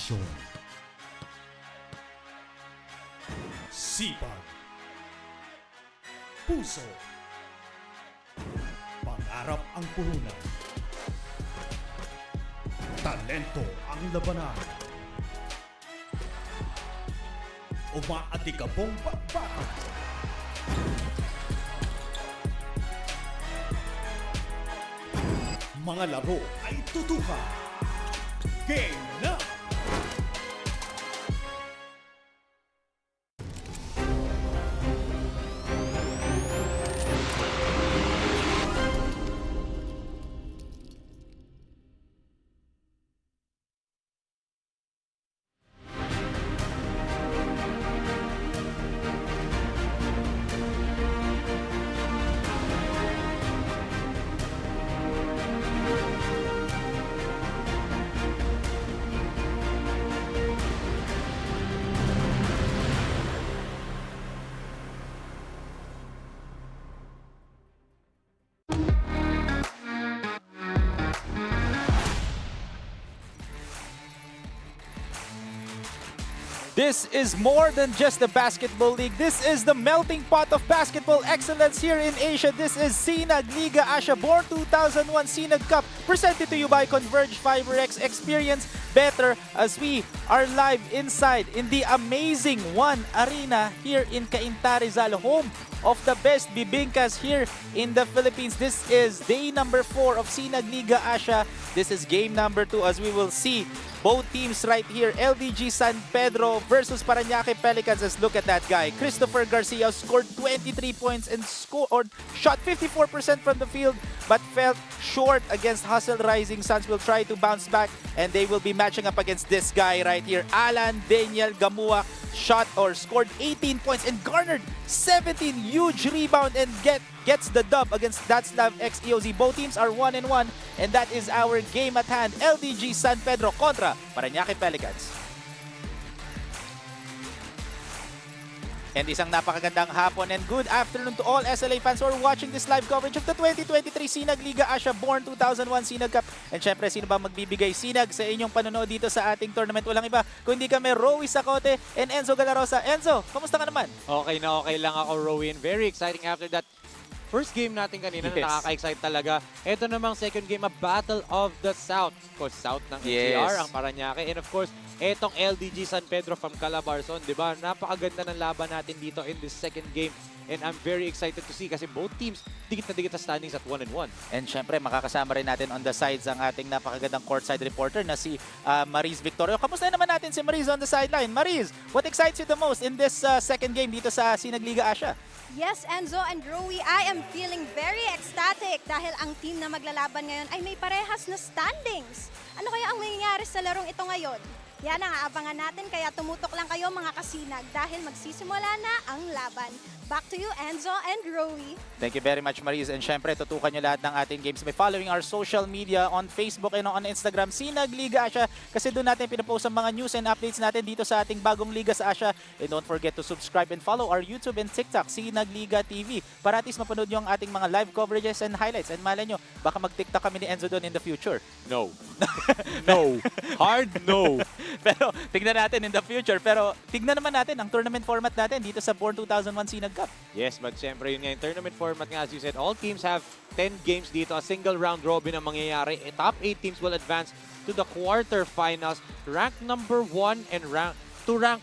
dedikasyon, sipag, puso, pangarap ang puhunan, talento ang labanan, umaatikabong bakbakan. Mga laro ay tutukan. Game na! This is more than just a basketball league. This is the melting pot of basketball excellence here in Asia. This is SINAG Liga ASYA Born 2001 SINAG Cup, presented to you by Converge FiberX. Experience better as we are live inside in the amazing One Arena here in Cainta, Rizal, home of the best bibingkas here in the Philippines. This is day number 4 of SINAG Liga ASYA. This is game number 2 as we will see both teams right here. LDG San Pedro versus Parañaque Pelicans. Let's look at that guy. Christopher Garcia scored 23 points and shot 54% from the field but fell short against Hustle Rising Suns. Will try to bounce back and they will be matching up against this guy right here. Alan Daniel Gamua scored 18 points and garnered 17 huge rebound and gets the dub against Datslav X EOZ. Both teams are 1-1 and that is our game at hand. LDG San Pedro kontra Parañaque Pelicans. And isang napakagandang hapon and good afternoon to all SLA fans who are watching this live coverage of the 2023 SINAG Liga ASYA Born 2001 SINAG Cup. And syempre, sino ba magbibigay sinag sa inyong panonood dito sa ating tournament? Walang iba kundi kami, Rowy Sacote and Enzo Galarosa. Enzo, kamusta ka naman? Okay na okay lang ako, Rowy. And very exciting after that first game natin kanina, yes, na nakaka-excite talaga. Ito namang second game, a Battle of the South. Of course, South ng Yes, NCR, ang Parañaque. And of course, etong LDG San Pedro from Calabarzon, di ba? Napakaganda ng laban natin dito in this second game. And I'm very excited to see kasi both teams dikit na standings at 1-1. And syempre, makakasama rin natin on the sides ang ating napakagandang courtside reporter na si Mariz Victorio. Kamusta naman natin si Mariz on the sideline? Mariz, what excites you the most in this second game dito sa SINAG Liga ASYA? Yes, Enzo and Rowy, I am feeling very ecstatic dahil ang team na maglalaban ngayon ay may parehas na standings. Ano kaya ang mangyayari sa larong ito ngayon? Yan ang aabangan natin, kaya tumutok lang kayo mga kasinag dahil magsisimula na ang laban. Back to you, Enzo and Rowy. Thank you very much, Mariz. And syempre, tutukan nyo lahat ng ating games by following our social media on Facebook and on Instagram, SINAG Liga ASYA. Kasi doon natin pinapost ang mga news and updates natin dito sa ating bagong liga sa Asya. And don't forget to subscribe and follow our YouTube and TikTok, SINAG Liga TV. Para at least mapanood nyo ang ating mga live coverages and highlights. And malay nyo, baka mag-TikTok kami ni Enzo doon in the future. No. No. Hard no. Pero tignan natin in the future. Pero tignan naman natin ang tournament format natin dito sa Born 2001 SINAG Cup. Yes, but syempre yun nga yung tournament format nga, as you said, all teams have 10 games dito. A single round robin ang mangyayari. Top 8 teams will advance to the quarterfinals. Rank number 1 and rank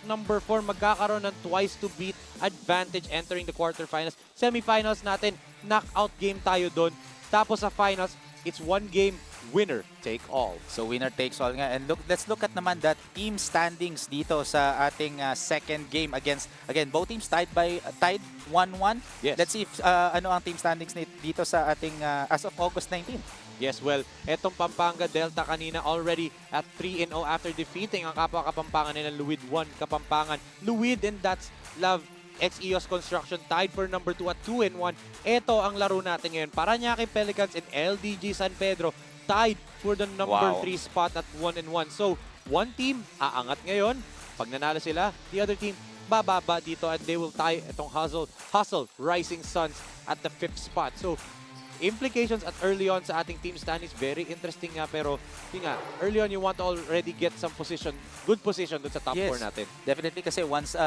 number 4 magkakaroon ng twice to beat advantage entering the quarterfinals. Semifinals natin, knockout game tayo doon. Tapos sa finals, it's one game, winner take all. So winner takes all nga. And let's look at naman that team standings dito sa ating second game against, again, both teams tied 1-1. Yes. Let's see if, ano ang team standings dito sa ating as of August 19. Yes, well, etong Pampanga Delta kanina already at 3-0 after defeating ang kapwa Kapampangan nila Luwid 1 Kapampangan. Luwid and that's Love X-EOS Construction tied for number 2 at 2-1. Ito ang laro natin ngayon. Parañaque Pelicans and LDG San Pedro tied for the number 3 spot at 1-1. So, one team aangat ngayon. Pag nanalo sila, the other team bababa dito and they will tie itong Hustle Rising Suns at the 5th spot. So, implications at early on sa ating team stand is very interesting nga, pero yun nga, early on you want to already get some position, good position dun sa top 4 natin. Definitely kasi once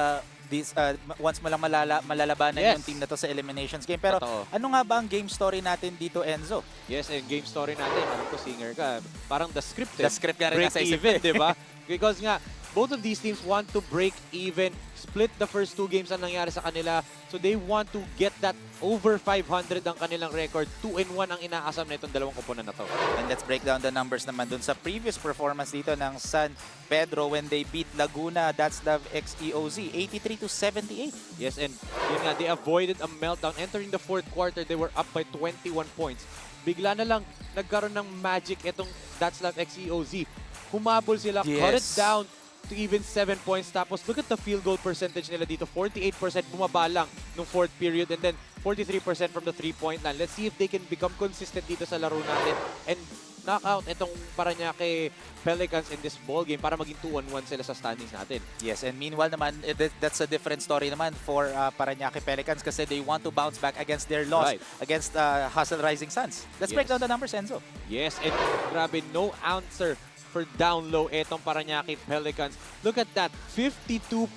once mo lang malalabanan yung team na to sa eliminations game. Pero ano nga ba ang game story natin dito, Enzo? Yes, and game story natin, alam ko singer ka, parang the script nga rin nasa isip, di ba? Because nga, both of these teams want to break even, split the first 2 games na nangyari sa kanila. So they want to get that over 500 ang kanilang record. 2-1 ang inaasam na itong dalawang koponan na to. And let's break down the numbers naman dun sa previous performance dito ng San Pedro when they beat Laguna. That's the XEOZ, 83-78. Yes, and yun nga, they avoided a meltdown. Entering the 4th quarter, they were up by 21 points. Bigla na lang nagkaroon ng magic itong That's Love XEOZ. Humabol sila, cut it down to even 7 points. Tapos look at the field goal percentage nila dito. 48% bumaba lang nung 4th period and then 43% from the 3-point line. Let's see if they can become consistent dito sa laro natin and knock out itong Parañaque Pelicans in this ball game para maging 2-1 sila sa standings natin. Yes, and meanwhile naman, that's a different story naman for Parañaque Pelicans kasi they want to bounce back against their loss against Hustle Rising Suns. Let's break down the numbers, Enzo. Yes, and grabe, no answer for down low itong Parañaque Pelicans. Look at that, 52%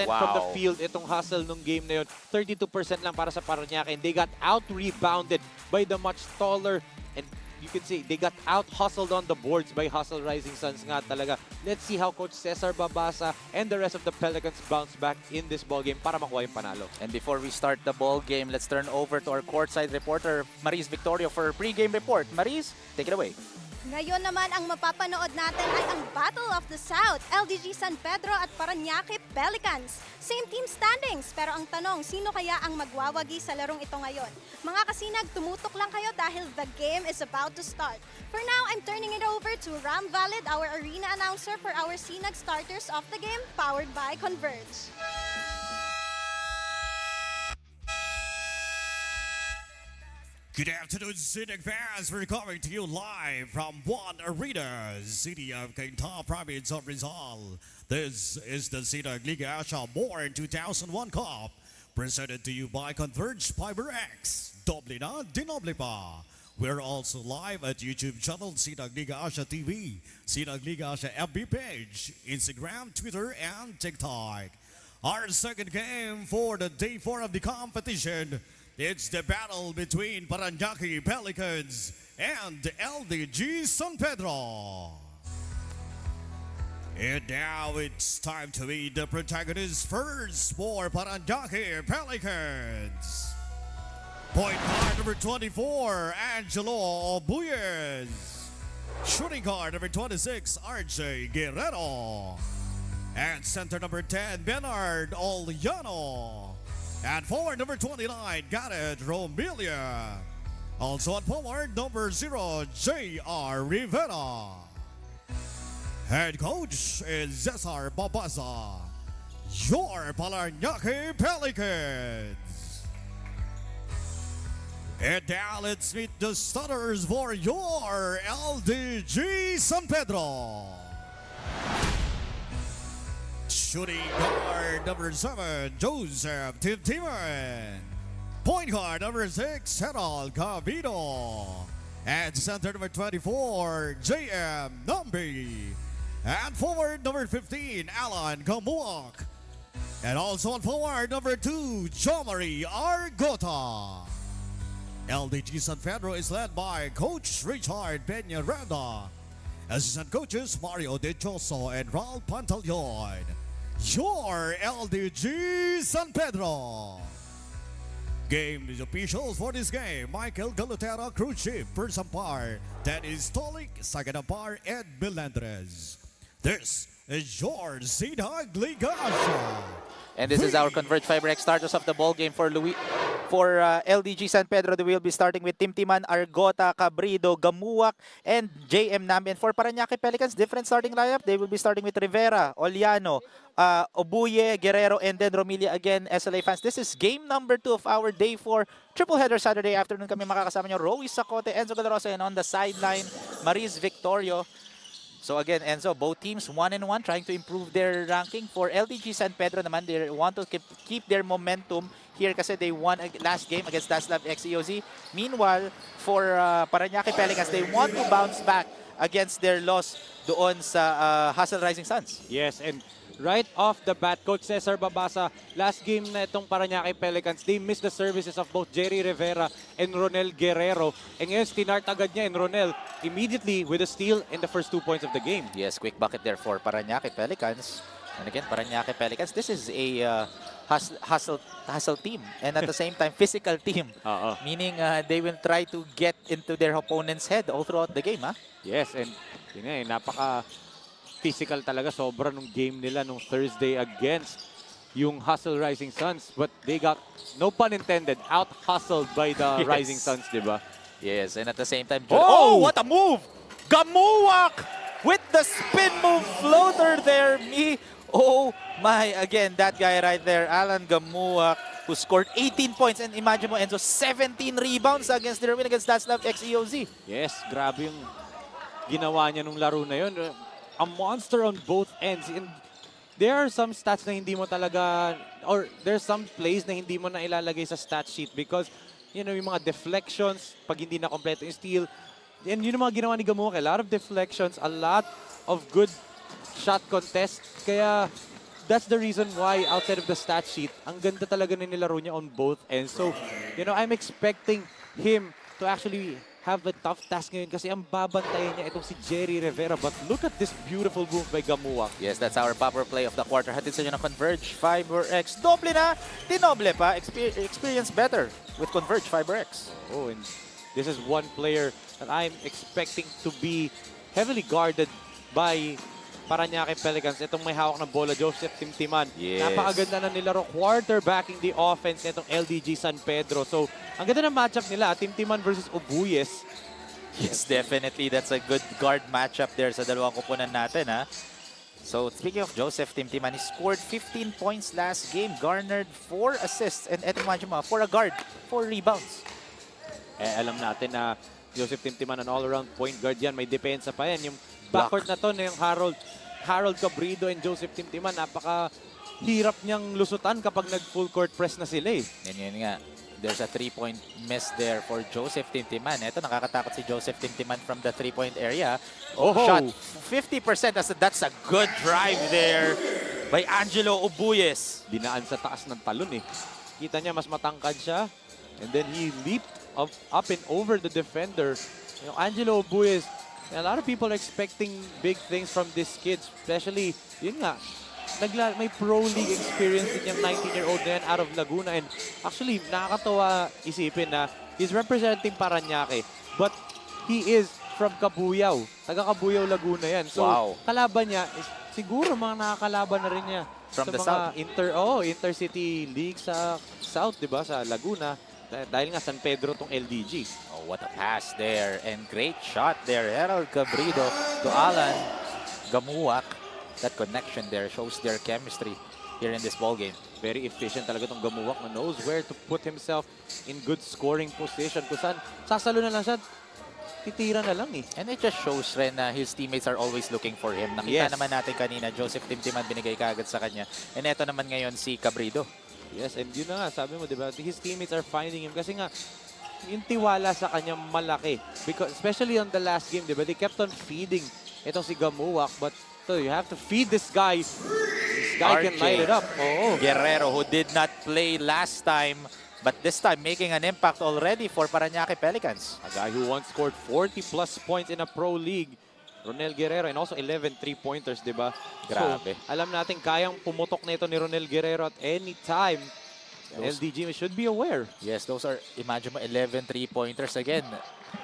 from the field itong hustle nung game na yun. 32% lang para sa Parañaque and they got out-rebounded by the much taller and you can see they got out-hustled on the boards by Hustle Rising Suns nga talaga. Let's see how Coach Cesar Babasa and the rest of the Pelicans bounce back in this ball game para makuha yung panalo. And before we start the ball game, let's turn over to our courtside reporter, Maris Victorio, for a pre-game report. Maris, take it away. Ngayon naman ang mapapanood natin ay ang Battle of the South, LDG San Pedro at Parañaque Pelicans. Same team standings, pero ang tanong, sino kaya ang magwawagi sa larong ito ngayon? Mga kasinag, tumutok lang kayo dahil the game is about to start. For now, I'm turning it over to Ram Valid, our arena announcer for our SINAG starters of the game, powered by Converge. Good afternoon, SINAG fans. We're coming to you live from One Arena, city of Cainta, province of Rizal. This is the SINAG Liga ASYA Born 2001 Cup, presented to you by Converge Fiber X. Doble na, dinoble pa. We're also live at YouTube channel SINAG Liga ASYA TV, SINAG Liga ASYA FB page, Instagram, Twitter, and TikTok. Our second game for the day 4 of the competition. It's the battle between Parañaque Pelicans and LDG San Pedro. And now it's time to meet the protagonists first for Parañaque Pelicans. Point guard number 24, Angelo Buyes. Shooting guard number 26, RJ Guerrero. And center number 10, Bernard Oliano. And forward number 29, Gareth Romilia. Also at forward number 0, J.R. Rivera. Head coach is Cesar Babasa. Your Parañaque Pelicans. And now let's meet the starters for your LDG San Pedro. Shooting guard number 7, Joseph Timtiman. Point guard number 6, Gerald Cavito. And center number 24, J.M. Nambi. And forward number 15, Alan Gamuak. And also on forward number 2, Jomari Argota. LDG San Pedro is led by Coach Richard Peñaranda. Assistant coaches Mario De Joso and Raul Pantaleon. Your LDG San Pedro. Game officials for this game, Michael Galutera, crew chief, first umpire, that is Tolik, second umpire, Ed Melendrez. This is your SINAG Liga ASYA. And this is our Converge Fiber X starters of the ball game for LDG San Pedro. They will be starting with Timtiman, Argota, Cabrido, Gamuak, and JM Nambi. And for Parañaque Pelicans, different starting lineup. They will be starting with Rivera, Oliano, Obuye, Guerrero, and then Romilia again. SLA fans, this is game number 2 of our day 4 triple header Saturday afternoon. Kami makakasama nyo, Roy Sacote, Enzo Galarosa, and on the sideline, Maris Victorio. So again, Enzo, both teams 1-1 trying to improve their ranking. For LDG San Pedro naman, they want to keep their momentum here kasi they won last game against Daslav XEOZ. Meanwhile, for Parañaque Pelicans, they want to bounce back against their loss doon sa Hustle Rising Suns. Yes, and right off the bat, Coach Cesar Babasa, last game na itong Parañaque Pelicans, they missed the services of both Jerry Rivera and Ronel Guerrero. And ngayon, stinart agad niya and Ronel immediately with a steal in the first 2 points of the game. Yes, quick bucket there for Parañaque Pelicans. And again, Parañaque Pelicans, this is a hustle team. And at the same time, physical team. Meaning they will try to get into their opponent's head all throughout the game. Yes, and yun nga, napaka-physical talaga. Sobra nung game nila nung Thursday against yung Hustle Rising Suns. But they got, no pun intended, out-hustled by the Rising Suns, di ba? Yes, and at the same time... Oh! What a move! Gamuwak with the spin move floater there. Oh my, again, that guy right there, Alan Gamuwak, who scored 18 points. And imagine mo, Enzo, 17 rebounds against their win against Daslav XEOZ. Yes, grabe yung ginawa niya nung laro na yun. A monster on both ends. And there are some stats na hindi mo talaga, or there's some plays na hindi mo na ilalagay sa stat sheet because, you know, yung mga deflections, pag hindi na kompleto yung steal, and yun yung mga ginawa ni Gamuwak. A lot of deflections, a lot of good shot contest. Kaya that's the reason why outside of the stat sheet, ang ganda talaga na nilaro niya on both ends. So, you know, I'm expecting him to actually have a tough task ngayon kasi ang babantayan niya itong si Jerry Rivera. But look at this beautiful move by Gamuwak. Yes, that's our power play of the quarter. Hatid sa inyo ng Converge FiberX. Doble na, dinoble pa. Experience better with Converge FiberX. Oh, and this is one player that I'm expecting to be heavily guarded by Parañaque Pelicans. Itong may hawak ng bola, Joseph Timtiman. Yes. Napakaganda na nilaro, quarterbacking the offense nitong LDG San Pedro. So, ang ganda ng matchup nila, Timtiman versus Ubuyes. Yes, definitely. That's a good guard matchup there sa dalawang kupunan natin, ha? So, speaking of Joseph Timtiman, he scored 15 points last game, garnered 4 assists, and eto imagine mo, for a guard, 4 rebounds. Alam natin na Joseph Timtiman, an all-around point guard yan. May depensa pa yan. Yung backcourt na to na yung Harold Cabrido and Joseph Timtiman, napaka-hirap niyang lusutan kapag nag-full court press na sila eh. Yun nga. There's a 3-point miss there for Joseph Timtiman. Ito, nakakatakot si Joseph Timtiman from the 3-point area. Shot 50%. That's a good drive there by Angelo Ubuyes. Dinaan sa taas ng talon eh. Kita niya, mas matangkad siya. And then he leaped up and over the defender. You know, Angelo Ubuyes, a lot of people are expecting big things from these kids. Especially, yun nga, may pro league experience din yung 19-year-old na yan out of Laguna. And actually, nakakatawa isipin na he's representing Parañaque. But he is from Cabuyao. Taga Cabuyao, Laguna yan. So, kalaban niya, siguro mga nakakalaban na rin niya. From sa the mga South. Intercity League sa South, di ba? Sa Laguna. Dahil nga San Pedro tong LDG. Oh, what a pass there. And great shot there. Harold Cabrido to Alan Gamuwak. That connection there shows their chemistry here in this ball game. Very efficient talaga tong Gamuwak na knows where to put himself in good scoring position. Kung saan, sasalo na lang siya, titira na lang eh. And it just shows rin na his teammates are always looking for him. Nakita naman natin kanina, Joseph Timtiman binigay kaagad sa kanya. And eto naman ngayon si Cabrido. Yes, and yun na nga, sabi mo, diba, his teammates are finding him kasi nga, yung tiwala sa kanya malaki. Because, especially on the last game, diba, they kept on feeding itong si Gamuwak. But so you have to feed this guy. This guy can light it up. Guerrero, who did not play last time, but this time making an impact already for Parañaque Pelicans. A guy who once scored 40+ points in a pro league. Ronel Guerrero, and also 11 3-pointers, diba? Grabe. So, alam natin, kayang pumutok na ito ni Ronel Guerrero at any time. LDG should be aware. Yes, those are, imagine mo, 11 3-pointers again.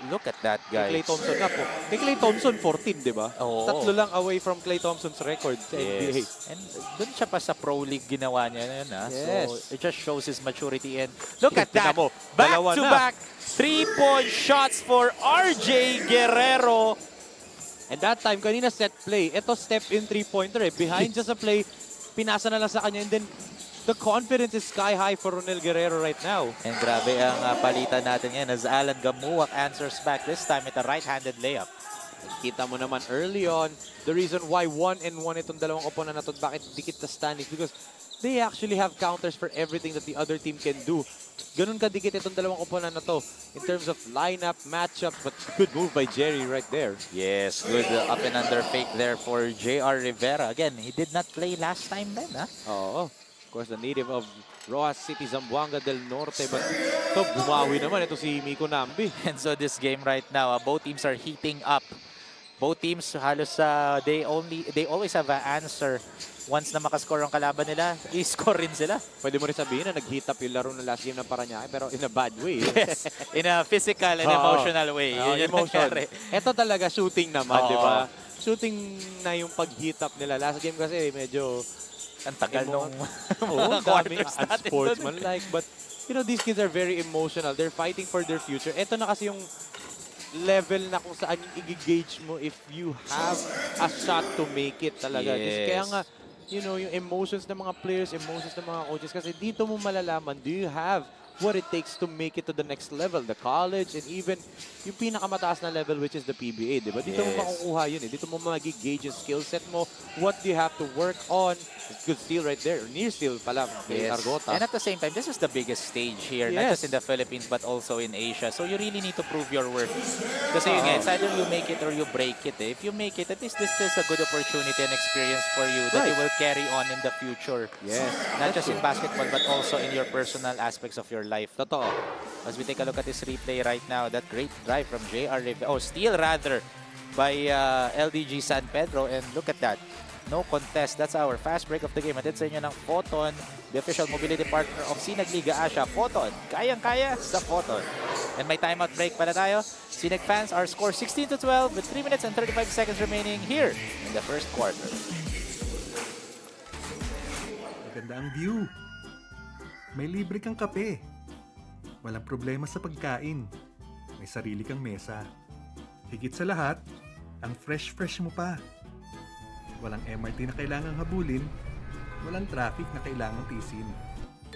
Look at that guy. Klay Thompson nga po. Kay Klay Thompson, 14, diba? Oo. Tatlo lang away from Klay Thompson's record sa NBA. And doon siya pa sa Pro League ginawa niya yun, ha? Yes. So, it just shows his maturity. And look at that. Mo, Back-to-back 3-point shots for RJ Guerrero. And that time, kanina set play. Ito step-in 3-pointer eh. Behind just a play, pinasa na lang sa kanya. And then, the confidence is sky high for Ronel Guerrero right now. And grabe ang palitan natin yan as Alan Gamuwak answers back this time with a right-handed layup. Kita mo naman early on, the reason why 1-1 itong dalawang opponent na to, bakit dikit na standings, because they actually have counters for everything that the other team can do. Ganun kadikit itong dalawang opponent na to in terms of lineup, matchups, but good move by Jerry right there. Yes, good up and under fake there for JR Rivera. Again, he did not play last time then, ha? Oo. Of course, the native of Rojas City, Zamboanga del Norte, but ito, bumawi naman ito si Miko Nambi. And so this game right now, both teams are heating up. Both teams halos they always have an answer. Once na makascore ang kalaban nila, i-score rin sila. Pwede mo rin sabihin na nag-heat up yung laro ng last game ng Parañaque, pero in a bad way. Yes, in a physical and emotional way. Yun yung emotion. nangyari. Ito talaga shooting naman, di ba? Shooting na yung pag-heat up nila. Last game kasi medyo ang tagal nung quarters natin unsportsmanlike. But, you know, these kids are very emotional. They're fighting for their future. Ito na kasi yung level na kung saan yung i-gauge mo if you have a shot to make it talaga. Yes. Kaya nga, you know, yung emotions ng mga players, emotions ng mga coaches, kasi dito mo malalaman, do you have what it takes to make it to the next level, the college, and even yung pinakamataas na level, which is the PBA, di ba? Dito mo makukuha yun eh. Dito mo mag-gauge yung skill set mo, what do you have to work on. Good steal right there, near steal pala, Argota. And at the same time, this is the biggest stage here, not just in the Philippines, but also in Asia. So you really need to prove your worth. Kasi yun nga, it's either you make it or you break it. Eh. If you make it, at least this is a good opportunity and experience for you that you will carry on in the future. Yes. Not just in basketball, but also in your personal aspects of your life. Totoo. As we take a look at this replay right now, that great drive from JR Rivera, steal rather, by LDG San Pedro, and look at that. No contest. That's our fast break of the game. Atid sa inyo ng Photon, the official mobility partner of SINAG Liga Asya. Photon, kayang-kaya sa Photon. And may timeout break pala tayo. SINAG fans, our score 16-12 with 3 minutes and 35 seconds remaining here in the first quarter. Maganda ang view. May libre kang kape. Walang problema sa pagkain. May sarili kang mesa. Higit sa lahat, ang fresh mo pa. Walang MRT na kailangang habulin. Walang traffic na kailangang tisin.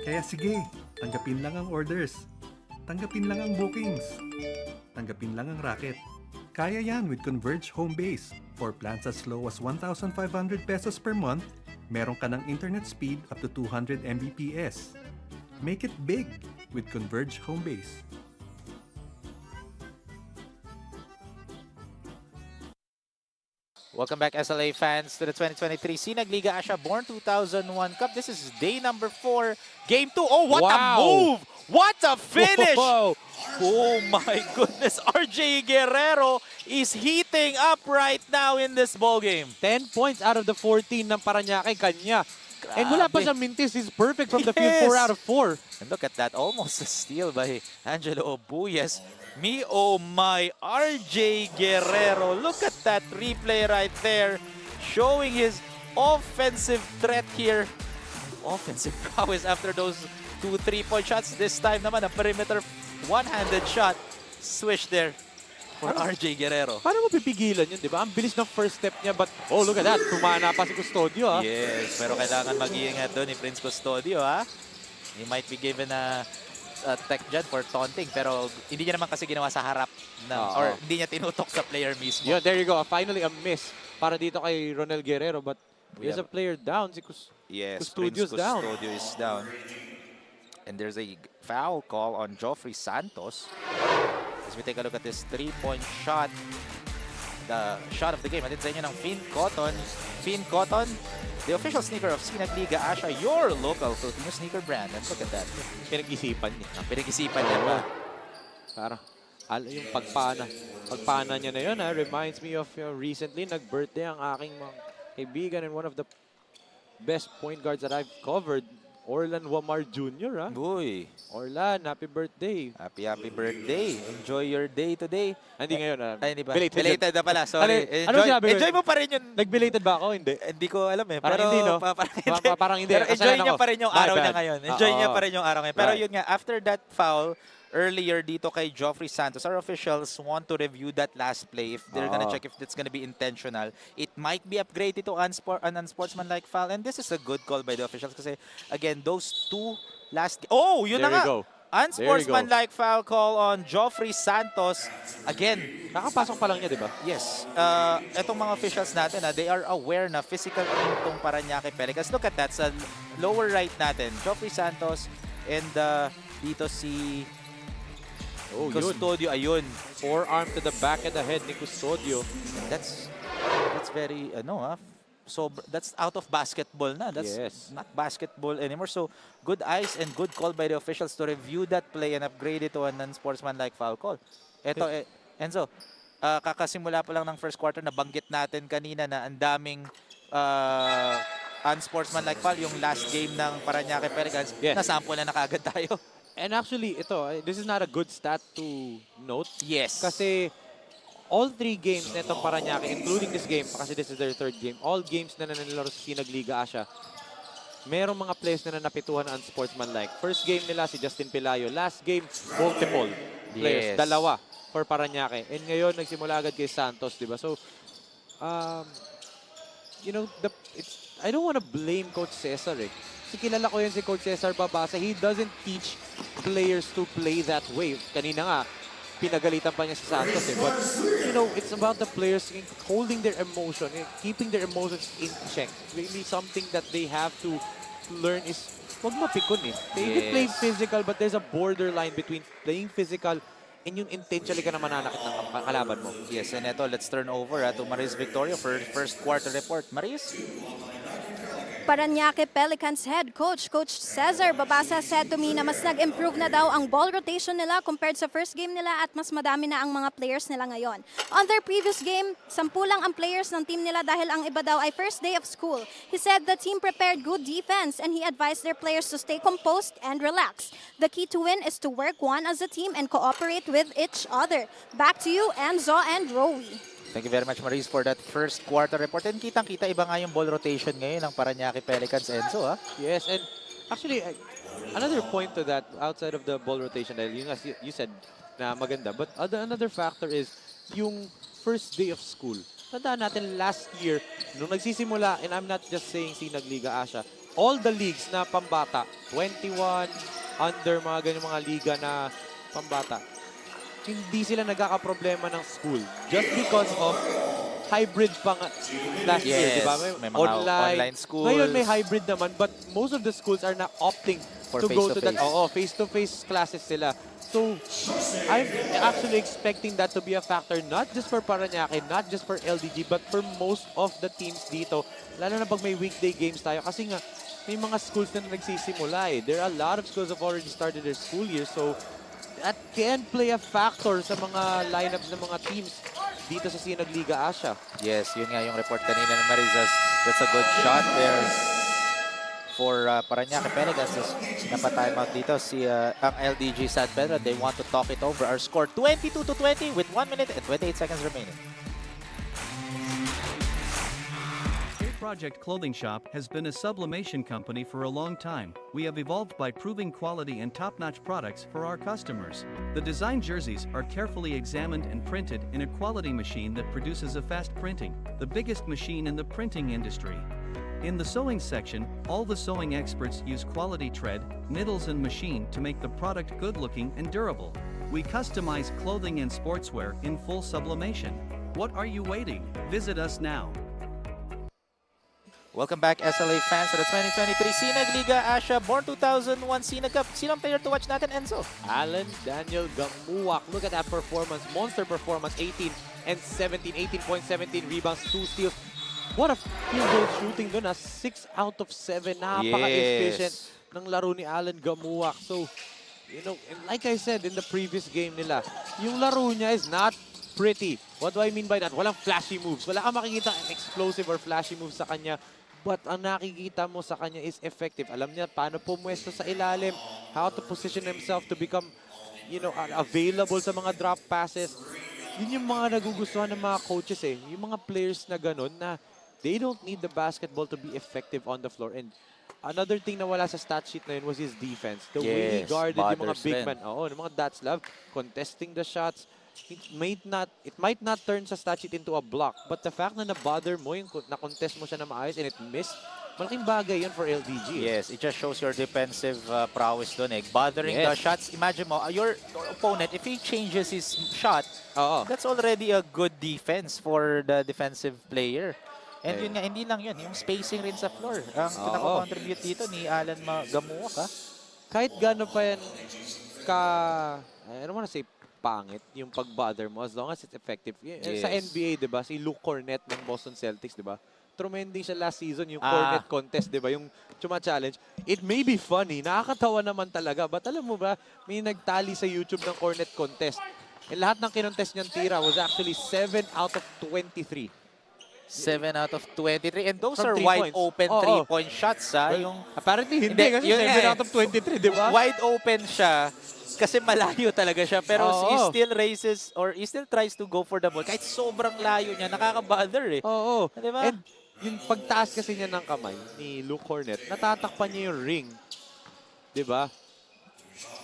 Kaya sige, tanggapin lang ang orders. Tanggapin lang ang bookings. Tanggapin lang ang racket. Kaya yan with Converge Home Base. For plans as low as 1,500 pesos per month, meron ka ng internet speed up to 200 Mbps. Make it big with Converge Home Base. Welcome back, SLA fans, to the 2023 SINAG Liga Asya Born 2001 Cup. This is day number 4, game 2. Oh, what a move! What a finish! Whoa. Oh my goodness, RJ Guerrero is heating up right now in this ball game. 10 points out of the 14 ng Parañaque, kanya. Grabe. And wala pa siyang mintis. He's perfect from the field, 4 out of 4. And look at that, almost a steal by Angelo Obuyes. Me, oh my, RJ Guerrero. Look at that replay right there, showing his offensive threat here. Offensive prowess after those 2 3-point shots. This time naman, a perimeter one-handed shot. Swish there for RJ Guerrero. Paano mo pipigilan yun, di ba? Ang bilis ng first step niya, but oh, look at that. Tumana pa si Custodio, ha? Yes, pero kailangan mag-iingat doon ni Prince Custodio, ha? He might be given a tech dyan for taunting, pero hindi niya naman kasi ginawa sa harap or hindi niya tinutok sa player mismo. Yeah, there you go. Finally, a miss para dito kay Ronel Guerrero, but there's a player down. Si Custodio's down. Custodio is down. And there's a foul call on Joffrey Santos. As we take a look at this 3-point shot, the shot of the game. Atid sa inyo ng Finn Cotton. Finn Cotton, the official sneaker of SINAG Liga Asya, your local Filipino sneaker brand. And look at that. Pinag-isipan niya. Pinag-isipan niya pa. Para yung pagpana niya na yun, ha? Reminds me of recently, nag-birthday ang aking mga kaibigan and one of the best point guards that I've covered, Orlan Wamar Jr., ha? Uy. Orlan, happy birthday. Happy birthday. Enjoy your day today. Hindi ngayon. Ay, hindi ba? Belated na pala. Sorry. Ano sinabi ko? Enjoy mo pa rin yun. Nag-belated ba ako? Hindi. Hindi ko alam eh. Parang pero, hindi, no? Parang hindi. Pero enjoy niya pa rin yung araw niya ngayon. Enjoy niya pa rin yung araw ngayon. Pero yun nga, after that foul, earlier dito kay Joffrey Santos, our officials want to review that last play if they're gonna check if it's gonna be intentional. It might be upgraded to an unsportsmanlike foul, and this is a good call by the officials kasi, again, those two last... Oh, yun na nga! Unsportsmanlike foul call on Joffrey Santos. Again, Kakapasok pa lang niya, di ba? yes, etong mga officials natin, they are aware na physical team tong Parañaque Pelicans. Look at that, sa lower right natin, Joffrey Santos and dito si Custodio, ayun. Forearm to the back and the head ni Custodio. That's very, so that's out of basketball na. That's Yes. not basketball anymore. So, good eyes and good call by the officials to review that play and upgrade it to a non-sportsmanlike foul call. Ito, Enzo, kakasimula pa lang ng first quarter, nabanggit natin kanina na ang daming unsportsmanlike foul. Yung last game ng Parañaque Pelicans, Yes. nasample na kagad tayo. And actually, this is not a good stat to note. Yes. Kasi all 3 games na itong Parañaque, including this game, kasi this is their 3rd game, all games na nanilaro sa SINAG Liga Asya, merong mga players na napituhan na unsportsmanlike. First game nila si Justin Pelayo. Last game, multiple players. Yes. Dalawa for Parañaque. And ngayon, nagsimula agad kay Santos, di ba? So, I don't want to blame Coach Cesar eh. Kasi kilala ko yun si Coach Cesar Babasa. He doesn't teach players to play that way. Kanina nga, pinagalitan pa niya si Santos eh. But, it's about the players holding their emotion, keeping their emotions in check. Really something that they have to learn is, wag mapikon eh. They can play physical, but there's a borderline between playing physical and yung intentionally ka na mananakit ng kalaban mo. Yes, and ito, let's turn over to Maris Victoria for first quarter report. Maris? Parañaque Pelicans head coach, Coach Cesar Babasa said to me na mas nag-improve na daw ang ball rotation nila compared sa first game nila at mas madami na ang mga players nila ngayon. On their previous game, 10 lang ang players ng team nila dahil ang iba daw ay first day of school. He said the team prepared good defense and he advised their players to stay composed and relaxed. The key to win is to work one as a team and cooperate with each other. Back to you, Enzo and Rowie. Thank you very much, Maris, for that first quarter report. And kitang-kita iba nga yung ball rotation ngayon ng Parañaque Pelicans, Enzo, ha? Yes, and actually, another point to that, outside of the ball rotation, dahil you said na maganda, but another factor is yung first day of school. Tandaan natin last year, nung nagsisimula, and I'm not just saying SINAG Liga Asya, all the leagues na pambata, 21, under, mga ganyan mga liga na pambata, hindi sila nagkakaproblema ng school just because of hybrid pa nga last year, di ba? May mga online schools. Ngayon may hybrid naman, but most of the schools are now opting for to go to that. face-to-face. Face-to-face classes sila. So, I'm actually expecting that to be a factor not just for Parañaque, not just for LDG, but for most of the teams dito. Lalo na pag may weekday games tayo. Kasi nga, may mga schools na nagsisimula eh. There are a lot of schools have already started their school year. So, that can play a factor sa mga lineups ng mga teams dito sa SINAG Liga Asya. Yes, yun nga yung report kanina ng Marizas. That's a good shot there for Parañaque Pelicans. Napatime out dito si ang LDG San Pedro. They want to talk it over. Our score 22-20 with 1 minute and 28 seconds remaining. Project Clothing Shop has been a sublimation company for a long time. We have evolved by proving quality and top-notch products for our customers. The design jerseys are carefully examined and printed in a quality machine that produces a fast printing, the biggest machine in the printing industry. In the sewing section, all the sewing experts use quality thread, needles and machine to make the product good-looking and durable. We customize clothing and sportswear in full sublimation. What are you waiting? Visit us now. Welcome back, SLA fans, to the 2023 SINAG Liga Asya Born 2001 SINAG Cup. Sinong player to watch natin, Enzo? Alan Daniel Gamuak. Look at that performance. Monster performance. 18 and 17. 18.17 rebounds, 2 steals. What a field goal shooting doon. 6 out of 7. Napaka-efficient ng laro ni Alan Gamuak. So, and like I said in the previous game nila, yung laro niya is not pretty. What do I mean by that? Walang flashy moves. Wala kang makikita explosive or flashy moves sa kanya. But ang nakikita mo sa kanya is effective. Alam niya paano pumwesto sa ilalim, how to position himself to become, available sa mga drop passes. Yun yung mga nagugustuhan ng mga coaches eh. Yung mga players na ganun na they don't need the basketball to be effective on the floor. And another thing na wala sa stat sheet na yun was his defense. The way he guarded yung mga big man. Oo, yung mga Datslav, contesting the shots. It might not turn sa stat sheet into a block, but the fact na na-bother mo, yung na-contest mo siya na maayos and it missed, malaking bagay yun for LDG. Yes, it just shows your defensive prowess doon eh. Bothering the shots. Imagine mo, your opponent, if he changes his shot, that's already a good defense for the defensive player. And yun nga, hindi lang yun. Yung spacing rin sa floor. Ang pinaka-contribute dito ni Alan Gamuak, ha? Kahit gano'n pa yan I don't wanna say pangit yung pag-bother mo as long as it's effective. Sa NBA, di ba? Si Luke Cornett ng Boston Celtics, di ba? Tremending siya last season, yung Cornet contest, di ba? Yung chuma-challenge. It may be funny. Nakakatawa naman talaga. But alam mo ba, may nagtali sa YouTube ng Cornet contest. And lahat ng kinontest niyang tira was actually 7 out of 23. 7 out of 23. And those From are 3 wide points. open 3-point shots, ha? Well, apparently, hindi. Kasi yun 7 out of 23, di ba? Wide open siya. Kasi malayo talaga siya. Pero he still races or he still tries to go for the ball. Kahit sobrang layo niya, nakaka-bother eh. Oo. Diba? And yung pagtaas kasi niya ng kamay ni Luke Cornett, natatakpan niya yung ring. Diba?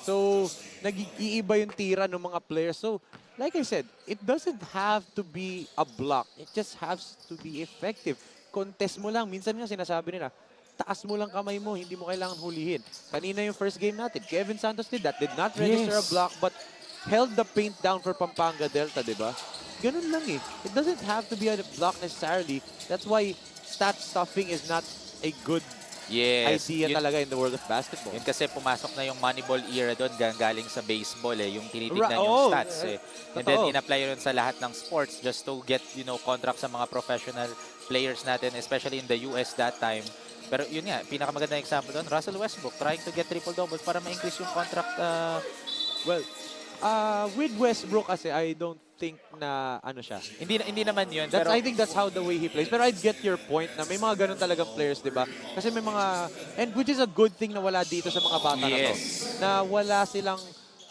So, nag-iiba yung tira ng mga players. So, like I said, it doesn't have to be a block. It just has to be effective. Contest mo lang. Minsan nga sinasabi nila, taas mo lang kamay mo, hindi mo kailangan hulihin. Kanina yung first game natin, Kevin Santos did that. Did not register a block, but held the paint down for Pampanga Delta, diba? Ganun lang eh. It doesn't have to be a block necessarily. That's why stat stuffing is not a good idea talaga in the world of basketball. Yun kasi pumasok na yung Moneyball era doon galing sa baseball eh. Yung tinitignan yung stats eh. And then in-apply yun sa lahat ng sports just to get, you know, contract sa mga professional players natin, especially in the US that time. Pero yun nga, pinakamagandang example doon, Russell Westbrook trying to get triple-doubles para ma-increase yung contract. With Westbrook kasi, I don't think na ano siya. Hindi naman yun. That's, pero I think that's how the way he plays. Pero I get your point na may mga ganun talagang players, di ba? Kasi may mga, and which is a good thing na wala dito sa mga bata na to. Na wala silang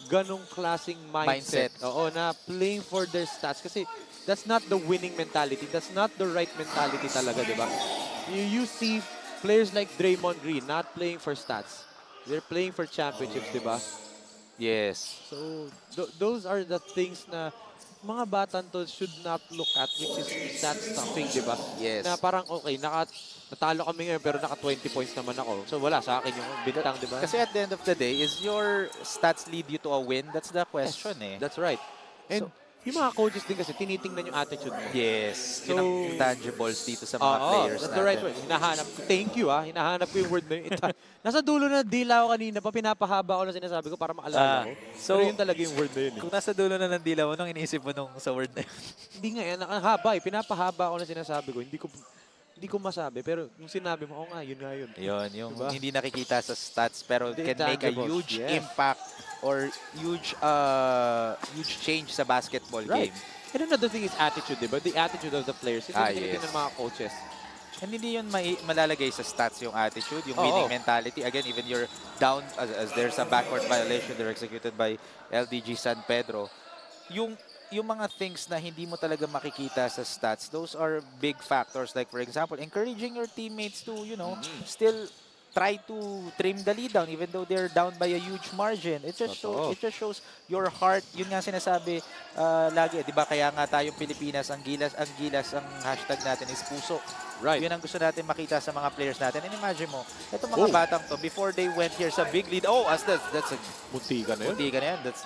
ganung klaseng mindset. Oo, na playing for their stats. Kasi that's not the winning mentality. That's not the right mentality talaga, di ba? You see players like Draymond Green not playing for stats. They're playing for championships, di ba? Yes. So, those are the things na mga batan to should not look at, which is stat stuffing, di ba? Yes. Na parang, okay, natalo kami ngayon pero naka 20 points naman ako. So, wala sa akin yung bintang, di ba? Kasi at the end of the day, is your stats lead you to a win? That's the question eh. That's right. And yung mga coaches din kasi, tinitingnan yung attitude mo. Yes. So, yun ang intangibles dito sa mga players that's natin. the right word. Hinahanap ko. Thank you, ha. Hinahanap ko yung word na yun. Nasa dulo na dila ko kanina pa, pinapahaba ko na sinasabi ko para maalala ko. So, pero yun talaga yung word na yun. Kung nasa dulo na ng dila mo, nung iniisip mo nung sa word na yun? Hindi nga yan. Nakahaba eh. Pinapahaba ko na sinasabi ko. Hindi ko masabi. Pero yung sinabi mo, nga, yun nga yun. Yun, yung diba? Hindi nakikita sa stats pero The can make a intangibles, huge impact or huge change sa basketball game. And another thing is attitude, diba? The attitude of the players. Ito yung ng mga coaches. And hindi yun malalagay sa stats yung attitude, yung winning mentality. Again, even you're down, as there's a backward violation, they're executed by LDG San Pedro. Yung mga things na hindi mo talaga makikita sa stats, those are big factors. Like for example, encouraging your teammates to, you know, still try to trim the lead down even though they're down by a huge margin. It just shows your heart. Yun nga sinasabi lagi, 'di ba? Kaya nga tayong Pilipinas, ang gilas ang hashtag natin is puso. Right. Yun ang gusto natin makita sa mga players natin. And imagine mo, itong mga batang to, before they went here sa big lead, that's a Muntika na yun. muntika na yan. That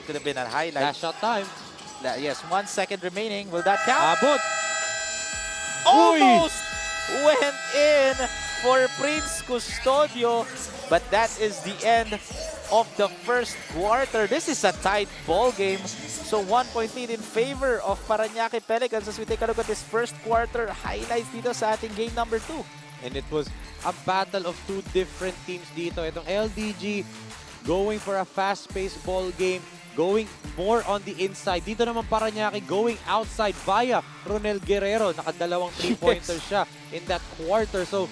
could have been a highlight. Last shot time. Yes, 1 second remaining. Will that count? Abot! Almost went in for Prince Custodio, but that is the end of the first quarter. This is a tight ball game. So 1-point lead in favor of Parañaque Pelicans as we take a look at this first quarter highlights dito sa ating game number 2. And it was a battle of two different teams dito. Itong LDG going for a fast-paced ball game, going more on the inside. Dito naman Parañaque going outside via Ronel Guerrero. Nakadalawang 3-pointer siya in that quarter. So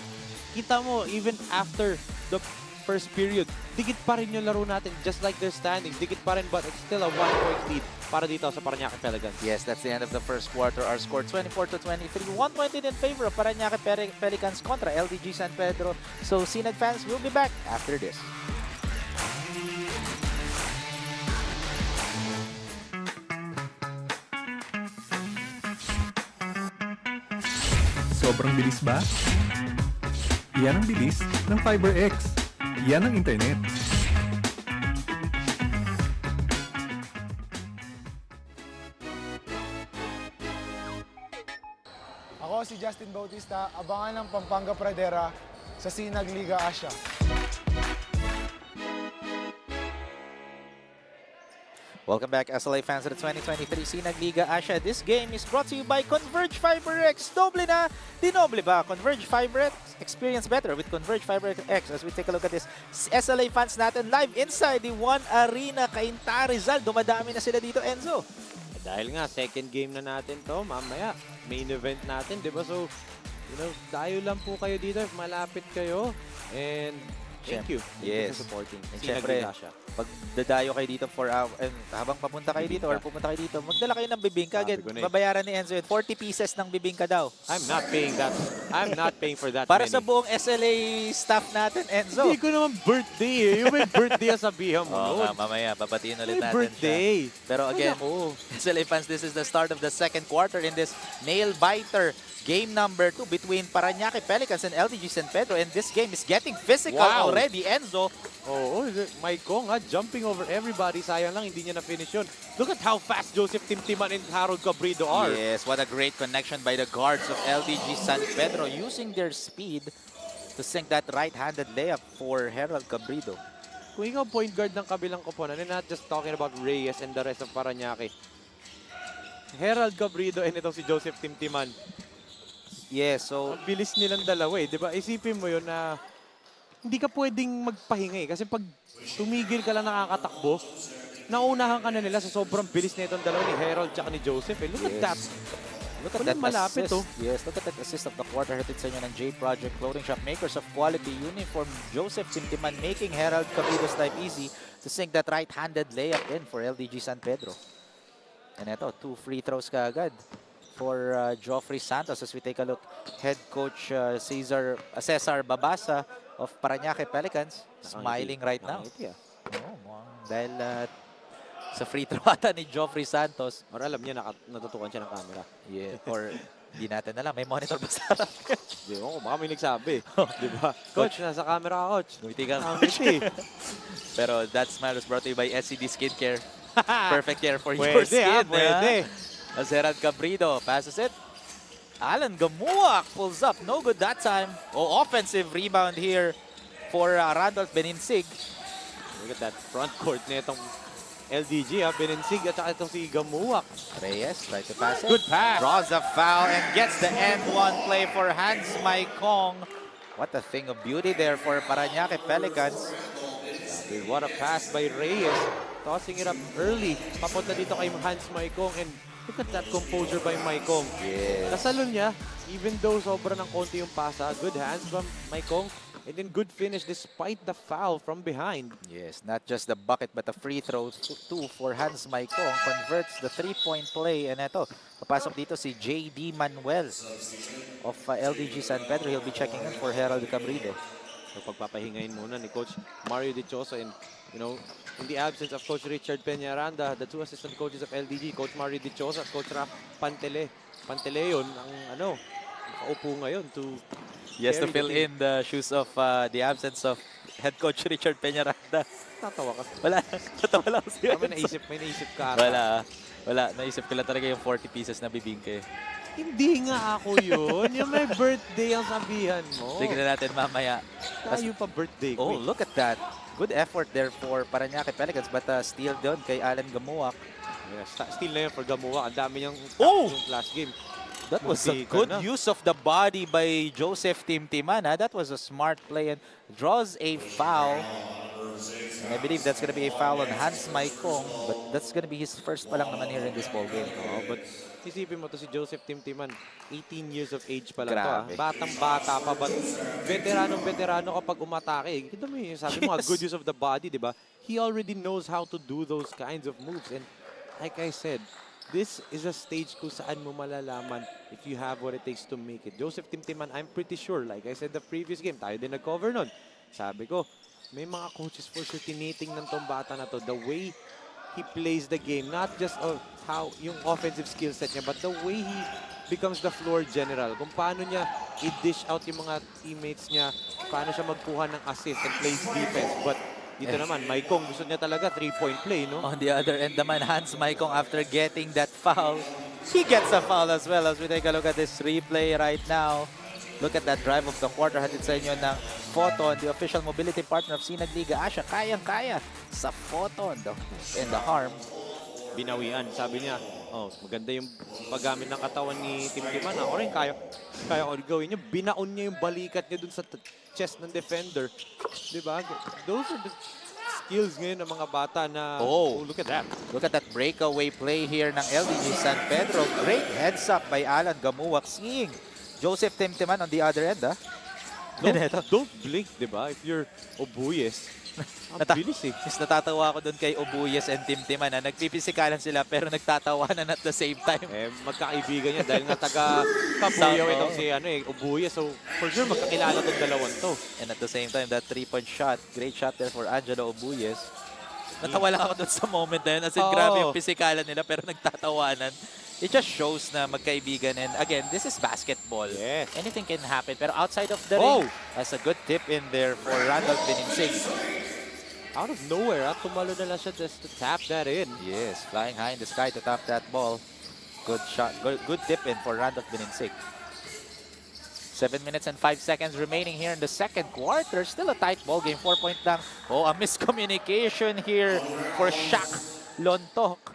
kita mo, even after the first period, dikit pa rin yung laro natin, just like their standings. Dikit pa rin, but it's still a 1-point lead para dito sa Parañaque Pelicans. Yes, that's the end of the first quarter. Our score 24-23. 1-point lead in favor of Parañaque Pelicans contra LDG San Pedro. So SINAG fans will be back after this. Sobrang bilis ba? Yan ang bilis ng FiberX. Yan ang internet. Ako si Justin Bautista, abangan ng Pampanga Pradera sa SINAG Liga Asya. Welcome back, SLA fans, to the 2023 SINAG Liga Asya. This game is brought to you by Converge FiberX. Doble na, dinoble ba? Converge FiberX, experience better with Converge FiberX. As we take a look at this, SLA fans natin live inside the One Arena, Cainta, Rizal. Dumadami na sila dito, Enzo. Dahil nga, second game na natin to, mamaya, main event natin, di ba? So, dayo lang po kayo dito, malapit kayo. And thank you. Yes. For supporting. And SINAG syempre, Liga Asya. pag dadayo kayo dito and habang papunta kayo dito or pupunta kayo dito, magdala kayo ng bibingka. Again, Sabi ko na eh. babayaran ni Enzo yun. 40 pieces ng bibingka daw. I'm not paying that. I'm not paying for that Para many. sa buong SLA staff natin, Enzo. Hindi ko naman birthday eh. Yung may birthday ang sabihan mo. Oo nun. nga, mamaya, babatiin ulit May natin birthday. siya. Pero again, SLA fans, this is the start of the second quarter in this nail-biter game number 2 between Parañaque Pelicans and LDG San Pedro. And this game is getting physical already, Enzo. Oo, Maikong jumping over everybody. Sayang lang, hindi niya na-finish yun. Look at how fast Joseph Timtiman and Harold Cabrido are. Yes, what a great connection by the guards of LDG San Pedro using their speed to sink that right-handed layup for Harold Cabrido. Kung ikaw point guard ng kabilang koponan, and not just talking about Reyes and the rest of Parañaque, Harold Cabrido and itong si Joseph Timtiman, Yes, so ang bilis nilang dalawa eh. Diba? Isipin mo yun na hindi ka pwedeng magpahinga eh. Kasi pag tumigil ka lang nakakatakbo, naunahan ka na nila sa sobrang bilis na itong dalawa ni Harold at ni Joseph. Eh. Look at that. look at Walang that malapit, assist. oh. Yes, look at that assist of the quarter. Hatid sa inyo ng J Project Clothing Shop. Makers of quality uniform. Joseph Timtiman making Harold Cabrido's life easy to sink that right-handed layup in for LDG San Pedro. And ito, 2 free throws kaagad for Joffrey Santos. As we take a look, head coach Cesar Babasa of Parañaque Pelicans smiling right now. Dahil sa free throw ata ni Joffrey Santos. Or alam niya, natutukan siya ng camera. Yeah, or di natin alam. May monitor ba sa harap? Di ba? Baka may nagsabi. Di ba? Coach, nasa camera ka, coach. Ngumiti ka, Coach. Pero that smile was brought to you by SCD Skincare. Perfect care for your Pwede, skin. pwede. As Gerard Cabrido passes it. Alan Gamuak pulls up. No good that time. Oh, offensive rebound here for Randolph Beninsig. Look at that front court na itong LDG, Beninsig at saka itong si Gamuak. Reyes tries to pass it. Good pass. Draws a foul and gets the end-one play for Hans Maikong. What a thing of beauty there for Parañaque Pelicans. What a pass by Reyes. Tossing it up early. Papunta dito kay Hans Maikong. And look at that composure by Maikong. Yes. Nasalon niya, even though sobra ng konti yung pasa. Good hands from Maikong. And then good finish despite the foul from behind. Yes, not just the bucket but the free throw too for Hans Maikong. Converts the three-point play. And eto, papasok dito si J.D. Manuel of LDG San Pedro. He'll be checking in for Harold Cabrido. So pagpapahingayin muna ni Coach Mario Dichoso and in the absence of Coach Richard Peñaranda, the 2 assistant coaches of LDG, Coach Mario Dichoso at Coach Raf Panteleon ang nakaupo ngayon to Yes, to carry fill the team. in the shoes of the absence of head coach Richard Peñaranda. Tatawa ka. Wala, natawa lang siya. May naisip ka. Wala. Naisip ko lang talaga yung 40 pieces na bibingke. Hindi nga ako yun. Yung may birthday ang sabihan mo. Tignan natin mamaya. Tayo pa birthday Oh, ko. look at that. Good effort there for Parañaque Pelicans but steal doon kay Alan Gamuak. Still na yun for Gamuwa. Ang dami niyang Oh! yung last game. That was a Munti ka good na. use of the body by Joseph Timtiman. That was a smart play and draws a foul. And I believe that's going to be a foul on Hans Maikong, but that's going to be his first pa lang naman here in this ball game. Oh, but isipin mo to si Joseph Timtiman, 18 years of age pa lang Grabe. to. Batang-bata pa, but veteranong-veterano kapag umatake. Kita mo yung sabi mo, a good use of the body, di ba? He already knows how to do those kinds of moves. And like I said, this is a stage kung saan mo malalaman if you have what it takes to make it. Joseph Timtiman, I'm pretty sure, like I said the previous game, tayo din nag-cover nun. Sabi ko, may mga coaches for sure tinitingnan tong bata na to. The way he plays the game, not just of how yung offensive skill set niya, but the way he becomes the floor general. Kung paano niya i-dish out yung mga teammates niya, paano siya magkuha ng assist and plays defense. But dito naman, Maikong gusto niya talaga 3-point play, no? On the other end naman, Hans Maikong, after getting that foul, he gets a foul as well. As we take a look at this replay right now. Look at that drive of the quarter. Hatid sa inyo ng Photon, the official mobility partner of SINAG Liga Asya. Kayang-kaya sa Photon and the harm. Binawian. Sabi niya, oh, maganda yung paggamit ng katawan ni Timtiman. Ako rin kaya ko gawin niya. Binaon niya yung balikat niya dun sa chest ng defender. Diba? Those are the skills ngayon ng mga bata na... Oh, look at that. Look at that breakaway play here ng LDG San Pedro. Great heads up by Alan Gamuwak. Seeing Joseph Timtiman on the other end, ah. Don't blink, diba? If you're Obuyes. Ang bilis eh. Mas natatawa ako doon kay Obuyes and Timtiman na nagpipisikalan sila pero nagtatawanan at the same time. Eh, magkakaibigan niya dahil nga taga-Kabuyaw itong si Obuyes. So, for sure, magkakilala itong dalawang to. And at the same time, that 3-point shot. Great shot there for Angelo Obuyes. Natawa lang ako doon sa moment na yun. As in, grabe yung pisikalan nila pero nagtatawanan. It just shows na magkaibigan. And again, this is basketball. Yes. Anything can happen. Pero outside of the ring, that's a good tip in there for Randolph Beninsig. Out of nowhere, tumalo na lang siya just to tap that in. Yes, flying high in the sky to tap that ball. Good shot. Good tip in for Randolph Beninsig. 7 minutes and 5 seconds remaining here in the second quarter. Still a tight ball game. 4-point lang. Oh, a miscommunication here for Shaq Lontok.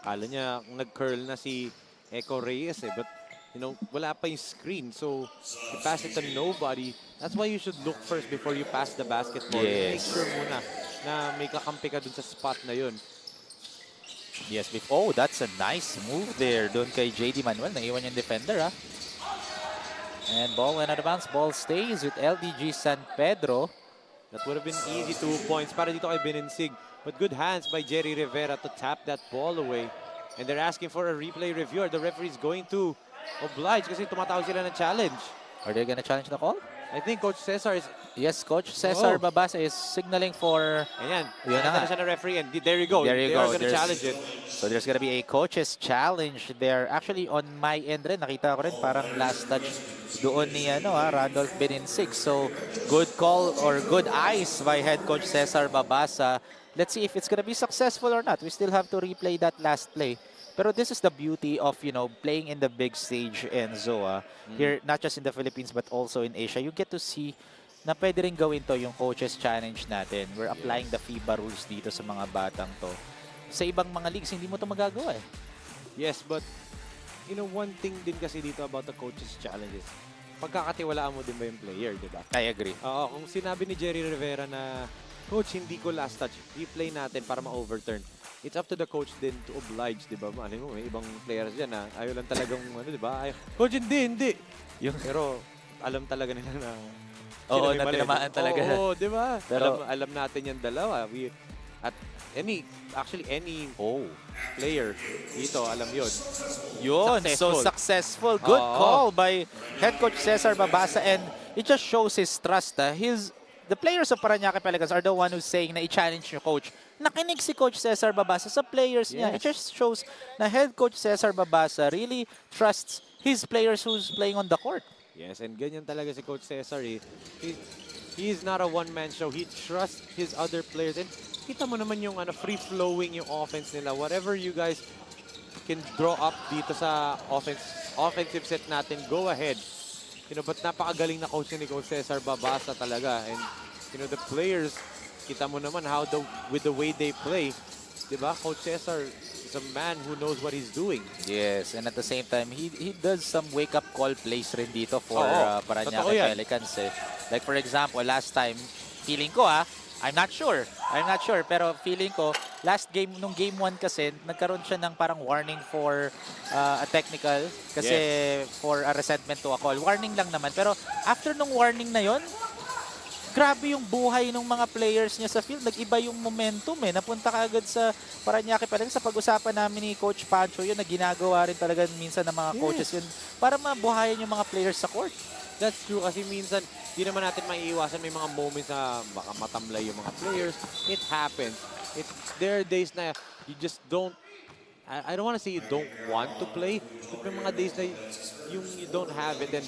Kala niya nag-curl na si Echo Reyes eh. But, you know, wala pa yung screen. So, you pass it to nobody. That's why you should look first before you pass the basketball. Yes. Make sure muna na may kakampi ka dun sa spot na yun. Yes, oh, that's a nice move there. Doon kay JD Manuel. Naiwan yung defender, ha? And ball went out of bounds. Ball stays with LDG San Pedro. That would have been easy 2 points para dito kay Beninsig. But good hands by Jerry Rivera to tap that ball away. And they're asking for a replay review. Are the referees going to oblige kasi tumatawag sila ng challenge? Are they gonna challenge the call? I think Coach Cesar is... Yes, Coach Cesar Babasa is signaling for... Ayan. Yun na na siya ng referee and there you go. There you they go. are gonna challenge it. So there's gonna be a coach's challenge there. Actually, on my end rin, nakita ko rin parang last touch doon ni Randolph Beninsig. So good call or good eyes by head coach Cesar Babasa. Let's see if it's gonna be successful or not. We still have to replay that last play. Pero this is the beauty of, playing in the big stage, Enzo. Here, not just in the Philippines, but also in Asia. You get to see na pwede rin gawin to yung coaches challenge natin. We're applying the FIBA rules dito sa mga batang to. Sa ibang mga leagues, hindi mo to magagawa eh. Yes, but, one thing din kasi dito about the coaches challenges, pagkakatiwalaan mo din ba yung player, di ba? I agree. Oo, kung sinabi ni Jerry Rivera na, Coach, hindi ko last touch, replay natin para ma-overturn. It's up to the coach din to oblige, di ba? Ano mo, may ibang players dyan na ayaw lang talagang, di ba? Coach, hindi. Pero alam talaga nila na... Oo, natinamaan talaga. Oo, di ba? Pero, alam natin yung dalawa. Any player dito, alam yun. So successful. Good call by head coach Cesar Babasa, and it just shows his trust. The players of Parañaque Pelicans are the one who's saying na i-challenge yung coach. Nakinig si Coach Cesar Babasa sa players niya. It just shows na head coach Cesar Babasa really trusts his players who's playing on the court. Yes, and ganyan talaga si Coach Cesar. He is not a one-man show. He trusts his other players. And kita mo naman yung free-flowing yung offense nila. Whatever you guys can draw up dito sa offensive set natin, go ahead. But napakagaling na coach ni Coach Cesar Babasa talaga. And, the players, kita mo naman with the way they play. Diba? Coach Cesar is a man who knows what he's doing. Yes, and at the same time, he does some wake-up call plays rin dito for Parañaque Pelicans. Like for example, last time, feeling ko I'm not sure, pero feeling ko, last game, nung game 1 kasi, nagkaroon siya ng parang warning for a technical, kasi for a resentment to a call. Warning lang naman, pero after nung warning na yon, grabe yung buhay ng mga players niya sa field. Nag-iba yung momentum eh. Napunta ka agad sa Parañaque Pelicans. Sa pag-usapan namin ni Coach Pancho yun, na ginagawa rin talaga minsan ng mga coaches yun para mabuhayan yung mga players sa court. That's true kasi minsan di naman natin maiiwasan, may mga moments na baka matamlay yung mga players. It happens. There are days na you just don't I don't want to say you don't want to play, but may mga days na you don't have it. And,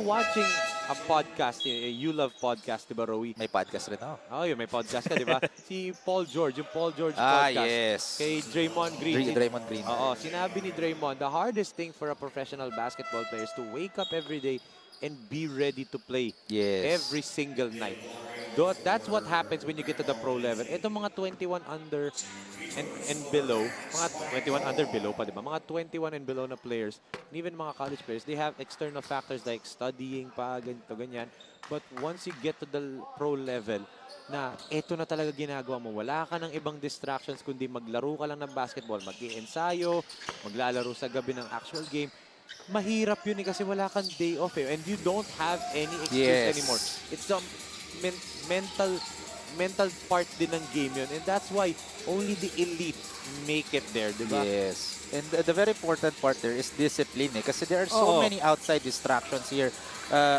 watching a podcast, you love podcast, di ba, Rowie? May podcast rin ako. Oh, yun, may podcast ka, di ba? Si Paul George, yung Paul George Ah, podcast. yes. Kay Draymond Green. Draymond Green. Oo, sinabi ni Draymond, the hardest thing for a professional basketball player is to wake up every day and be ready to play every single night. That's what happens when you get to the pro level. Ito mga 21 under and below, mga 21 under below pa, di ba? Mga 21 and below na players, and even mga college players, they have external factors like studying pa, ganito, ganyan. But once you get to the pro level, na ito na talaga ginagawa mo, wala ka ng ibang distractions kundi maglaro ka lang ng basketball, mag-i-ensayo, maglalaro sa gabi ng actual game. Mahirap yun kasi wala kang day off and you don't have any excuse anymore. It's the mental part din ng game yun, and that's why only the elite make it there, di ba? Yes. And the very important part there is discipline kasi there are so many outside distractions here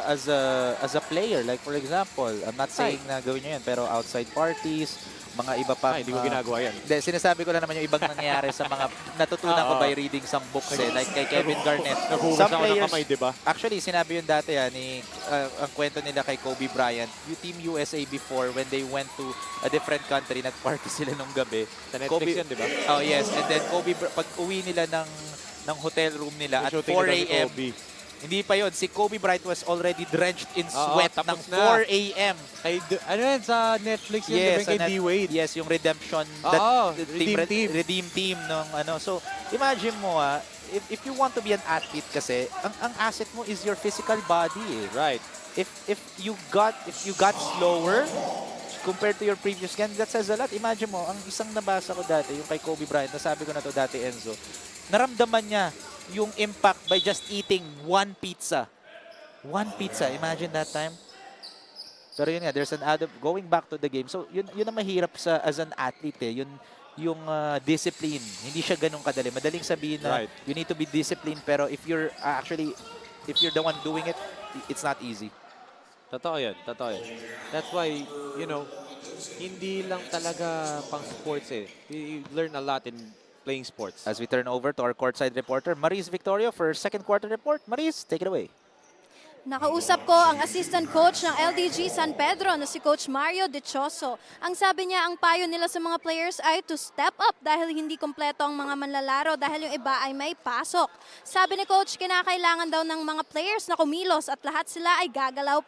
as a player. Like for example, I'm not saying na gawin nyo yan, pero outside parties, mga iba pa. Hindi ko ginagawa yan. Hindi, sinasabi ko lang naman yung ibang nangyayari sa mga natutunan ko by reading some books like kay Kevin Garnett. Some players, kamay, diba? Actually, sinabi yun dati ang kwento nila kay Kobe Bryant, yung Team USA before when they went to a different country, nag-party sila nung gabi. Sa Netflix yan, diba? Oh yes, and then Kobe, pag uwi nila ng hotel room nila at 4 a.m. Hindi pa yun. Si Kobe Bryant was already drenched in sweat ng 4 a.m. Ano yan sa Netflix yun? Kay D-Wade. Yes, yung Redemption. Redeem team nung ano. So, imagine mo if you want to be an athlete kasi, ang asset mo is your physical body Right. If you got slower compared to your previous game, that says a lot. Imagine mo, ang isang nabasa ko dati, yung kay Kobe Bryant, nasabi ko na to dati, Enzo, naramdaman niya yung impact by just eating one pizza. One pizza. Imagine that time. Pero yun nga, there's an add going back to the game. So, yun ang mahirap as an athlete yung discipline. Hindi siya ganun kadali. Madaling sabihin na you need to be disciplined, pero if you're the one doing it, it's not easy. Totoo yan. That's why, hindi lang talaga pang sports You learn a lot in playing sports. As we turn over to our courtside reporter, Maris Victorio for second quarter report. Maris, take it away. Nakausap ko ang assistant coach ng LDG San Pedro na si Coach Mario Dichoso. Ang sabi niya, ang payo nila sa mga players ay to step up dahil hindi kompleto ang mga manlalaro dahil yung iba ay may pasok. Sabi ni Coach, kinakailangan daw ng mga players na kumilos at lahat sila ay gagalaw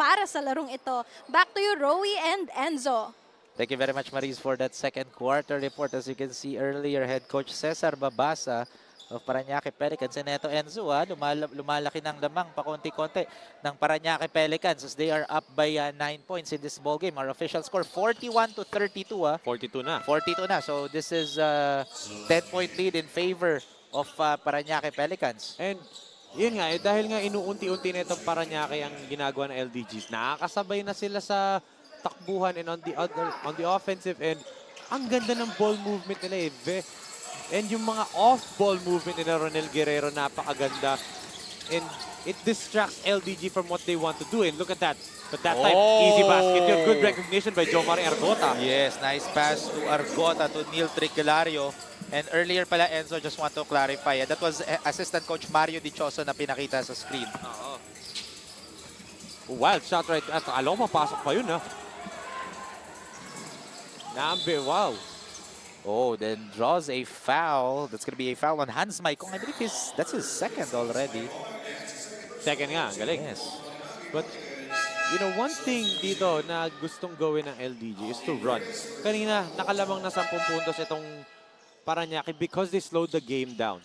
para sa larong ito. Back to you, Rowie and Enzo. Thank you very much, Maris, for that second quarter report. As you can see earlier, head coach Cesar Babasa of Parañaque Pelicans. And eto, Enzo, lumalaki ng lamang pakonti-konti ng Parañaque Pelicans as they are up by 9 points in this ball game. Our official score, 41-32. 42 na. 42 na. So this is a 10-point lead in favor of Parañaque Pelicans. And yun nga, dahil nga inuunti-unti na itong Parañaque ang ginagawa ng LDGs, nakakasabay na sila sa takbuhan, and on the offensive end, ang ganda ng ball movement nila and yung mga off-ball movement nila, Ronel Guerrero, napakaganda, and it distracts LDG from what they want to do, and look at that. But that time, easy basket yun. Good recognition by Jomari Argota. Yes, nice pass to Argota to Neil Triculario. And earlier pala, Enzo, just want to clarify, that was assistant coach Mario Dichoso na pinakita sa screen. Wild shot right. At alam mo, papasok pa yun, wow. Oh, then draws a foul. That's going to be a foul on Hans Maikong. I believe that's his second already. Second nga, galing. Yes. But, one thing dito na gustong gawin ng LDG is to run. Kanina, nakalamang na 10 puntos itong Parañaque because they slowed the game down.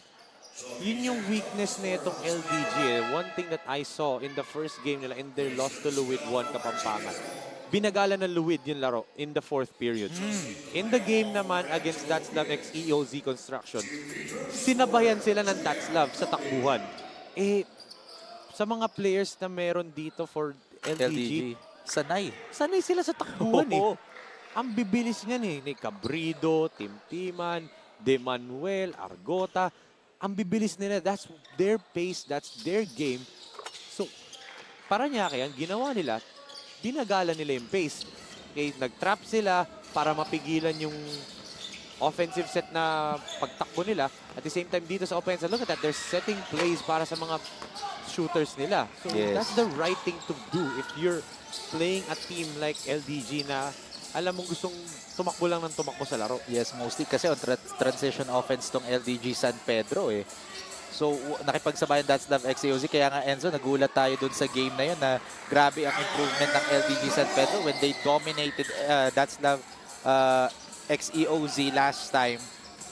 Yun yung weakness na itong LDG. One thing that I saw in the first game nila in their loss to Luwid 1 Kapampangan. Binagala ng Luwid yung laro in the 4th period. In the game naman against Datslav x EOZ Construction, sinabayan sila ng Datslav sa takbuhan. Sa mga players na meron dito for LDG, sanay sila sa takbuhan Ang bibilis niyan ni Cabrido, Timtiman, De Manuel, Argota. Ang bibilis nila. That's their pace, that's their game. So, Parañaque yan, ginawa nila, dinagala nila yung pace. Okay, nag-trap sila para mapigilan yung offensive set na pagtakbo nila. At the same time, dito sa offense, look at that, they're setting plays para sa mga shooters nila. So that's the right thing to do if you're playing a team like LDG na alam mong gustong tumakbo lang ng tumakbo sa laro. Yes, mostly kasi on transition offense tong LDG San Pedro eh. So, nakipagsabayan That's Love XAOZ. Kaya nga, Enzo, nagulat tayo dun sa game na yun na grabe ang improvement ng LDG San Pedro when they dominated That's Love XEOZ last time.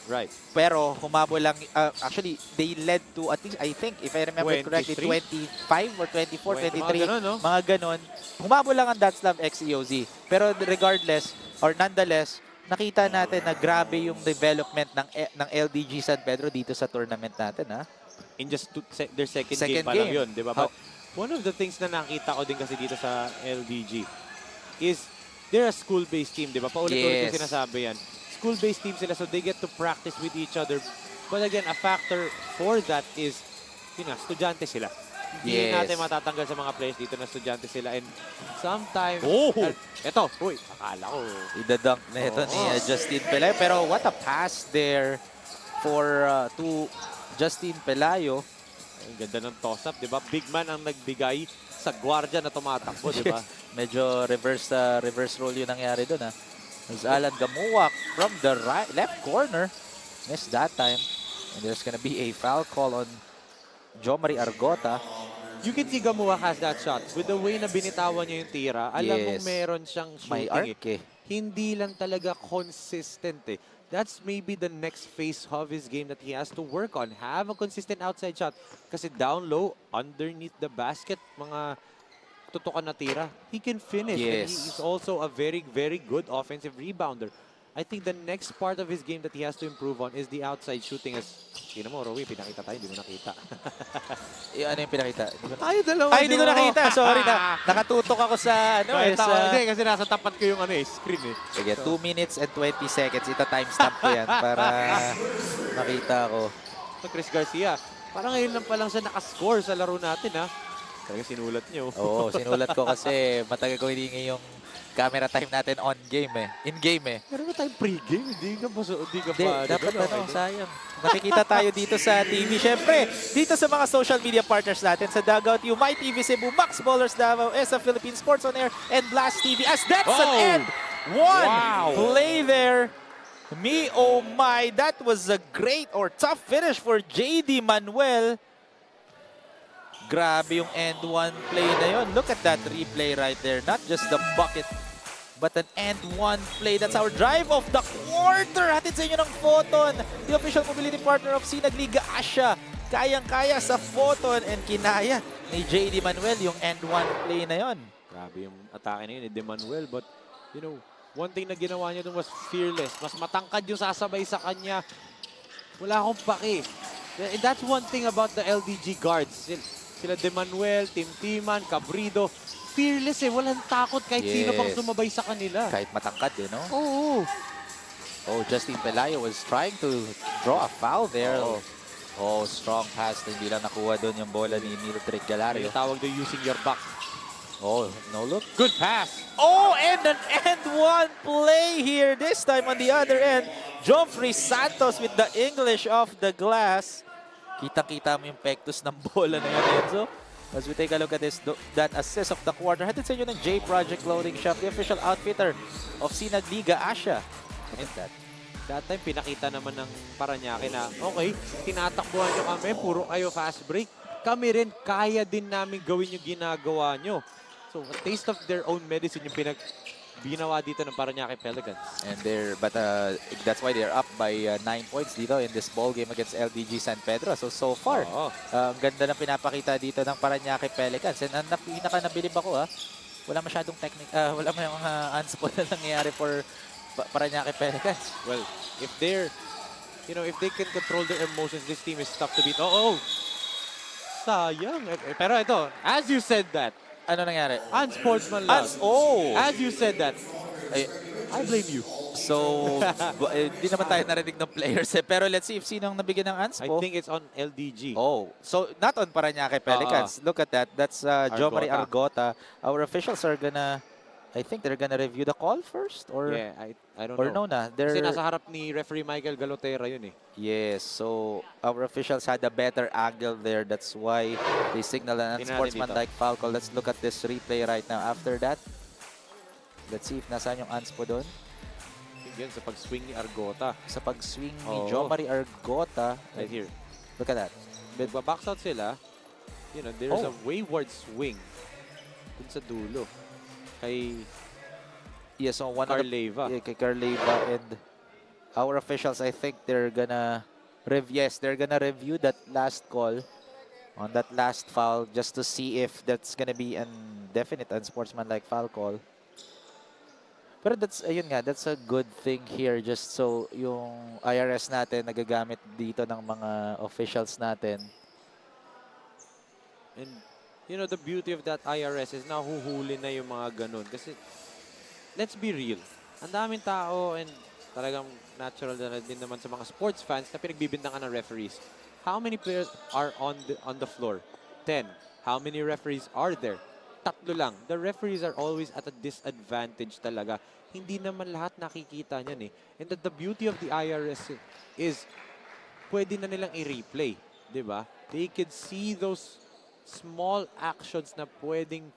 Right. Pero humabol lang, actually, they led to, at least, I think, if I remember correctly, 25 or 24, 23, mga ganon. Humabol lang ang That's Love XEOZ. Pero regardless, or nonetheless, nakita natin na grabe yung development ng LDG San Pedro dito sa tournament natin, ha? In just their second game pa lang yun, di ba? But one of the things na nakita ko din kasi dito sa LDG is they're a school-based team, di ba? Paulit-ulit yung sinasabi yan. School-based team sila, so they get to practice with each other. But again, a factor for that is, yun nga, estudyante sila. Hindi natin matatanggal sa mga players dito na estudyante sila. And sometimes, eto, uy, akala ko. Idadunk na ito ni Justin Pelayo. Pero what a pass there for to Justin Pelayo. Ang ganda ng toss-up, di ba? Big man ang nagbigay sa gwardiya na tumatakbo, di ba? Medyo reverse roll yung nangyari doon, ha? As Alan Gamuwak from the left corner. Missed that time. And there's gonna be a foul call on Jomari Argota. You can see Gamuwak has that shot. With the way na binitawan niya yung tira, alam mong meron siyang shooting. May arc eh. Hindi lang talaga consistent eh. That's maybe the next phase of his game that he has to work on. Have a consistent outside shot. Kasi down low, underneath the basket, mga tutukan na tira, he can finish. And he is also a very, very good offensive rebounder. I think the next part of his game that he has to improve on is the outside shooting. As, yun mo, Rowie, pinakita tayo, hindi mo nakita. Ano yung pinakita? Tayo dalawa. Ay, hindi ko nakita. Sorry na. Nakatutok ako sa, ano Hindi, kasi nasa tapat ko yung screen eh. Sige, 2 minutes and 20 seconds. Ita timestamp ko yan para makita ko. So, Chris Garcia, parang ngayon lang pa lang siya nakascore sa laro natin, ha? Talaga sinulat niyo. Oo, sinulat ko kasi matagal ko hiningi yung camera time natin on game eh. In game eh. Pero na tayong pre-game, hindi ka pa. Dapat sayang. Nakikita tayo dito sa TV. Siyempre, dito sa mga social media partners natin sa Dugout U, My TV Cebu, Max Bowlers Davao, SA Philippines Sports on Air, and Blast TV. As that's an end one play there. Me, oh my, that was a great or tough finish for JD Manuel. Grabe yung end one play na yun. Look at that replay right there. Not just the bucket, but an end one play. That's our drive of the quarter. Hatid sa inyo ng Photon, the official mobility partner of SINAG Liga Asya. Kayang-kaya sa Photon and kinaya ni JD Manuel yung end one play na yun. Grabe yung atake na yun ni De Manuel. But, you know, one thing na ginawa niya dun was fearless. Mas matangkad yung sasabay sa kanya. Wala akong paki. That's one thing about the LDG guards. Sila De Manuel, Tim-Timan, Cabrido. Fearless eh. Walang takot kahit sino pang sumabay sa kanila. Kahit matangkad eh, no? Oo. Oh, Justin Pelayo was trying to draw a foul there. Oh, strong pass. Hindi lang nakuha doon yung bola ni Mildred Galario. Yung tawag doon using your back. Oh, no look. Good pass. Oh, and an end one play here. This time on the other end, Joffrey Santos with the English off the glass. Kita-kita mo yung pectus ng bola na yun, Enzo. As we take a look at this, that assist of the quarter. Hatid sa inyo ng J Project Clothing Shop, the official outfitter of SINAG Liga Asya. Look at that. That time, pinakita naman ng Paranaque na, okay, tinatakbuhan nyo kami, puro kayo fast break. Kami rin, kaya din namin gawin yung ginagawa nyo. So, a taste of their own medicine yung ginawa dito ng Paranaque Pelicans. And that's why they're up by 9 points dito in this ball game against LDG San Pedro. So far, ang ganda ng pinapakita dito ng Paranaque Pelicans. And ang pinaka-nabilib ako, wala masyadong technique, wala masyadong unspot na nangyayari for Paranaque Pelicans. Well, if they can control their emotions, this team is tough to beat. Sayang. Pero ito, as you said that, ano nangyari? Unsportsmanlike. As you said that, I blame you. So, hindi naman tayo narinig ng players eh. Pero let's see if sino ang nabigyan ng I unspo. think it's on LDG. Oh, so not on Paranaque Pelicans. Look at that. That's Jomari Argota. Our officials are gonna I think they're gonna review the call first, or Yeah, I don't or know. no na. Kasi They're nasa harap ni referee Michael Galotera yun eh. yes. So our officials had a better angle there. That's why they signal an Tingnan natin unsportsmanlike foul call. Let's look at this replay right now. After that, let's see if nasaan yung anspo doon. Yun sa pag-swing ni Argota. Sa pag-swing ni Oo. Jomari Argota. Right here. Look at that. Nagba-box out sila. You know, there's Oh. a wayward swing dun sa dulo. Kay Yes, so one of the Carleva. kay Carleva, and our officials, I think they're gonna they're gonna review that last call on that last foul just to see if that's gonna be an definite unsportsmanlike foul call. Pero that's ayun nga, that's a good thing here, just so yung IRS natin nagagamit dito ng mga officials natin. And you know, the beauty of that IRS is nahuhuli na yung mga ganun. Kasi let's be real. Ang daming tao and talagang natural na din naman sa mga sports fans na pinagbibintangan ng referees. How many players are on the floor? 10. How many referees are there? 3 lang. The referees are always at a disadvantage talaga. Hindi naman lahat nakikita niyan eh. And the beauty of the IRS is pwede na nilang i-replay. Diba? They could see those small actions na pwedeng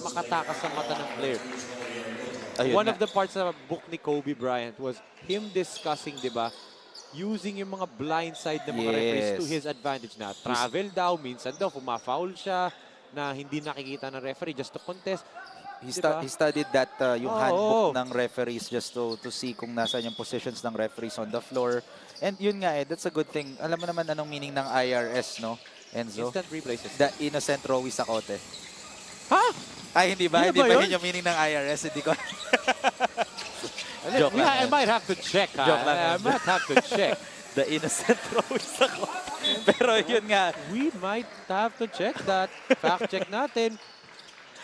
makatakas sa mata ng player. Ayun One nga. of the parts sa book ni Kobe Bryant was him discussing, di ba, using yung mga blindside ng mga referees to Yes. his advantage na. Travel daw, minsan daw, pumafoul siya na hindi nakikita ng referee just to contest. Diba? He studied that yung Oo. handbook ng referees just to see kung nasaan yung positions ng referees on the floor. And yun nga that's a good thing. Alam mo naman anong meaning ng IRS, no, Enzo? Instant replay system. The innocent Rowy Sacote. Ha? Ay, hindi ba? Yun Hindi ba ba yun? yun yung meaning ng IRS? Hindi ko. Joke Yeah, I lang. might have to check. Joke lang. I might have to check. The innocent Rowy Sacote. Pero yun nga. We might have to check that. Fact check natin.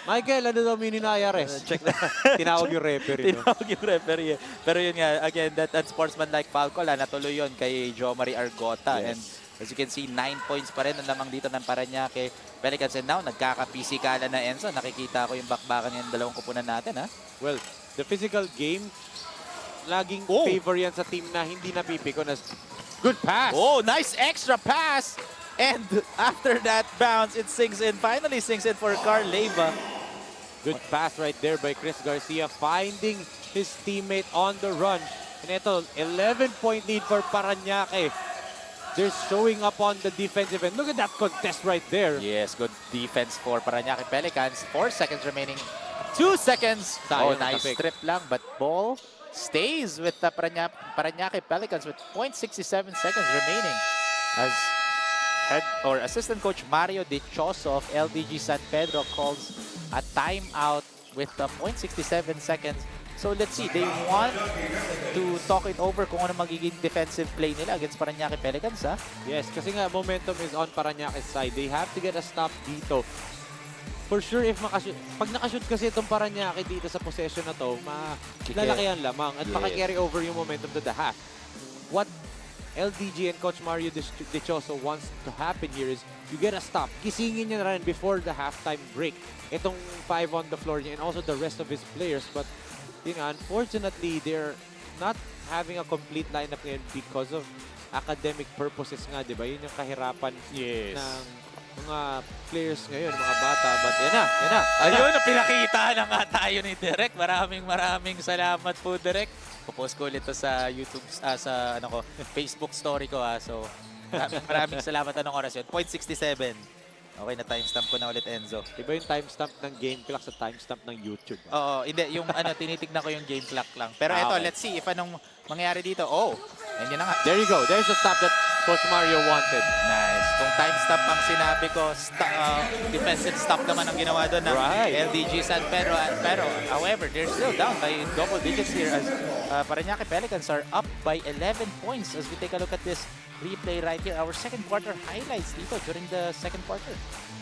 Michael, ano daw meaning ng IRS? Check na. Tinawag yung referee. No? Tinawag yung referee. Pero yun nga, again, that unsportsmanlike foul call, natuloy yun kay Jomari Argota. Yes. And as you can see, 9 points pa rin ang lamang dito ng Parañaque Pelicans. And now, nagkakapisikala na Enzo. Nakikita ko yung bakbakan yung dalawang kupunan natin, ha? Well, the physical game, laging Oh. favor yan sa team na hindi napipikon as good pass. Oh, nice extra pass! And after that bounce, it sinks in. Finally sinks in for Carleva. Good pass right there by Chris Garcia, finding his teammate on the run. And ito, 11-point lead for Parañaque. They're showing up on the defensive end. Look at that contest right there. Yes, good defense for Parañaque Pelicans. 4 seconds remaining. 2 seconds. Sayang Oh, nice nakapik. strip lang. But ball stays with the Parañaque Pelicans with 0.67 seconds remaining. As head or assistant coach Mario Dichoso of LDG San Pedro calls a timeout with 0.67 seconds. So let's see, they want to talk it over kung ano magiging defensive play nila against Parañaque Pelicans, ha? Yes, kasi nga momentum is on Parañaque's side. They have to get a stop dito. For sure, if pag nakashoot kasi itong Parañaque dito sa possession na to, lalaki ang lamang at Yes. maka-carry over yung momentum to the half. What LDG and Coach Mario Dichoso wants to happen here is you get a stop. Gisingin niya na rin before the halftime break. Itong 5 on the floor niya and also the rest of his players. But you know, unfortunately, they're not having a complete lineup ngayon because of academic purposes nga, di ba? Yun yung kahirapan ng mga players ngayon, mga bata. But yan na. Ayun, pinakita na nga tayo ni Direk. Maraming salamat po, Direk. Popost ko ulit to sa YouTube, sa Facebook story ko. So, maraming salamat. Anong oras yun? 0.67. Okay, na timestamp ko na ulit, Enzo. Iba yung timestamp ng game clock sa timestamp ng YouTube. Oo, hindi. Yung tinitignan ko yung game clock lang. Pero eto, Okay. let's see if anong mangyayari dito. Oh, ayun na nga. There you go. There's the stop that Coach Mario wanted. Nice. Kung timestamp ang sinabi ko, defensive stop naman ang ginawa doon ng Right. LDG San Pedro. Pero, however, they're still down by double digits here as Parañaque Pelicans are up by 11 points as we take a look at this replay right here. Our second quarter highlights dito during the second quarter.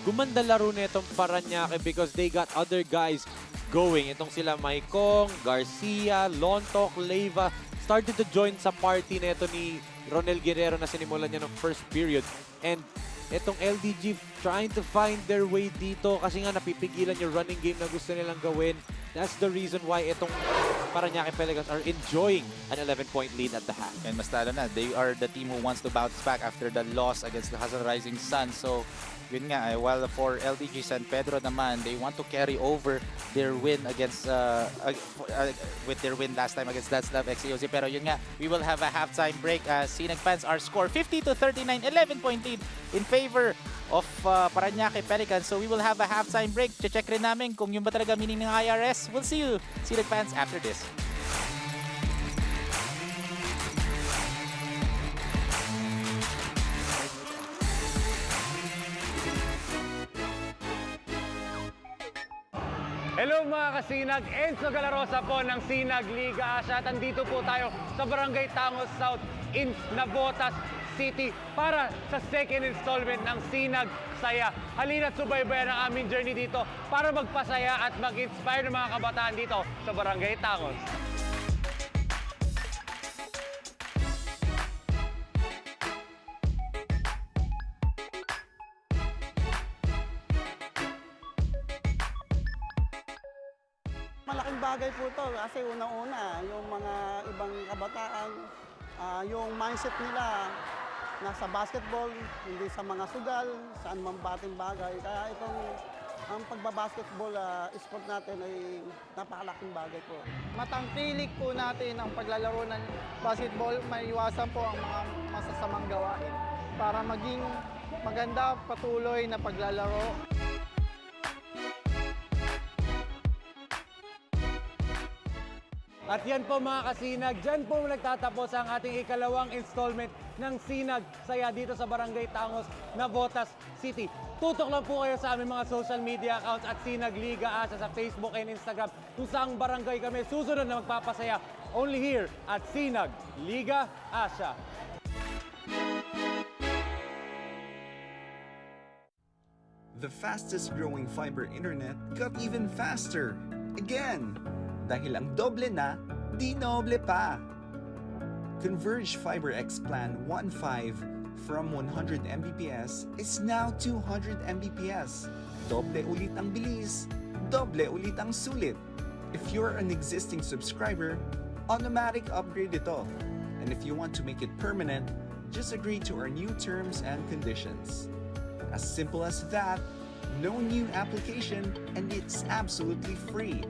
Gumanda laro nitong Parañaque because they got other guys going. Itong sila Maicong, Garcia, Lontok, Leyva started to join sa party nito ni Ronel Guerrero na sinimulan niya ng first period. And itong LDG trying to find their way dito kasi nga napipigilan yung running game na gusto nilang gawin. That's the reason why itong Parañaque Pelicans are enjoying an 11-point lead at the half. And mas lalo na, they are the team who wants to bounce back after the loss against the Rizal Rising Sun. So, yun nga, while for LDG San Pedro naman, they want to carry over their win against, with their win last time against That's Love XEOC. Pero yun nga, we will have a halftime break. SINAG fans are score 50-39, 11-point lead in favor of Parañaque Pelicans. So we will have a halftime break. Check rin namin kung yun ba talaga meaning ng IRS. We'll see you, SINAG fans, after this. Hello mga kasinag, Enzo Galarosa po ng Sinag Liga Asya at andito po tayo sa Barangay Tangos South in Navotas City para sa second installment ng Sinag Saya. Halina't subaybayan ang aming journey dito para magpasaya at mag-inspire ng mga kabataan dito sa Barangay Tangos. Malaking bagay po ito kasi unang-una yung mga ibang kabataan, yung mindset nila nasa basketball, hindi sa mga sugal, saan man bating bagay. Kaya ang pagbabasketball sport natin ay napakalaking bagay po. Matangkilik po natin ang paglalaro ng basketball, maiwasan po ang mga masasamang gawain para maging maganda patuloy na paglalaro. At yan po mga kasinag, dyan po nagtatapos ang ating ikalawang installment ng Sinag Saya dito sa Barangay Tangos, Navotas City. Tutok lang po kayo sa aming mga social media accounts at Sinag Liga Asya sa Facebook and Instagram kung saang barangay kami susunod na magpapasaya. Only here at Sinag Liga Asya. The fastest growing fiber internet got even faster. Again! Dahil ang doble na, di noble pa. Converge Fiber X Plan 1.5 from 100 Mbps is now 200 Mbps. Doble ulit ang bilis, doble ulit ang sulit. If you're an existing subscriber, automatic upgrade ito. And if you want to make it permanent, just agree to our new terms and conditions. As simple as that, no new application, and it's absolutely free.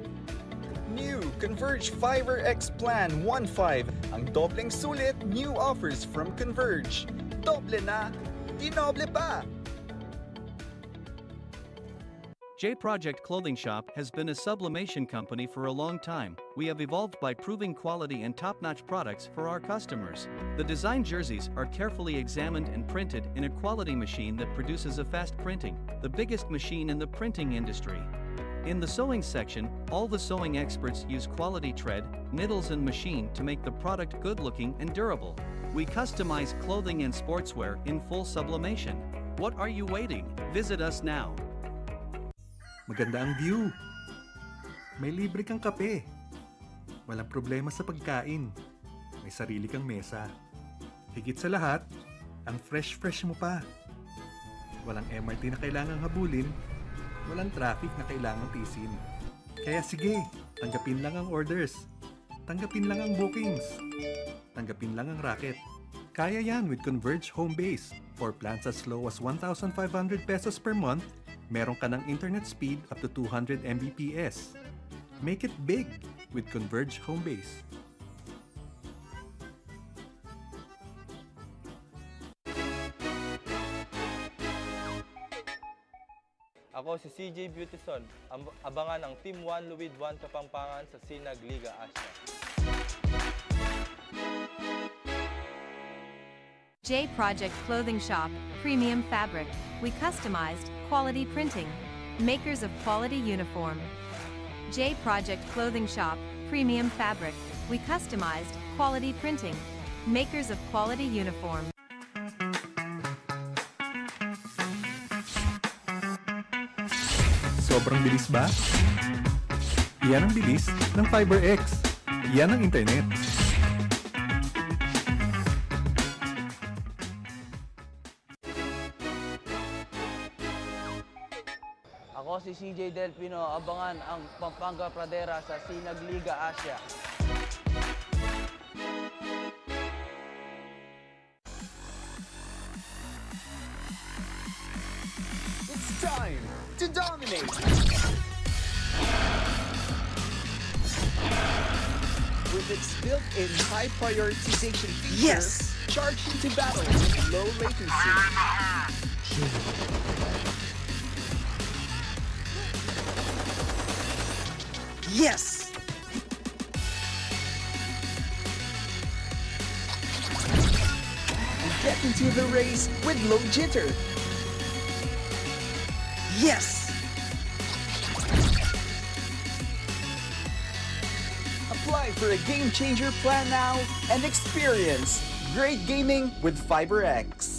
New Converge Fiber X Plan 1.5. Ang dobleng sulit, new offers from Converge. Doble na, di noble pa! J Project Clothing Shop has been a sublimation company for a long time. We have evolved by proving quality and top-notch products for our customers. The design jerseys are carefully examined and printed in a quality machine that produces a fast printing, the biggest machine in the printing industry. In the sewing section, all the sewing experts use quality thread, needles and machine to make the product good-looking and durable. We customize clothing and sportswear in full sublimation. What are you waiting? Visit us now. Maganda ang view. May libre kang kape. Walang problema sa pagkain. May sarili kang mesa. Higit sa lahat, ang fresh mo pa. Walang MRT na kailangang habulin. Walang traffic na kailangang tisin. Kaya sige, tanggapin lang ang orders. Tanggapin lang ang bookings. Tanggapin lang ang racket. Kaya yan with Converge Home Base. For plans as low as 1,500 pesos per month, meron ka ng internet speed up to 200 Mbps. Make it big with Converge Home Base. Ako si CJ Beautyson. Abangan ang Team 1 Luwid 1 Kapampangan sa Sinag Liga Asya. J Project Clothing Shop, Premium Fabric. We customized, quality printing. Makers of quality uniform. J Project Clothing Shop, Premium Fabric. We customized, quality printing. Makers of quality uniform. Sobrang bilis ba? Iyan ang bilis ng FiberX. Iyan ang internet. Ako Ako si CJ Delpino, abangan ang Pampanga Pradera sa SINAG Liga Asya. It's time to dominate! With its built-in high prioritization feature, charge into battle with low latency. Yes! And get into the race with low jitter. Yes! Apply for a game changer plan now and experience great gaming with FiberX.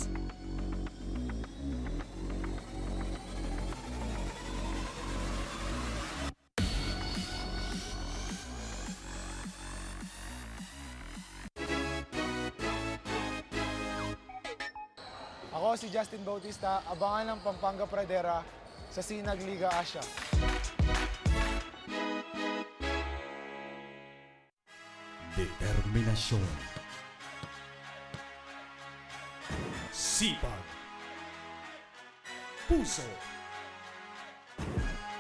Ako si Justin Bautista, abangan ng Pampanga Pradera sa SINAG Liga Asya. Determinasyon, sipag, puso,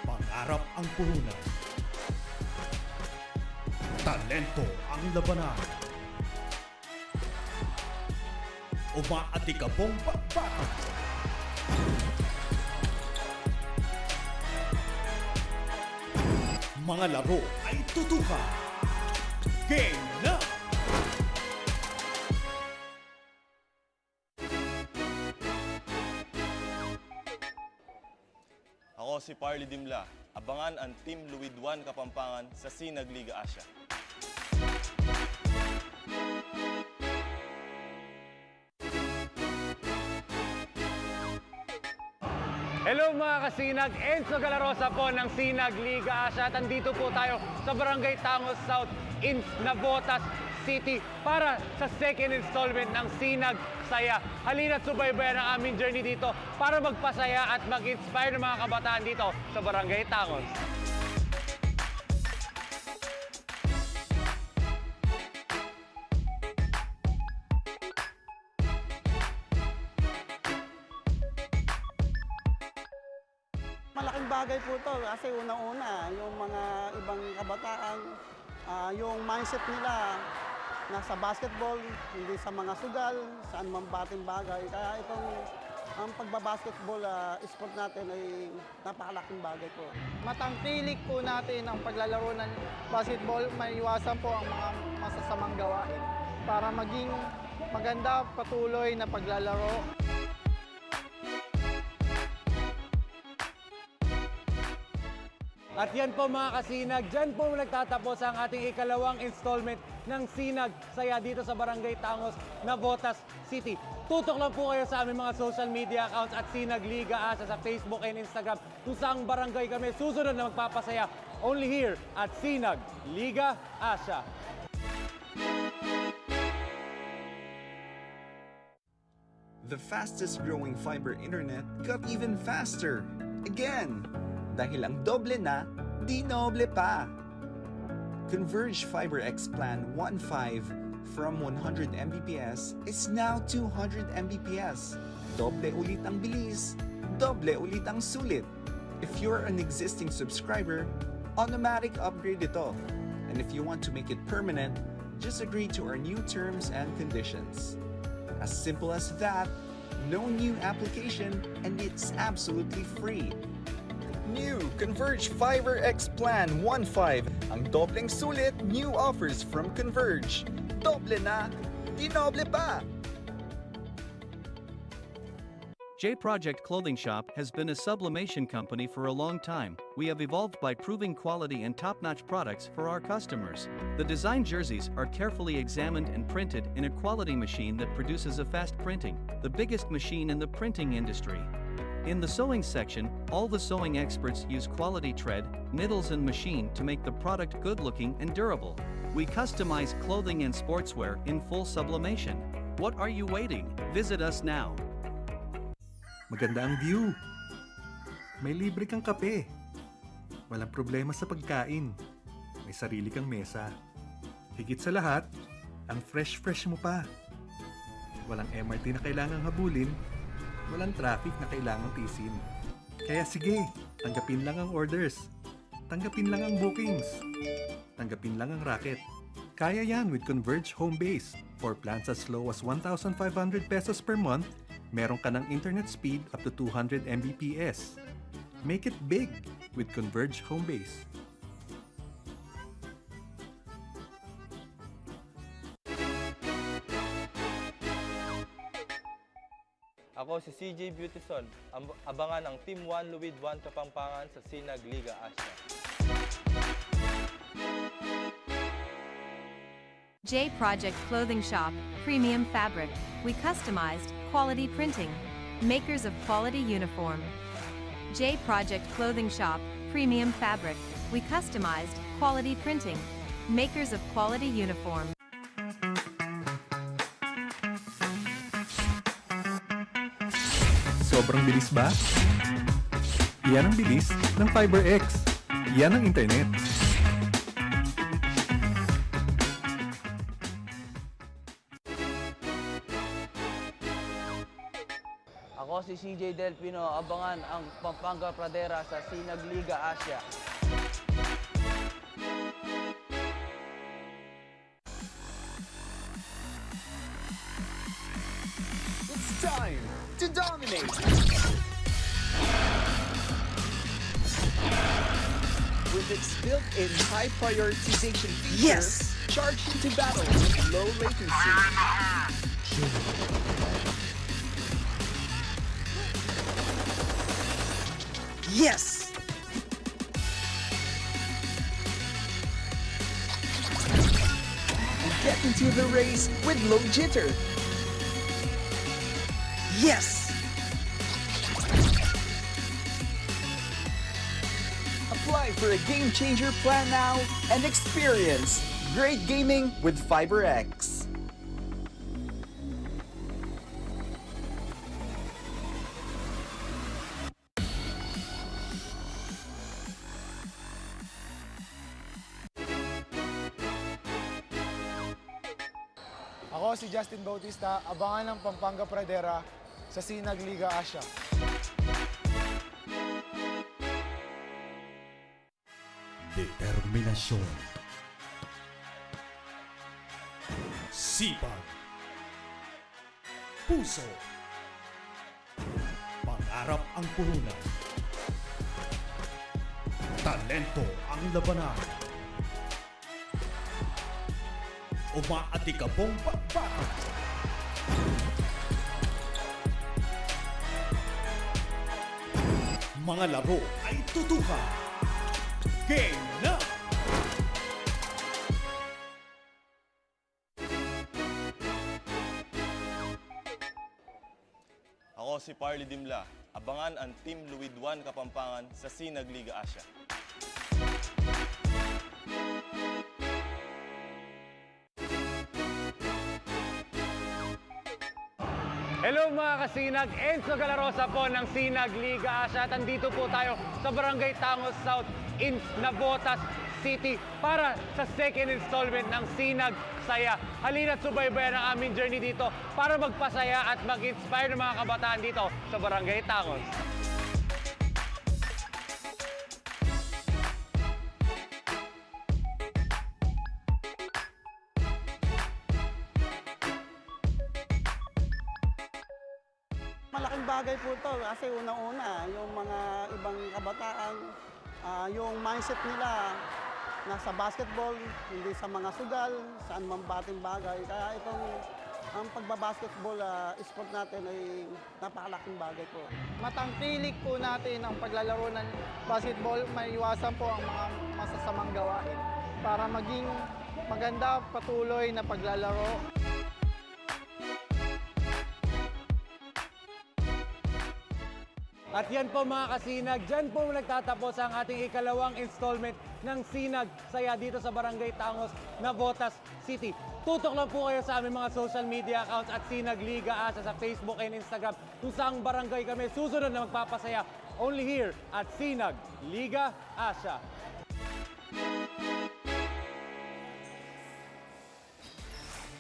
pangarap ang puhunan, talento ang labanan, umaatikabong pagpata. Mga laro ay tutukan. Game na! Ako si Parley Dimla, abangan ang Team Luwid 1 Kapampangan sa SINAG Liga Asya. Hello mga kasinag, Enzo Galarosa po ng SINAG Liga Asya at andito po tayo sa Barangay Tangos South in Navotas City para sa second installment ng SINAG Saya. Halina't subaybayan ang aming journey dito para magpasaya at mag-inspire ng mga kabataan dito sa Barangay Tangos. Malaking bagay po ito kasi unang-una, yung mga ibang kabataan, yung mindset nila nasa basketball, hindi sa mga sugal, saan man bating bagay. Kaya itong ang pagbabasketball sport natin ay napakalaking bagay po. Matangkilik po natin ang paglalaro ng basketball, maiwasan po ang mga masasamang gawain para maging maganda patuloy na paglalaro. At yan po mga kasinag, dyan po nagtatapos ang ating ikalawang installment ng SINAG Saya dito sa Barangay Tangos, Navotas City. Tutok lang po kayo sa aming mga social media accounts at SINAG Liga Asya sa Facebook and Instagram kung saang barangay kami susunod na magpapasaya. Only here at SINAG Liga Asya. The fastest growing fiber internet got even faster. Again! Dahil ang doble na, di noble pa. Converge FiberX Plan 1.5 from 100 Mbps is now 200 Mbps. Doble ulit ang bilis, doble ulit ang sulit. If you're an existing subscriber, automatic upgrade ito. And if you want to make it permanent, just agree to our new terms and conditions. As simple as that, no new application, and it's absolutely free. New Converge FiberX Plan 1.5. Ang dobleng sulit, new offers from Converge. Doble na, di noble pa! J Project Clothing Shop has been a sublimation company for a long time. We have evolved by proving quality and top-notch products for our customers. The design jerseys are carefully examined and printed in a quality machine that produces a fast printing, the biggest machine in the printing industry. In the sewing section, all the sewing experts use quality thread, needles and machine to make the product good-looking and durable. We customize clothing and sportswear in full sublimation. What are you waiting? Visit us now. Maganda ang view. May libre kang kape. Walang problema sa pagkain. May sarili kang mesa. Higit sa lahat, ang fresh mo pa. Walang MRT na kailangang habulin. Walang traffic na kailangang tisin. Kaya sige, tanggapin lang ang orders. Tanggapin lang ang bookings. Tanggapin lang ang racket. Kaya yan with Converge Home Base. For plans as low as 1,500 pesos per month, meron ka ng internet speed up to 200 Mbps. Make it big with Converge Home Base. Ako si CJ Beautison. Abangan ang Team 1 Luwid 1 Kapampangan sa SINAG Liga Asya. J Project Clothing Shop, Premium Fabric. We customized, quality printing. Makers of quality uniform. J Project Clothing Shop, Premium Fabric. We customized, quality printing. Makers of quality uniform. Sobrang bilis ba? Yan ang bilis ng FiberX. Yan ang internet. Ako si CJ Delpino, abangan ang Pampanga Pradera sa SINAG Liga Asya. It's time to dominate! With its built-in high prioritization feature, yes! Charge into battle with low latency. Yes! Get into the race with low jitter. Yes! Apply for a game changer plan now and experience great gaming with FiberX. Ako si Justin Bautista, abangan ng Pampanga Pradera sa SINAG Liga Asya. Determinasyon, sipag, puso, pangarap ang puhunan, talento ang labanan, umaatikabong pagbata. Mga laro ay tutukan. Game na! Ako si Parley Dimla. Abangan ang Team Luwid 1 Kapampangan sa SINAG Liga Asya. Hello mga kasinag, Enzo Galarosa po ng SINAG Liga Asya. At andito po tayo sa Barangay Tangos South in Navotas City para sa second installment ng SINAG Saya. Halina't subaybayan ang aming journey dito para magpasaya at mag-inspire ng mga kabataan dito sa Barangay Tangos. Malaking bagay po ito kasi unang-una, yung mga ibang kabataan, yung mindset nila nasa basketball, hindi sa mga sugal, saan man bating bagay. Kaya itong ang pagbabasketball sport natin ay napakalaking bagay po. Matangkilik po natin ang paglalaro ng basketball, maiwasan po ang mga masasamang gawain para maging maganda patuloy na paglalaro. At yan po mga kasinag, dyan po nagtatapos ang ating ikalawang installment ng SINAG Saya dito sa Barangay Tangos, Navotas City. Tutok lang po kayo sa aming mga social media accounts at SINAG Liga ASYA sa Facebook and Instagram kung saang barangay kami susunod na magpapasaya. Only here at SINAG Liga ASYA.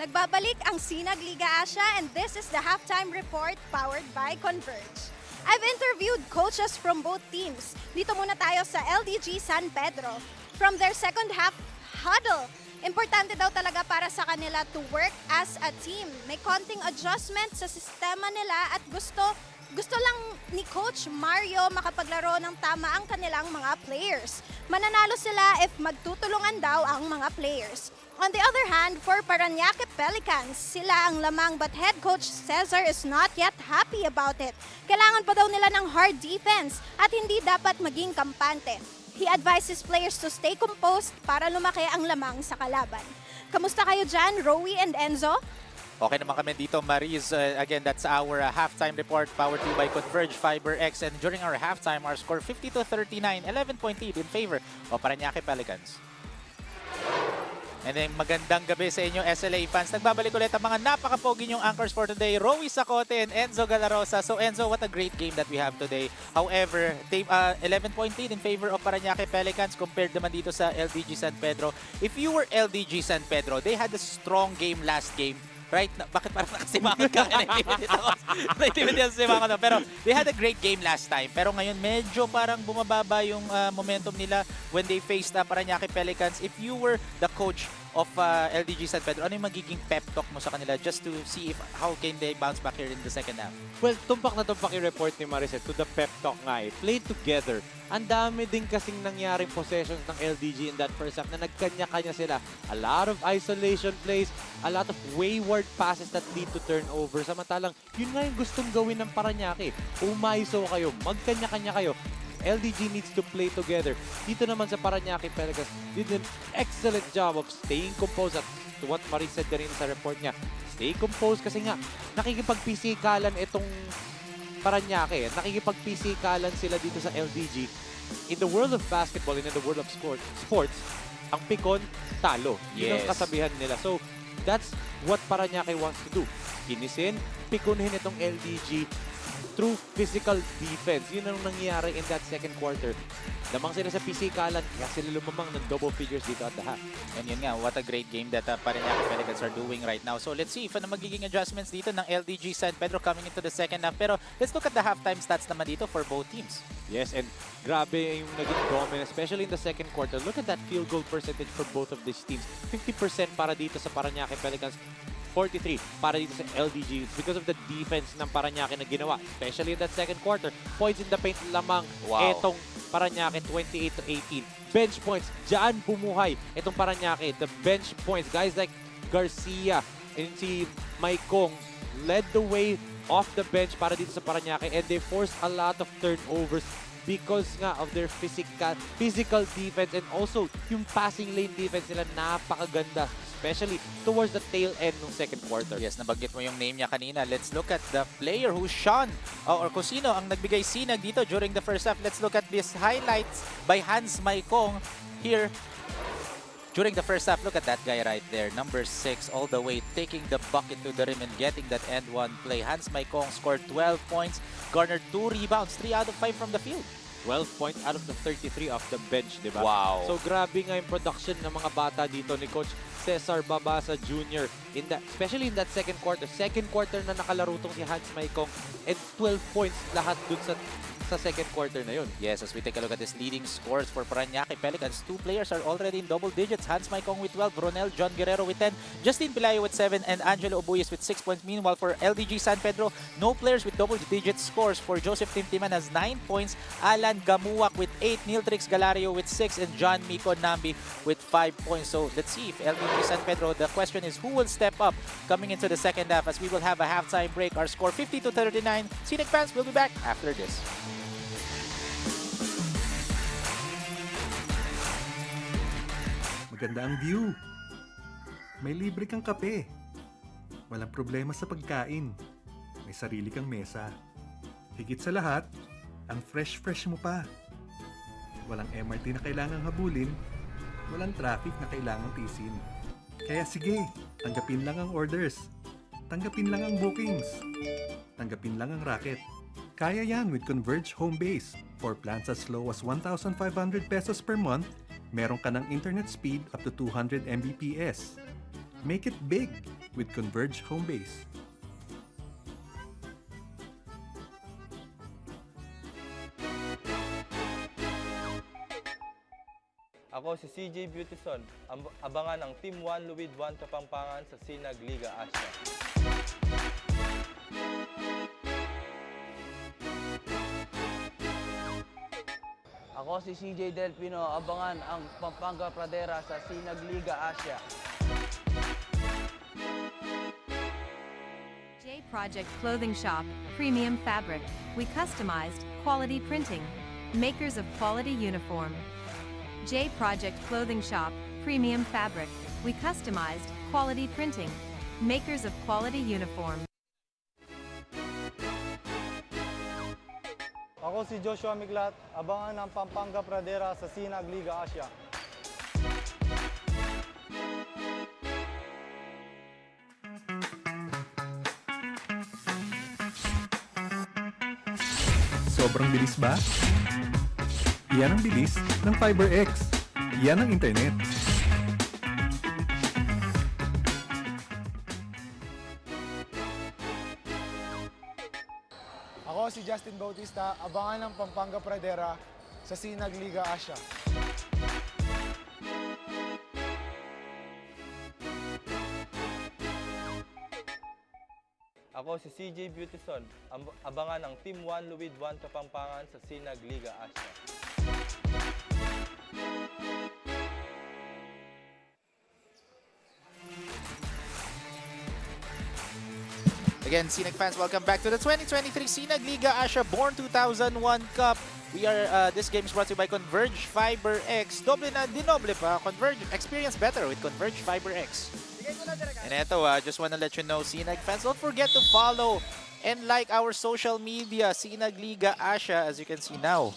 Nagbabalik ang SINAG Liga ASYA and this is the halftime report powered by Converge. I've interviewed coaches from both teams. Dito muna tayo sa LDG San Pedro. From their second half huddle, importante daw talaga para sa kanila to work as a team. May konting adjustment sa sistema nila at gusto lang ni Coach Mario makapaglaro ng tama ang kanilang mga players. Mananalo sila if magtutulungan daw ang mga players. On the other hand, for Parañaque Pelicans, sila ang lamang but head coach Cesar is not yet happy about it. Kailangan pa daw nila ng hard defense at hindi dapat maging kampante. He advises players to stay composed para lumaki ang lamang sa kalaban. Kamusta kayo dyan, Rowie and Enzo? Okay naman kami dito, Maris. Again, that's our halftime report powered to by Converge Fiber X. And during our halftime, our score 52-39, 11-point lead in favor of Parañaque Pelicans. And then magandang gabi sa inyo SLA fans. Nagbabalik ulit ang mga napaka-pogi nyong anchors for today, Rowie Sacote and Enzo Galarosa. So Enzo, what a great game that we have today. However, 11-point lead in favor of Parañaque Pelicans compared naman dito sa LDG San Pedro. If you were LDG San Pedro, they had a strong game last game. Right? Bakit parang nakasimangot ka? Naintimidate ako sa simangot. Pero they had a great game last time. Pero ngayon medyo parang bumababa yung momentum nila when they faced Parañaque Pelicans. If you were the coach of LDG San Pedro, ano yung magiging pep talk mo sa kanila just to see if how can they bounce back here in the second half? Well, tumpak na tumpak yung report ni Maricel to the pep talk nga eh. Play together. Ang dami din kasing nangyaring possessions ng LDG in that first half na nagkanya-kanya sila. A lot of isolation plays, a lot of wayward passes that lead to turnover. Samantalang, yun nga yung gustong gawin ng Parañaque. Umaiso kayo, magkanya-kanya kayo. LDG needs to play together. Dito naman sa Parañaque Pelicans, did an excellent job of staying composed at to what Marie said kanina sa report niya. Stay composed kasi nga, nakikipagpisikalan itong Parañaque. Nakikipagpisikalan sila dito sa LDG. In the world of basketball and in the world of sports, ang pikon, talo. Yun ang kasabihan nila. So, that's what Parañaque wants to do. Kinisin, pikunin itong LDG through physical defense. Yun ang nangyayari in that second quarter. Lamang sila sa pisikalan, kaya sila lumamang ng double figures dito at the half. And yun nga, what a great game that Parañaque Pelicans are doing right now. So let's see if ano magiging adjustments dito ng LDG San Pedro coming into the second half. Pero let's look at the halftime stats naman dito for both teams. Yes, and grabe yung naging dominant, especially in the second quarter. Look at that field goal percentage for both of these teams. 50% para dito sa Parañaque Pelicans. 43 para dito sa LDG because of the defense ng Parañaque na ginawa, especially in that second quarter. Points in the paint lamang etong Parañaque 28-18. Bench points, dyan bumuhay itong Parañaque. The bench points, guys like Garcia and si Maikong led the way off the bench para dito sa Parañaque and they forced a lot of turnovers because nga of their physical defense and also yung passing lane defense nila napakaganda, especially towards the tail end ng second quarter. Yes, nabanggit mo yung name niya kanina. Let's look at the player who shone or kung sino ang nagbigay sinag dito during the first half. Let's look at these highlights by Hans Maikong here during the first half. Look at that guy right there, number 6, all the way taking the bucket to the rim and getting that end one play. Hans Maikong scored 12 points, garnered 2 rebounds, 3 out of 5 from the field. 12 points out of the 33 off the bench, di ba? Wow. So grabe nga yung production ng mga bata dito ni Coach Cesar Babasa Jr. Especially in that second quarter. Second quarter na nakalaro tong si Hans Maikong and 12 points lahat dun sa second quarter na yun. Yes, as we take a look at his leading scores for Parañaque Pelicans, 2 players are already in double digits. Hans Maikong with 12, Ronel John Guerrero with 10, Justin Pilayo with 7, and Angelo Obuyes with 6 points. Meanwhile, for LDG San Pedro, no players with double-digit scores. For Joseph Timtiman has 9 points, Alan Gamuak with 8, Niltrix Galario with 6, and John Miko Nambi with 5 points. So let's see if LDG San Pedro, the question is who will step up coming into the second half as we will have a halftime break. Our score 50-39. SINAG fans will be back after this. Maganda ang view. May libre kang kape. Walang problema sa pagkain. May sarili kang mesa. Higit sa lahat, ang fresh mo pa. Walang MRT na kailangang habulin. Walang traffic na kailangang tisin. Kaya sige, Tanggapin lang ang orders. Tanggapin lang ang bookings. Tanggapin lang ang racket. Kaya yan with Converge Home Base. For plans as low as 1,500 pesos per month, meron ka ng internet speed up to 200 Mbps. Make it big with Converge Home Base. Ako si CJ Beautyson. Abangan ang Team 1 Luwid 1 Kapampangan sa SINAG Liga Asya. Ako si CJ Delpino, abangan ang Pampanga Pradera sa SINAG Liga Asya. J Project Clothing Shop, Premium Fabric. We customized, quality printing. Makers of quality uniform. J Project Clothing Shop, Premium Fabric. We customized, quality printing. Makers of quality uniform. Ako si Joshua Miklat, abangan ang Pampanga Pradera sa SINAG Liga Asya. Sobrang bilis ba? Yan ang bilis ng FiberX. Yan ang internet. Ako si Justin Bautista, abangan ang Pampanga Pradera sa SINAG Liga Asya. Ako si CJ Beautyson. Abangan ang Team 1 Luwid 1 Kapampangan sa SINAG Liga Asya. Again, SINAG fans, welcome back to the 2023 SINAG Liga Asya Born 2001 Cup. We are, this game is brought to you by Converge Fiber X. Doble na, dinoble pa. Converge, experience better with Converge Fiber X. And eto, just wanna let you know, SINAG fans, don't forget to follow and like our social media, SINAG Liga Asya, as you can see now.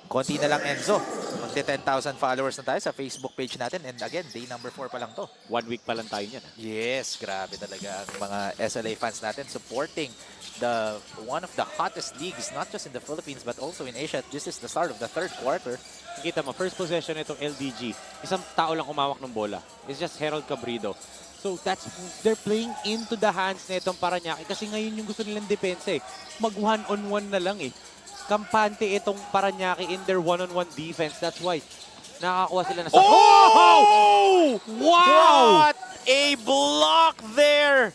Konti na lang, Enzo. Magti 10,000 followers na tayo sa Facebook page natin. And again, day number 4 pa lang to. 1 week pa lang tayo niyan. Yes, grabe talaga ang mga SLA fans natin supporting one of the hottest leagues, not just in the Philippines but also in Asia. This is the start of the third quarter. Kita mo, first possession itong LDG. Isang tao lang kumawak ng bola. It's just Harold Cabrido. So they're playing into the hands na itong Parañaque kasi ngayon yung gusto nilang depensa eh. Mag one-on-one na lang eh. Kampante itong Parañaque in their one-on-one defense. That's why nakakuha sila na sa... Oh! Wow! What a block there!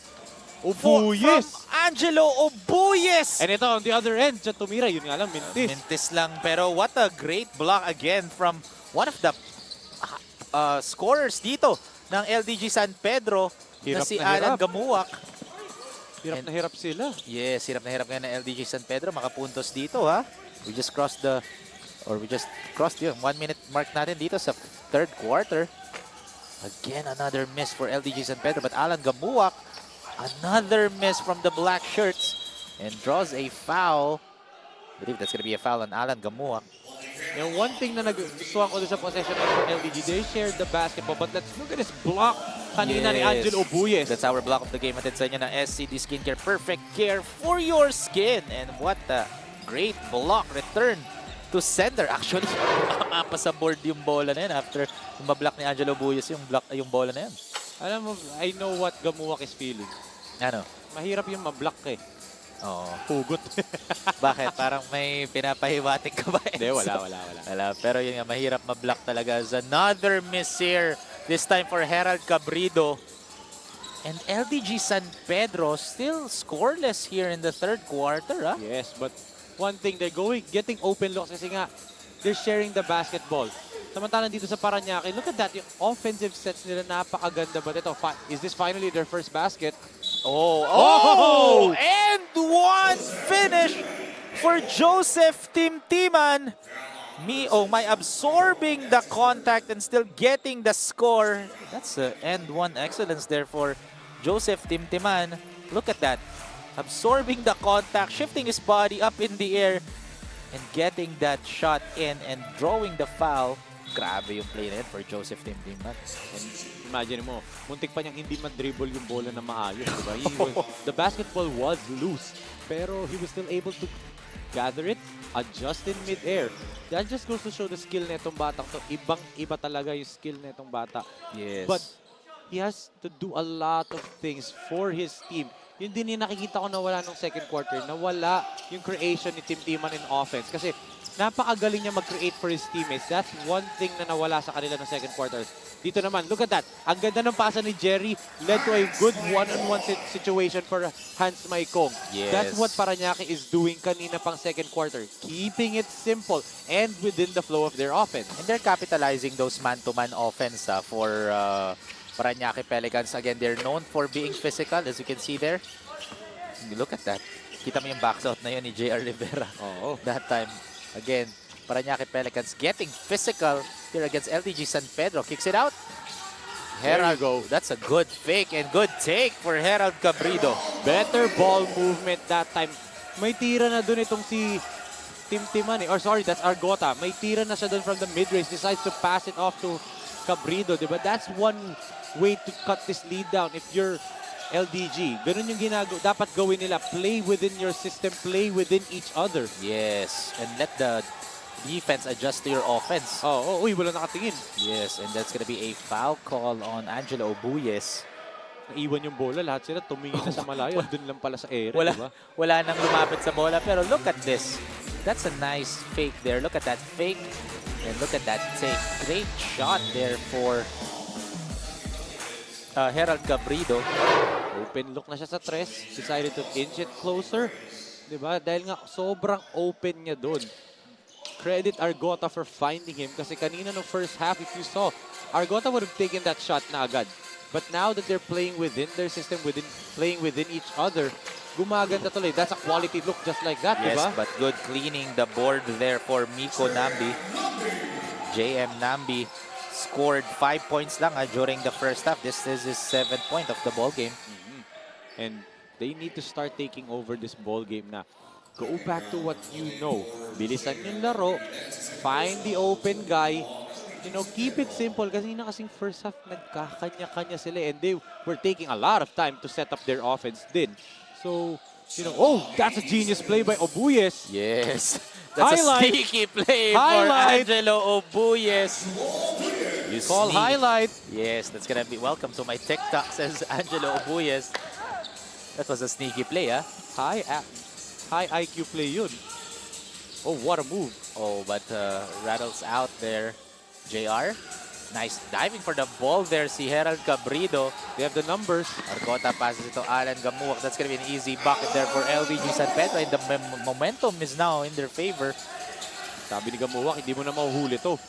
Ubuyes! From Angelo Ubuyes! And ito, on the other end, dyan tumira. Yun nga lang, mintis. Mintis lang. Pero what a great block again from one of the scorers dito ng LDG San Pedro na si Alan Gamuak. Hirap na hirap sila. Yes, hirap na hirap ngayon ng LDG San Pedro. Makapuntos dito, ha? We just crossed the 1 minute mark natin dito sa third quarter. Again, another miss for LDG San Pedro. But Alan Gamuak, another miss from the black shirts and draws a foul. I believe that's going to be a foul on Alan Gamuak. And one thing na nagustuhan ko sa possession ng LDG, they shared the basketball. But let's look at this block kanina ni Angelo Ubuyes. That's our block of the game. Atid sa inyo ng SCD Skincare. Perfect care for your skin. And what a great block return to sender. Actually, pa sa board yung bola na yan after mablock ni Angelo Ubuyes yung bola na yan. Alam mo, I know what Gamuak is feeling. Ano? Mahirap yung mablock eh. Oo. Hugot. Bakit? Parang may pinapahiwatig ka ba? Hindi, wala. Pero yun nga, mahirap mablock talaga. As another miss here. This time for Harold Cabrido. And LDG San Pedro still scoreless here in the third quarter. Huh? Yes, but one thing, they're getting open looks kasi nga, they're sharing the basketball. Samantalang dito sa Parañaque, look at that. Yung offensive sets nila napakaganda. But ito, is this finally their first basket? Oh! And one finish for Joseph Timtiman. Absorbing the contact and still getting the score. That's end one excellence there for Joseph Timtiman. Look at that. Absorbing the contact, shifting his body up in the air, and getting that shot in and drawing the foul. Grabe yung play na yun for Joseph Timtiman. And Imagine mo, muntik pa niyang hindi ma-dribble yung bola na maayos, di ba? The basketball was loose, pero he was still able to gather it, adjust in mid-air. That just goes to show the skill netong batang to. Ibang-iba talaga yung skill netong bata. Yes. But he has to do a lot of things for his team. Yun din yung nakikita ko na wala nung second quarter, nawala yung creation ni Tim Timan in offense. Kasi napakagaling niya mag-create for his teammates. That's one thing na nawala sa kanila ng second quarter. Dito naman, look at that. Ang ganda ng pasa ni Jerry led to a good one-on-one situation for Hans Maikong. Yes. That's what Paranaque is doing kanina pang second quarter. Keeping it simple and within the flow of their offense. And they're capitalizing those man-to-man offense for Paranaque Pelicans. Again, they're known for being physical, as you can see there. Look at that. Kita mo yung box out na yun ni JR Rivera. Oo. That time. Again, Paranaque Pelicans getting physical here against LDG San Pedro. Kicks it out. Herald, go. That's a good fake and good take for Herald Cabrido. Better ball movement that time. May tira na dun itong si Tim Timan eh. Or sorry, that's Argota. May tira na siya dun from the mid-range. Decides to pass it off to Cabrido. Diba? That's one way to cut this lead down if you're LDG. Ganun yung dapat gawin nila. Play within your system. Play within each other. Yes. And let the defense adjust to your offense. Uy, wala nakatingin. Yes, and that's gonna be a foul call on Angelo Obuyes. Naiwan yung bola. Lahat sila tumingin na sa malayo. Dun lang pala sa area. Wala nang lumapit sa bola. Pero look at this. That's a nice fake there. Look at that fake. And look at that take. Great shot there for Herald Cabrido. Open look na siya sa tres. Decided to inch it closer. Diba? Dahil nga sobrang open niya dun. Credit Argota for finding him kasi kanina no first half, if you saw, Argota would have taken that shot na agad. But now that they're playing within their system, playing within each other, gumaganda tuloy. That's a quality look just like that, yes, diba? But good cleaning the board there for Miko Nambi. JM Nambi scored 5 points lang during the first half. This is his 7th point of the ball game. And they need to start taking over this ball game na. Go back to what you know. Bilisan yung laro. Find the open guy. You know, keep it simple. Kasi kasing first half, nagkakanya-kanya sila. And they were taking a lot of time to set up their offense din. So, you know, oh, that's a genius play by Obuyes. Yes. That's highlight. A sneaky play for Angelo Obuyes. You call highlight. Yes, that's gonna be welcome to my TikTok, says Angelo Obuyes. That was a sneaky play, huh? High IQ play yun. Oh, what a move. Oh, but rattles out there. JR. Nice diving for the ball there, si Herald Cabrido. They have the numbers. Argota passes it to Alan Gamuak. That's gonna be an easy bucket there for LDG San Pedro. And the momentum is now in their favor. Sabi ni Gamuak, hindi mo na mahuhuli to.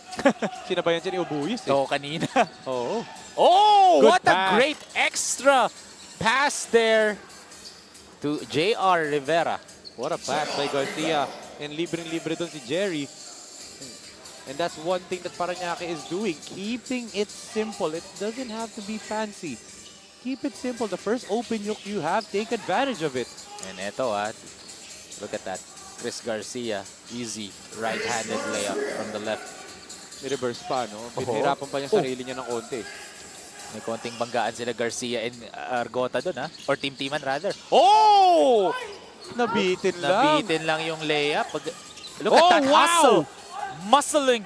Sinabayan siya ni Obuyes eh. Oo, kanina. Oo. Oh, Good what pass. A great extra pass there to JR Rivera. What a pass by Garcia. And libre-libre doon si Jerry. And that's one thing that Paranaque is doing. Keeping it simple. It doesn't have to be fancy. Keep it simple. The first open look you have, take advantage of it. And eto look at that. Chris Garcia, easy right-handed layup from the left. May reverse pa, no? Pinahirapan pa niya sarili niya ng konti. May konting banggaan sila Garcia and Argota doon, ha? Or Team-Teaman rather. Oh! Nabitin lang. Nabitin lang yung layup. Look at that hustle. Muscling.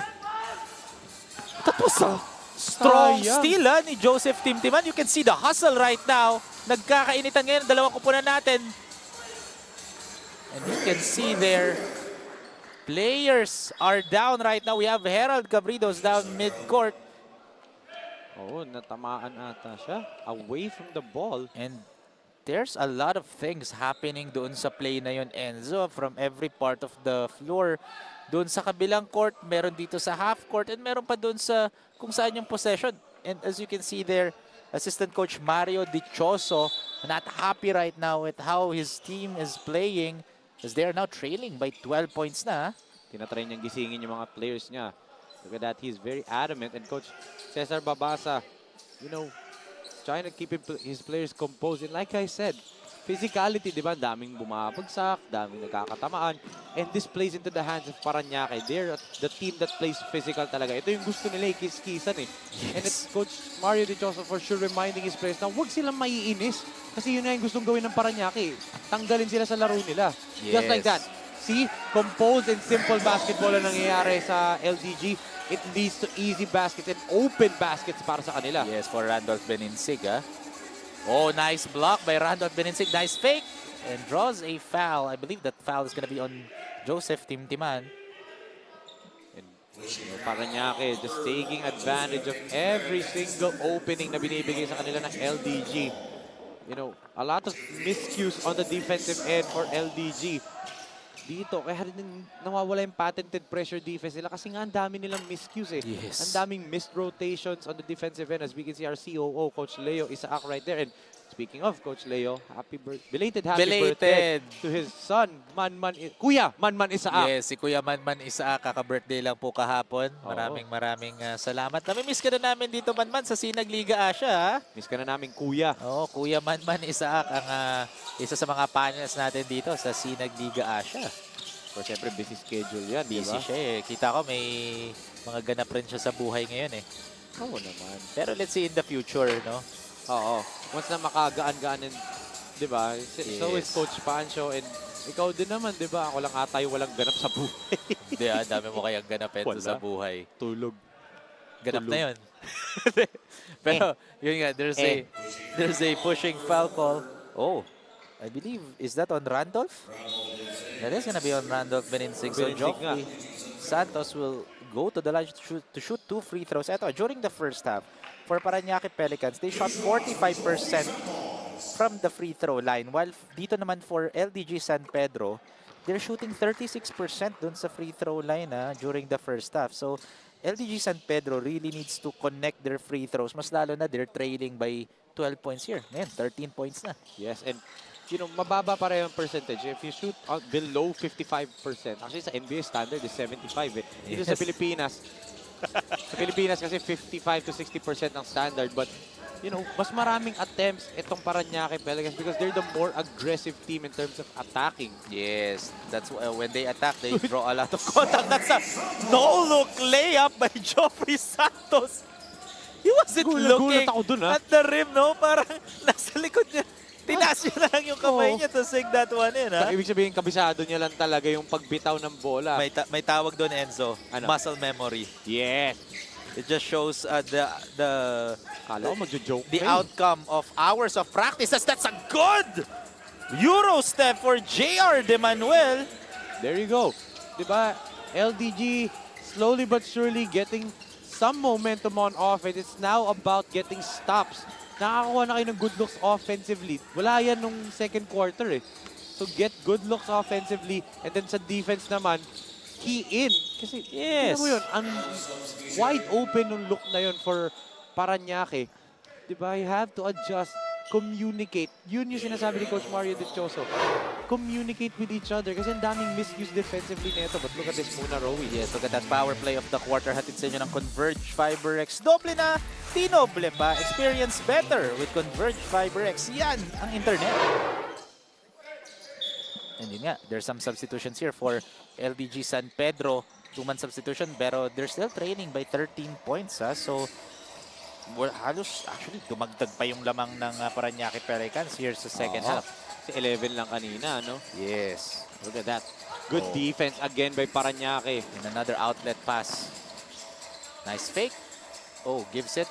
Tapos strong steal ni Joseph Team-Teaman. You can see the hustle right now. Nagkakainitan ngayon dalawang kupunan natin. And you can see there, players are down right now. We have Herald Cabrido's down mid-court. Oh, natamaan ata siya. Away from the ball. And there's a lot of things happening doon sa play na yun, Enzo, from every part of the floor. Doon sa kabilang court, meron dito sa half court, and meron pa doon sa kung saan yung possession. And as you can see there, assistant coach Mario Dichoso not happy right now with how his team is playing as they are now trailing by 12 points na. Tinatry niyang gisingin yung mga players niya. Look at that, he's very adamant. And Coach Cesar Babasa, you know, trying to keep his players composed. And like I said, physicality, di ba? Daming bumabagsak, daming nagkakatamaan. And this plays into the hands of Parañaque. They're the team that plays physical talaga. Ito yung gusto nila, kiss-kissan eh. And it's Coach Mario De Choso for sure reminding his players na huwag silang maiinis. Kasi yun na yung gustong gawin ng Parañaque. Tanggalin sila sa laro nila. Just like that. See, composed and simple basketball ang nangyayari sa LDG. It leads to easy baskets and open baskets para sa kanila. Yes, for Randolph Beninsig. Oh, nice block by Randolph Beninsig. Nice fake. And draws a foul. I believe that foul is going to be on Joseph Timtiman. And Parañaque just taking advantage of every single opening na binibigay sa kanila ng LDG. You know, a lot of miscues on the defensive end for LDG. Dito, kaya rin nawawala yung patented pressure defense nila kasi nga ang dami nilang miscues eh. Yes. Ang daming missed rotations on the defensive end as we can see our COO, Coach Leo Isaac right there. And speaking of Coach Leo, belated happy birthday to his son, Kuya Manman Isaac. Yes, si Kuya Manman Isaac, kaka-birthday lang po kahapon. Maraming salamat. Nami-miss ka na namin dito, Manman, sa Sinag Liga Asya. Miss ka na namin, Kuya. Oo, Kuya Manman Isaac ang isa sa mga panels natin dito sa Sinag Liga Asya. Pero siyempre, busy schedule yan, busy diba? Siya eh. Kita ko may mga ganap rin siya sa buhay ngayon eh. Oo naman. Pero let's see in the future, no? Oo. Once na makagaan-gaan, di ba? So is Coach Pancho and ikaw din naman, di ba? Ako lang atay walang ganap sa buhay. Hindi dami mo kayang ganapin sa buhay. Tulog. Ganap na yun. Pero, yun nga, there's a pushing foul call. Oh, I believe, is that on Randolph? That is gonna be on Randolph Beninsig. So, Joffrey Santos will go to the line to shoot 2 free throws. Ito, during the first half, for Parañaque Pelicans, they shot 45% from the free throw line. While dito naman for LDG San Pedro, they're shooting 36% dun sa free throw line during the first half. So, LDG San Pedro really needs to connect their free throws. Mas lalo na they're trailing by 12 points here. Ngayon, 13 points na. Yes, and you know, mababa pa rin yung percentage. If you shoot below 55%, actually sa NBA standard is 75 eh. Dito sa Pilipinas kasi 55 to 60% ang standard. But, you know, mas maraming attempts itong Parañaque Pelicans because they're the more aggressive team in terms of attacking. Yes, that's when they attack, they draw a lot of contact. That's a no-look layup by Joffrey Santos. He wasn't looking at the rim, no? Parang nasa likod niya. Tinaas niya lang yung kamay niya to sing that one in, ha? Ibig sabihin, kabisado niya lang talaga yung pagbitaw ng bola. May tawag doon, Enzo. Ano? Muscle memory. Yes. It just shows the the outcome of hours of practice. That's a good Euro step for JR De Manuel. There you go. Diba, LDG slowly but surely getting some momentum on offense. It's now about getting stops. Nakakakuha na kayo ng good looks offensively. Wala yan nung second quarter eh. So get good looks offensively and then sa defense naman, key in. Kasi, mo yun, ang wide open nung look na yun for Parañaque. Diba? You have to adjust, communicate. Yun yung sinasabi ni Coach Mario De Choso. Communicate with each other kasi ang daming misuse defensively nito. But look at this muna, Rowie. Yes, look at that power play of the quarter. Hatid sa inyo ng Converge FiberX. Doble na, tinoble pa. Experience better with Converge FiberX. Yan ang internet. And yun nga, there's some substitutions here for LDG San Pedro. 2-man substitution, pero they're still trailing by 13 points. So, halos actually dumagdag pa yung lamang ng Parañaque Pelicans here sa second half. 11 lang kanina, no? Yes. Look at that. Good defense again by Parañaque. And another outlet pass. Nice fake. Oh, gives it.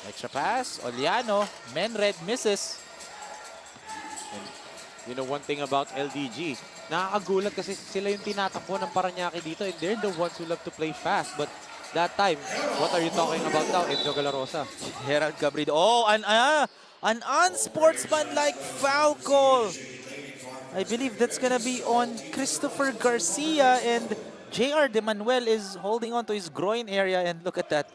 Extra pass. Oliano. Men-red misses. And you know, one thing about LDG, nakakagulat kasi sila yung tinatakbo ng Parañaque dito and they're the ones who love to play fast. But that time, what are you talking about now, Enzo Galarosa? Gerald Cabrido. Oh, an unsportsmanlike foul call. I believe that's gonna be on Christopher Garcia, and JR De Manuel is holding on to his groin area, and look at that.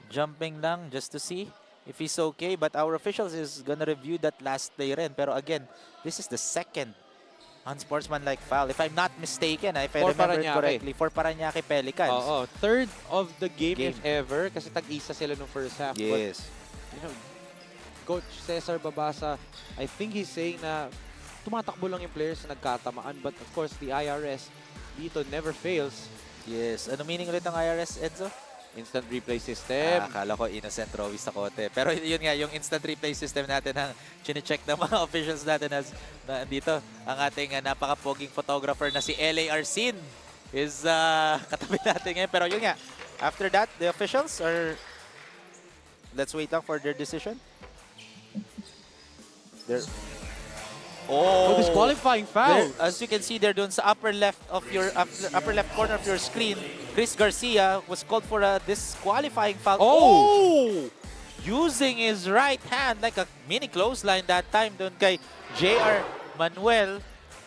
Jumping lang just to see if he's okay, but our officials is gonna review that last play rin. Pero again, this is the second unsportsmanlike foul, if I'm not mistaken, if I remember it correctly, for Parañaque Pelicans. Oo, third of the game if ever, kasi tag-isa sila nung first half. Yes. But, you know, Coach Cesar Babasa, I think he's saying na tumatakbo lang yung players na nagkatamaan. But of course, the IRS dito never fails. Yes. Ano meaning ulit ng IRS, Enzo? Instant replay system. Akala ko innocent Rowie sa kote. Pero yun nga, yung instant replay system natin ang chine-check ng mga officials natin na dito. Ang ating napaka-poging photographer na si LA Arcin is katabi natin ngayon. Pero yun nga, after that, the officials are... Let's wait lang for their decision. Oh, disqualifying foul. As you can see there doon sa upper left of your upper left corner of your screen, Chris Garcia was called for a disqualifying foul. Oh! Using his right hand like a mini clothesline that time doon kay JR Manuel.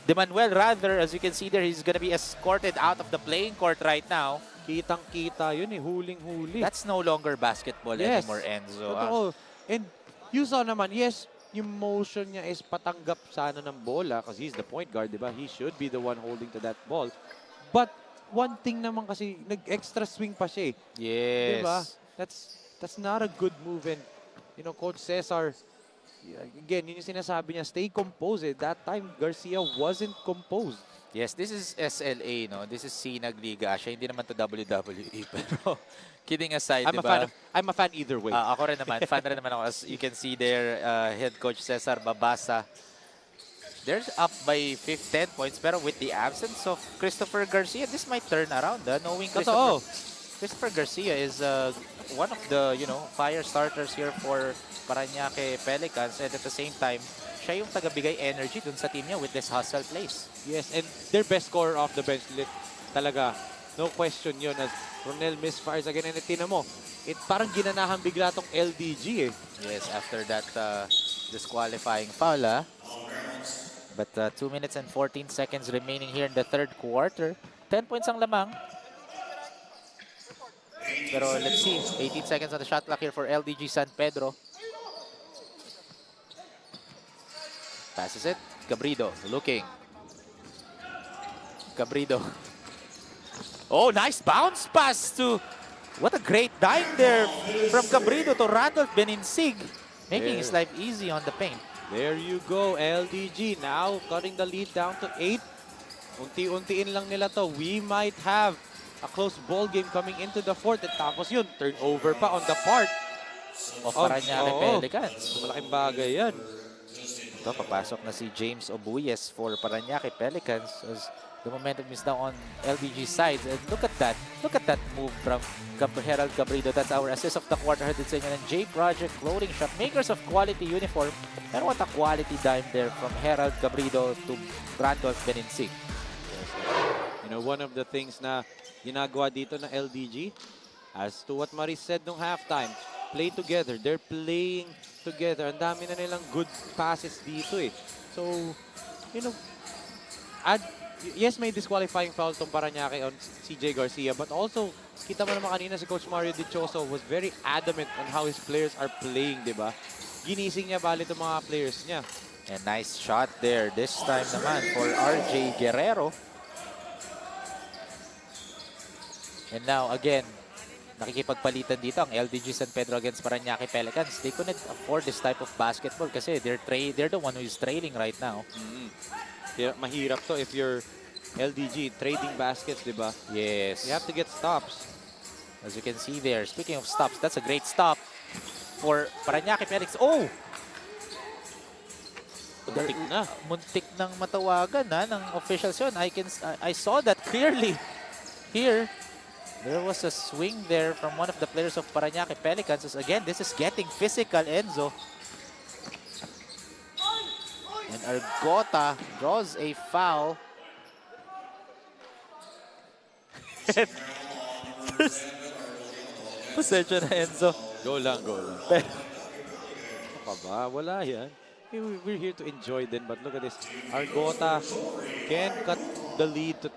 De Manuel rather, as you can see there, he's gonna be escorted out of the playing court right now. Kitang-kita yun eh, huling-huli. That's no longer basketball anymore, Enzo. Totoo. And you saw naman, yes, yung motion niya is patanggap sana ng bola because he's the point guard, di ba? He should be the one holding to that ball. But one thing naman kasi, nag-extra swing pa siya eh. Yes. Di ba? That's not a good move. And, you know, Coach Cesar, again, yun yung sinasabi niya, stay composed. That time, Garcia wasn't composed. Yes, this is SLA, no? This is SINAG Liga Asya. Hindi naman to WWE. Pero kidding aside, diba? I'm a fan either way. Ako rin naman. Fan rin naman ako. As you can see there, head coach Cesar Babasa. They're up by 10 points. Pero with the absence of Christopher Garcia, this might turn around. Knowing Christopher Garcia is one of the, fire starters here for Parañaque Pelicans. And at the same time, siya yung tagabigay energy dun sa team niya with this hustle plays. Yes, and their best scorer off the bench talaga. No question yun as Ronel misfires again. And tinan mo, parang ginanahan bigla tong LDG eh. Yes, after that disqualifying foul. But 2 minutes and 14 seconds remaining here in the third quarter. 10 points ang lamang. Pero let's see, 18 seconds on the shot clock here for LDG San Pedro. Passes it. Cabrido looking. Cabrido. Oh, nice bounce pass to... What a great dive there from Cabrido to Randolph Beninsig. Making his life easy on the paint. There you go, LDG. Now cutting the lead down to 8. Unti-untiin lang nila to. We might have a close ball game coming into the fourth. At tapos yun, turnover pa on the part of Parañaque Pelicans. Malaking bagay yan. Ito, papasok na si James Obuyes for Parañaque Pelicans as the momentum is now on LDG sides. And look at that. Look at that move from Herald Cabrido. That's our assist of the quarter. Headed sa inyo ng J Project Clothing Shop. Makers of quality uniform. And what a quality dime there from Herald Cabrido to Randolph Beninsig. You know, one of the things na ginagawa dito na LDG, as to what Maris said nung halftime, play together. They're playing together. Ang dami na nilang good passes dito eh. So, you know, yes, may disqualifying foul tong Parañaque on CJ Garcia, but also, kita mo naman kanina si Coach Mario Dichoso was very adamant on how his players are playing, di ba? Ginising niya bali itong mga players niya. And nice shot there. This time naman for RJ Guerrero. And now, again, nakikipagpalitan dito ang LDG San Pedro against Parañaque Pelicans. They couldn't afford this type of basketball kasi they're the one who is trailing right now. Mahirap to if you're LDG trading baskets, di ba? Yes. You have to get stops. As you can see there, speaking of stops, that's a great stop for Parañaque Pelicans. Oh! Muntik nang matawagan ng officials yun. I saw that clearly here. There was a swing there from one of the players of Parañaque Pelicans. As again, this is getting physical, Enzo. And Argota draws a foul. Pasensya na, Enzo. Go lang. Ano ka ba? Wala yan. We're here to enjoy them, but look at this. Argota can cut the lead to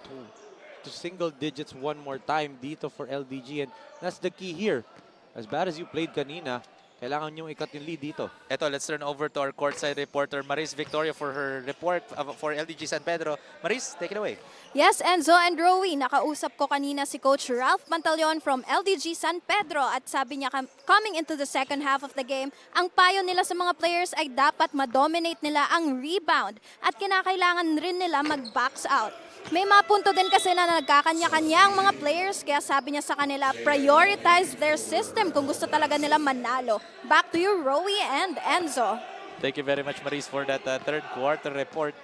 single digits one more time dito for LDG, and that's the key here. As bad as you played kanina, Kailangan nyo ikat yung lead dito. Eto, let's turn over to our courtside reporter, Maris Victoria, for her report for LDG San Pedro. Maris, take it away. Yes, Enzo and Rowie, nakausap ko kanina si Coach Ralph Pantaleon from LDG San Pedro at sabi niya coming into the second half of the game, ang payo nila sa mga players ay dapat ma-dominate nila ang rebound at kinakailangan rin nila mag-box out. May mga punto din kasi na nagkakanya-kanya ang mga players kaya sabi niya sa kanila, prioritize their system kung gusto talaga nila manalo. Back to you, Rowie and Enzo. Thank you very much, Maris, for that third quarter report.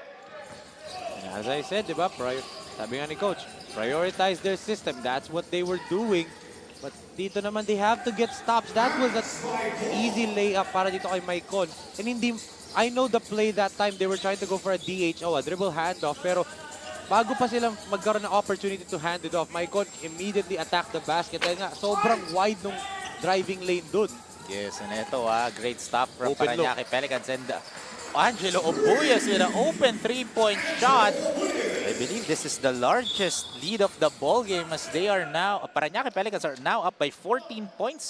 And as I said, di ba, sabi nga ni Coach, prioritize their system. That's what they were doing. But dito naman, they have to get stops. That was an easy layup para dito kay Maicon. And hindi, I know the play that time, they were trying to go for a DHO, a dribble handoff, pero bago pa silang magkaroon ng opportunity to hand it off, Maicon immediately attacked the basket. Dahil nga, sobrang wide nung driving lane dun. Yes, and ito great stop from Open Parañaque Pelicans. And Angelo Obuyas with an open three-point shot. I believe this is the largest lead of the ball game as they are now, Parañaque Pelicans are now up by 14 points.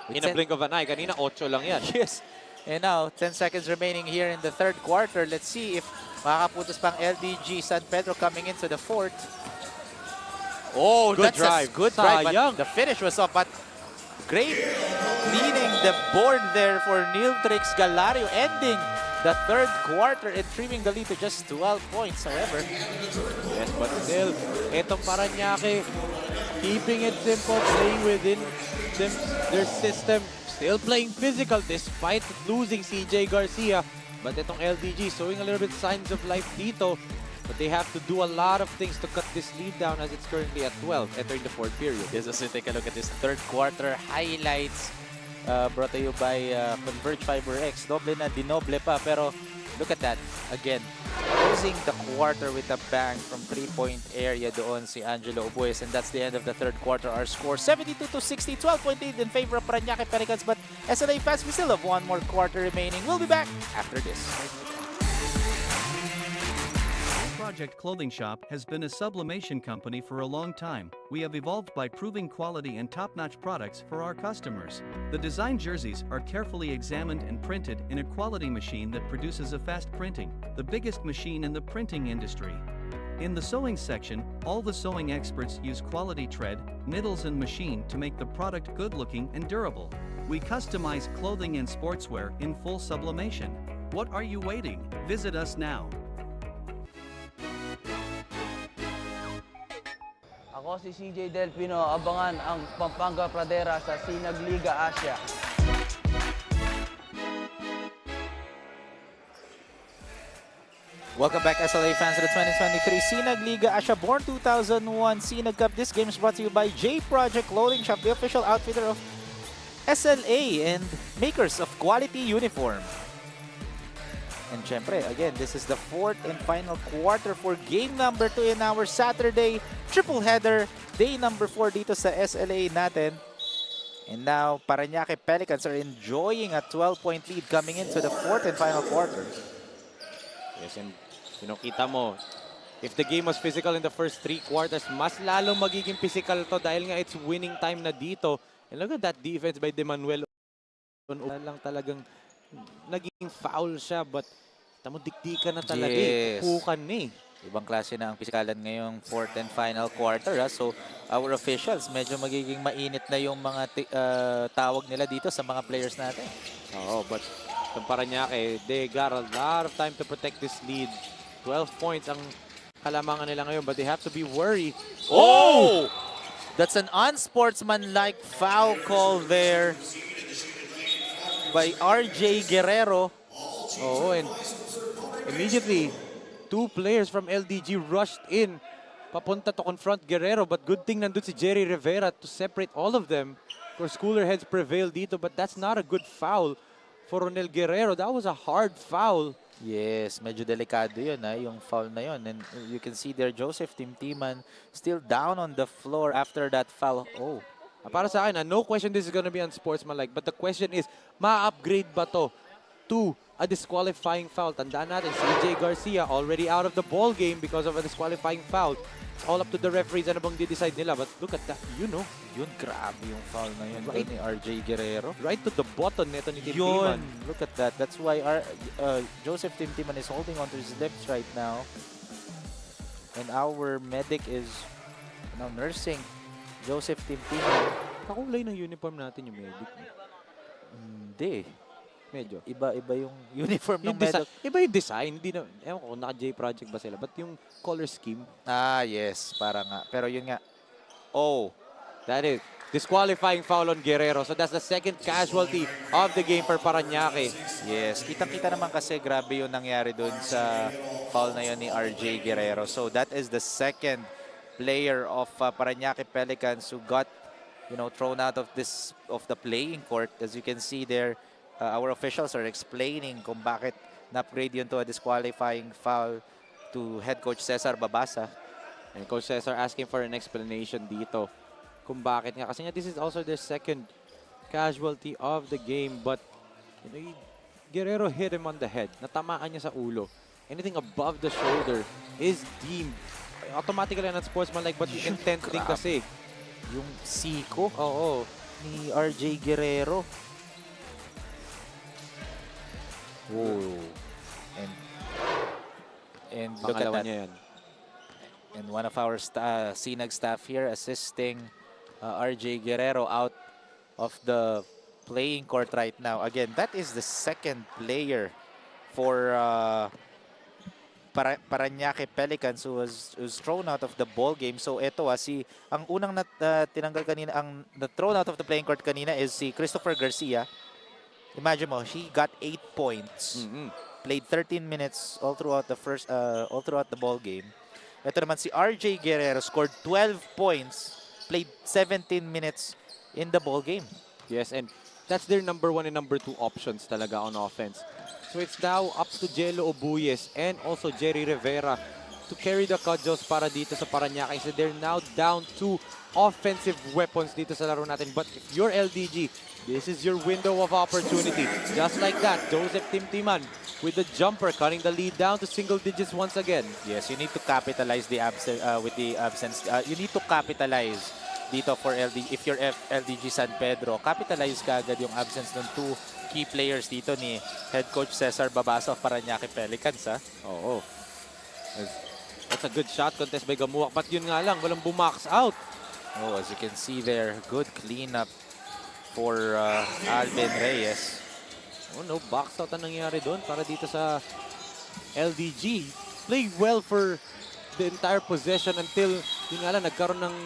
In a blink of an eye, kanina 8 lang yan. Yes. And now, 10 seconds remaining here in the third quarter. Let's see if makakaputos pang LDG San Pedro coming into the fourth. Oh, Good that's drive. a good drive, Sayang. but the finish was off. But great leading the board there for Neil Trix Galario, ending the third quarter and trimming the lead to just 12 points, however. Yes, but still, etong Parañaque, keeping it simple, playing within their system, still playing physical despite losing CJ Garcia. But itong LDG showing a little bit signs of life dito. But they have to do a lot of things to cut this lead down as it's currently at 12 entering the fourth period. Yes, as we take a look at this third quarter highlights brought to you by Converge Fiber X. Doble na, dinoble pa. Pero look at that. Again, closing the quarter with a bang from three-point area doon si Angelo Obuyas. And that's the end of the third quarter. Our score 72-60, 12-point lead in favor of Parañaque Pelicans. But SLA fans, we still have one more quarter remaining. We'll be back after this. Project Clothing Shop has been a sublimation company for a long time. We have evolved by proving quality and top-notch products for our customers. The design jerseys are carefully examined and printed in a quality machine that produces a fast printing, the biggest machine in the printing industry. In the sewing section, all the sewing experts use quality thread, needles and machine to make the product good-looking and durable. We customize clothing and sportswear in full sublimation. What are you waiting? Visit us now. Ako si CJ Delpino, abangan ang Pampanga Pradera sa SINAG Liga Asya. Welcome back, SLA fans, to the 2023 SINAG Liga Asya Born 2001 SINAG Cup. This game is brought to you by J Project Clothing Shop, the official outfitter of SLA and makers of quality uniform. And syempre, again, this is the fourth and final quarter for game number 2 in our Saturday triple header, day number 4 dito sa SLA natin. And now, Parañaque Pelicans are enjoying a 12-point lead coming into the fourth and final quarter. Yes, and kita mo, if the game was physical in the first 3 quarters, mas lalong magiging physical to dahil nga it's winning time na dito. And look at that defense by De Manuel. Lang talagang naging foul siya, but tamo dikdikan na talaga. Yes. Pukan eh. Ibang klase na ang pisikalan ngayong fourth and final quarter. So, our officials, medyo magiging mainit na yung mga tawag nila dito sa mga players natin. Oo, but itong Parañaque, they got a lot of time to protect this lead. 12 points ang kalamangan nila ngayon, but they have to be worried. Oh! That's an unsportsmanlike foul call there by RJ Guerrero. Oh, and immediately, 2 players from LDG rushed in papunta to confront Guerrero, but good thing nandun si Jerry Rivera to separate all of them. Of course, cooler heads prevailed dito, but that's not a good foul for Ronel Guerrero. That was a hard foul. Yes, medyo delikado yun, yung foul na yun. And you can see there, Joseph Timtiman still down on the floor after that foul. Oh. Para sa akin, no question this is gonna be unsportsmanlike, but the question is, ma-upgrade ba to to a disqualifying foul. Tandaan natin, CJ Garcia already out of the ball game because of a disqualifying foul. It's all up to the referees ano bang di-decide nila. But look at that, Yun, grabe yung foul na yun Right. ni RJ Guerrero. right to the button nito ni Tim Yun, Timan. look at that. That's why Joseph Tim Timan is holding onto his lips right now. And our medic is now nursing Joseph Tim Timan. Kakulay ng uniform natin yung medic. Hindi. Medyo. Iba yung uniform ng Yung design, medic. iba yung design. Hindi na, ewan ko kung naka-J Project ba sila. But yung color scheme, Ah, yes. Para nga. Pero yun nga. Oh. that is disqualifying foul on Guerrero. So that's the second casualty of the game for Parañaque. Yes. Kitang-kita naman kasi grabe yung nangyari dun sa foul na yun ni RJ Guerrero. So that is the second player of Parañaque Pelicans who got, thrown out of the playing court. As you can see there, our officials are explaining kung bakit na-upgrade yun to a disqualifying foul to head coach Cesar Babasa. And Coach Cesar asking for an explanation dito kung bakit nga. Kasi nga this is also their second casualty of the game. But Guerrero hit him on the head. Natamaan niya sa ulo. Anything above the shoulder is deemed automatically not sportsmanlike, but yung intent din kasi. Yung siko Oo. ni RJ Guerrero. Oh. And look at Pangalawa that. niya yan. And one of our SINAG staff here assisting RJ Guerrero out of the playing court right now. Again, that is the second player for Parañaque Pelicans who was thrown out of the ball game. So ito ang unang tinanggal kanina, ang thrown out of the playing court kanina is si Christopher Garcia. Imagine mo, he got 8 points. Played 13 minutes all throughout the ball game. Ito naman si RJ Guerrero scored 12 points, played 17 minutes in the ball game. Yes, and that's their number 1 and number 2 options talaga on offense. So it's now up to Jello Obuyes and also Jerry Rivera to carry the cudgels para dito sa Parañaque. So they're now down to offensive weapons dito sa laro natin. But if you're LDG, this is your window of opportunity. Just like that, Joseph Tim Timan with the jumper, cutting the lead down to single digits once again. Yes, you need to capitalize with the absence. You need to capitalize dito for LDG. If you're LDG San Pedro, capitalize ka agad yung absence ng 2 key players dito ni head coach Cesar Babasa of Parañaque Pelicans. Oo. That's a good shot contest by Gamuak. But yun nga lang, walang bumax out. Oh, as you can see there, good cleanup for Alvin Reyes. Oh, no box out ang nangyari doon para dito sa LDG. Played well for the entire possession until yun nga lang, nagkaroon ng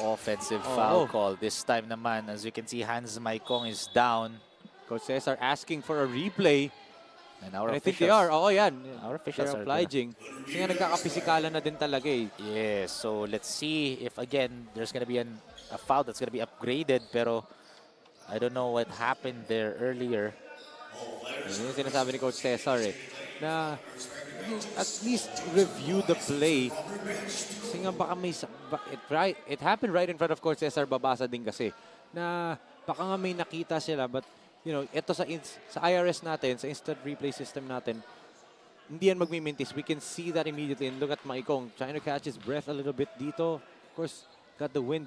offensive foul call. This time naman, as you can see, Hans Maikong is down. Coach Cesar asking for a replay. And our I think officials, they are. Oo, yan. Our officials They're are obliging. Kasi nga nagkakapisikalan na din talaga eh. Yes, so let's see if again there's gonna be a foul that's gonna be upgraded, pero I don't know what happened there earlier. Yun yung sinasabi ni Coach Cesar eh. Na at least review the play. Kasi nga baka may... It happened right in front of Coach Cesar Babasa din kasi. Na baka nga may nakita sila but ito sa IRS natin, sa instant replay system natin, hindi yan magmimintis. We can see that immediately. And look at Maikong trying to catch his breath a little bit dito. Of course, got the wind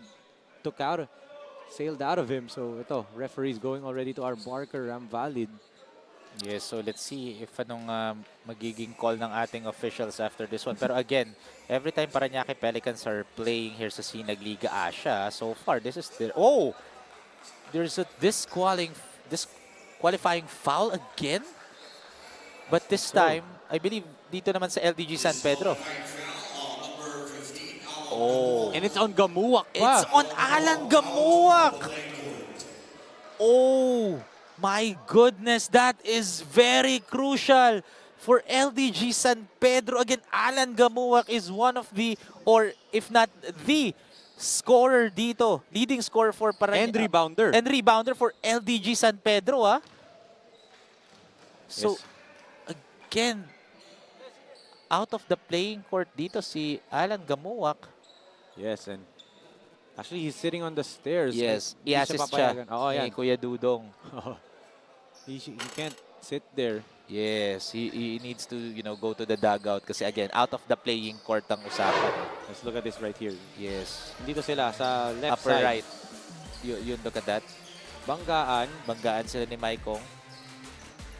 sailed out of him. So ito, referees going already to our Barker Ram Valid. Yes, so let's see if anong magiging call ng ating officials after this one. Pero again, every time Parañaque Pelicans are playing here sa SINAG Liga Asya, so far, this is their... Oh! There's a disqualifying foul again? But this time, I believe, dito naman sa LDG San Pedro. Oh. And it's on Gamuak pa. It's on Alan Gamuak! Oh! My goodness, that is very crucial for LDG San Pedro. Again, Alan Gamuak is one of the, or if not the, scorer dito. Leading scorer for And rebounder. And rebounder for LDG San Pedro, So, again, out of the playing court dito si Alan Gamuak. Yes, and actually he's sitting on the stairs. Yes, Hindi i-assist siya Oo, yan. ni Kuya Dudong. He can't sit there. Yes, he needs to, you know, go to the dugout kasi again, out of the playing court ang usapan. Let's look at this right here. Yes. Dito sila sa left Upper side. right. Yun, look at that. Banggaan. Banggaan sila ni Maikong.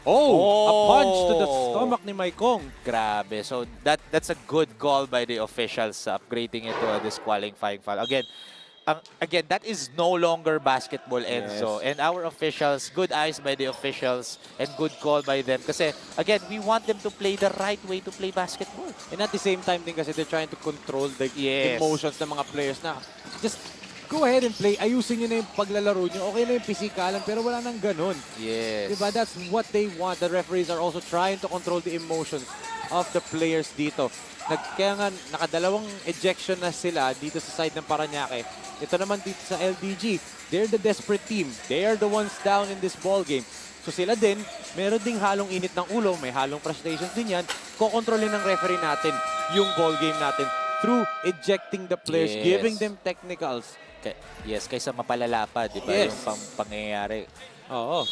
Oh! A punch to the stomach ni Maikong. Grabe. So that's a good call by the officials, upgrading it to a disqualifying foul. Again, that is no longer basketball, Enzo. Yes. And our officials, good eyes by the officials and good call by them. Kasi, again, we want them to play the right way to play basketball. And at the same time din kasi they're trying to control the Yes. emotions ng mga players na just go ahead and play. Ayusin nyo na yung paglalaro nyo. Okay na yung pisikalan pero wala nang ganun. Yes. Diba? That's what they want. The referees are also trying to control the emotions of the players dito. Kaya nga, nakadalawang ejection na sila dito sa side ng Parañaque. Ito naman dito sa LDG. They're the desperate team. They are the ones down in this ball game. So sila din, meron ding halong init ng ulo, may halong frustrations din yan. Kokontrolin ng referee natin yung ball game natin through ejecting the players, Yes. giving them technicals. Yes, kaysa mapalala pa, di ba? Yes. Yung pangyayari. Oo.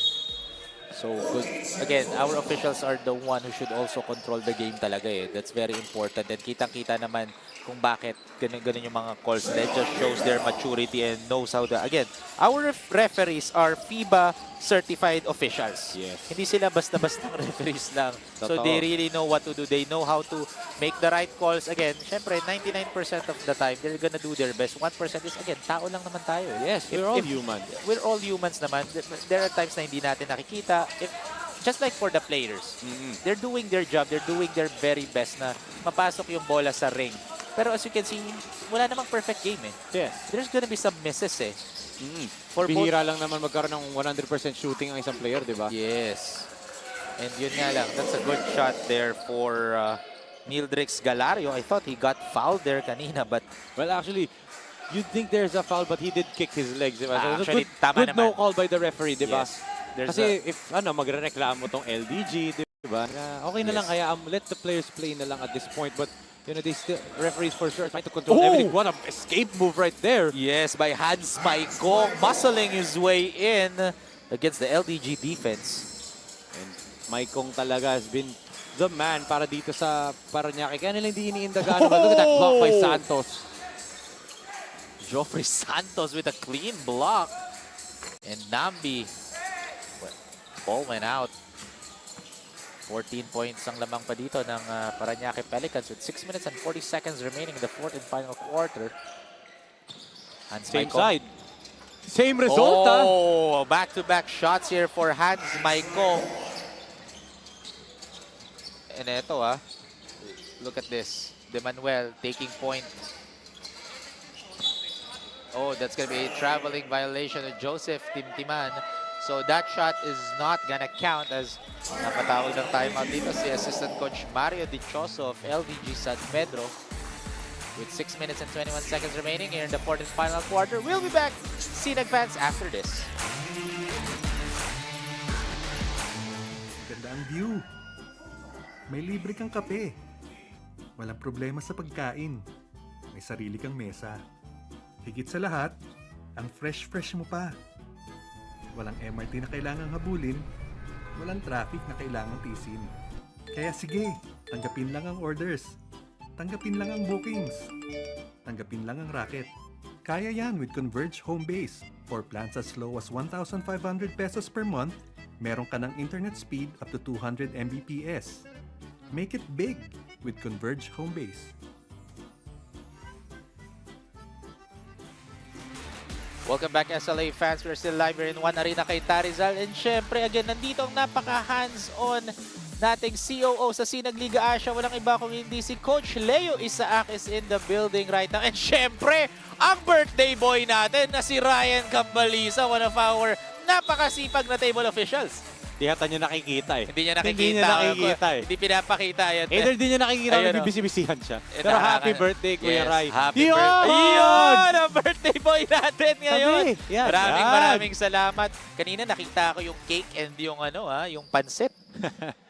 So, good. Again, our officials are the one who should also control the game talaga eh. That's very important. And kitang-kita naman kung bakit ganun yung mga calls. That just shows their maturity and knows how to... Again, our referees are FIBA certified officials. Yes. Hindi sila basta-basta referees lang. So, Totoo. they really know what to do. They know how to make the right calls. Again, syempre, 99% of the time, they're gonna do their best. 1% is, again, tao lang naman tayo. Yes, we're all human. We're all humans naman. There are times na hindi natin nakikita. Just like for the players, they're doing their job. They're doing their very best na mapasok yung bola sa ring. Pero as you can see, wala namang perfect game eh. Yes. There's gonna be some misses eh. Bihira lang naman magkaroon ng 100% shooting ang isang player, di ba? Yes. And yun nga lang, that's a good shot there for Mildrix Galario. I thought he got fouled there kanina, but... Well, actually, you'd think there's a foul, but he did kick his legs, di ba? So, Actually, good, tama good naman. no call by the referee, di ba? Yes. There's Kasi if magre-reklamo tong LDG, di ba? Okay na lang, kaya let the players play na lang at this point. But, you know, they still, referees for sure trying to control everything. What an escape move right there. Yes, by Hans Maikong, muscling his way in against the LDG defense. And Maikong talaga has been the man para dito sa Parañaque. Kaya nila hindi iniindagaan naman. Look at that block by Santos. Joffrey Santos with a clean block. And Nambi, ball went out. 14 points ang lamang pa dito ng Parañaque Pelicans with 6 minutes and 40 seconds remaining in the fourth and final quarter. Hans Same Maikong. side. Same result, Oh, back-to-back shots here for Hans Maikong. And eto look at this. De Manuel taking point. Oh, that's going to be a traveling violation of Joseph Timtiman. So that shot is not going to count as napatawag ng timeout dito si assistant coach Mario Dichoso of LDG San Pedro. With 6 minutes and 21 seconds remaining here in the fourth and final quarter. We'll be back, SINAG fans, after this. Ganda ang view. May libre kang kape. Walang problema sa pagkain. May sarili kang mesa. Higit sa lahat, ang fresh mo pa. Walang MRT na kailangang habulin. Walang traffic na kailangang tisin. Kaya sige, tanggapin lang ang orders. Tanggapin lang ang bookings. Tanggapin lang ang racket. Kaya yan with Converge Home Base. For plans as low as 1,500 pesos per month, meron ka ng internet speed up to 200 Mbps. Make it big with Converge Home Base. Welcome back, SLA fans. We're still live here in One Arena Cainta, Rizal. And syempre, again, nandito ang napaka-hands-on nating COO sa SINAG Liga Asya. Walang iba kung hindi si Coach Leo Isaac is in the building right now. And syempre, ang birthday boy natin na si Ryan Cambalisa, one of our napakasipag na table officials. Di hata niya nakikita eh. Hindi niya nakikita. Hindi niya nakikita eh. Hindi pinapakita yan. Either di niya nakikita o Ayun, nagbibisi-bisihan siya. Pero happy birthday, Kuya Yes, Rai. happy Yun! birthday. Yun! Ang birthday boy natin ngayon. Sabi, yan, Maraming salamat. Kanina nakita ko yung cake and yung yung pansit.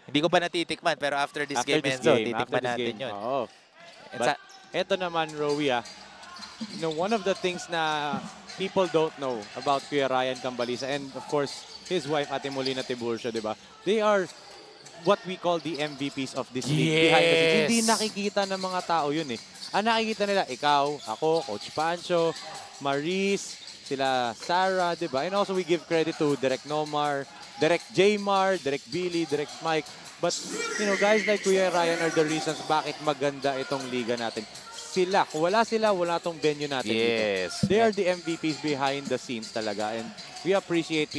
Hindi ko pa natitikman, pero after this game, Enzo, titikman natin yun. Oo. But eto naman, Rowie, you know, one of the things na people don't know about Kuya Ryan Cambalisa, and of course, his wife, Ate Molina Tiburcio, di ba? They are what we call the MVPs of this league. Behind the scenes. Hindi nakikita ng mga tao yun eh. Ang nakikita nila, ikaw, ako, Coach Pancho, Maris, sila Sarah, di ba? And also we give credit to Direk Nomar, Direk Jmar, Direk Billy, Direk Mike. But, you know, guys like Kuya Ryan are the reasons bakit maganda itong liga natin. Sila, kung wala sila, wala tong venue natin dito. They are the MVPs behind the scenes talaga. And we appreciate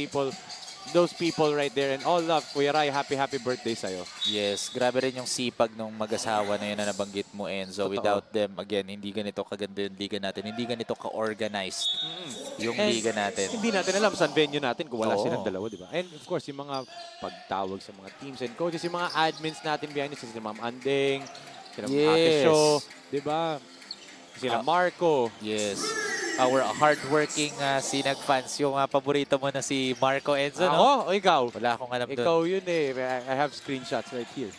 those people right there. And all love, Kuya Ray, happy birthday sa'yo. Yes, grabe rin yung sipag ng mag-asawa na yun na nabanggit mo, Enzo. Totoo. Without them, again, hindi ganito kaganda yung liga natin. Hindi ganito ka-organized yung liga natin. Hindi natin alam saan venue natin kung wala Oo. silang dalawa, di ba? And of course, yung mga pagtawag sa mga teams and coaches, yung mga admins natin behind the scenes, sila Ma'am Andeng, sila Ate Sho, di ba? Sila Marco. Yes. Our hardworking Sinag fans. Yung paborito mo na si Marco, Enzo, no? Ako o ikaw? Wala akong alam doon. Ikaw yun eh. I have screenshots right here.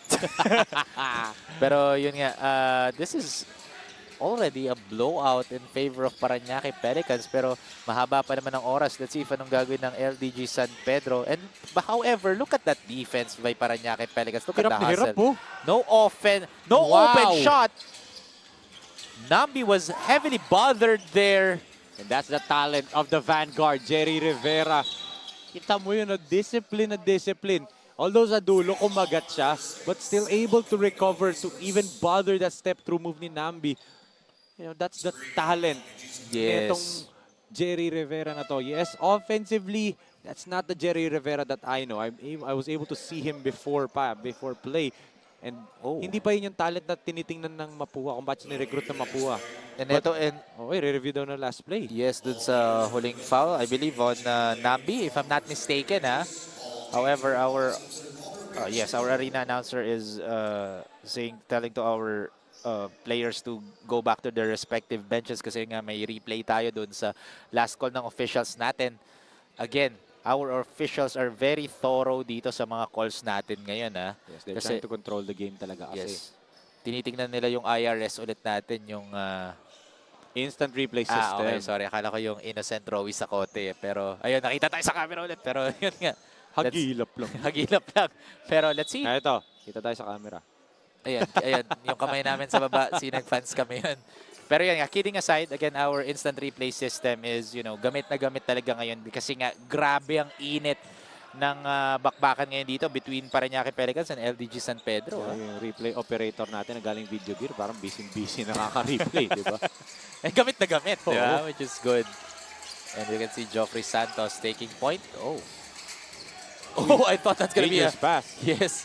Pero yun nga, this is already a blowout in favor of Parañaque Pelicans. Pero mahaba pa naman ang oras. Let's see if anong gagawin ng LDG San Pedro. And however, look at that defense by Parañaque Pelicans. Look at the hustle. Hirap po. No open shot. Nambi was heavily bothered there. And that's the talent of the Vanguard, Jerry Rivera. Kita mo yun, discipline na discipline. Although sa dulo, kumagat siya, but still able to recover to even bother that step-through move ni Nambi. You know, that's the talent. Yes. Itong Jerry Rivera na to. Yes, offensively, that's not the Jerry Rivera that I know. I was able to see him before play. And hindi pa yun yung talent na tinitingnan ng Mapua kung bakit sinire-recruit ng Mapua. And re-review daw na last play. Yes, dun sa huling foul, I believe on Nambi, if I'm not mistaken. However, our arena announcer is telling to our players to go back to their respective benches kasi nga may replay tayo dun sa last call ng officials natin. Again, our officials are very thorough dito sa mga calls natin ngayon. Yes, they're trying to control the game talaga kasi. Yes. Tinitingnan nila yung IRS ulit natin, yung instant replay system. Okay, sorry. Akala ko yung innocent Rowie sa kote. Pero, ayun, nakita tayo sa camera ulit. Pero, yun nga. Hagilap lang. Hagilap lang. Pero, let's see. Ito, kita tayo sa camera. Ayan. Yung kamay namin sa baba, Sinag fans kami yun. Pero yan nga, kidding aside, again, our instant replay system is, you know, gamit na gamit talaga ngayon kasi nga, grabe ang init ng bakbakan ngayon dito between Parañaque Pelicans and LDG San Pedro. Yung replay operator natin na galing video gear, parang busy nakaka-replay, di ba? Eh, gamit na gamit, di ba? Which is good. And you can see Joffrey Santos taking point. Oh, I thought that's gonna be a pass. Yes.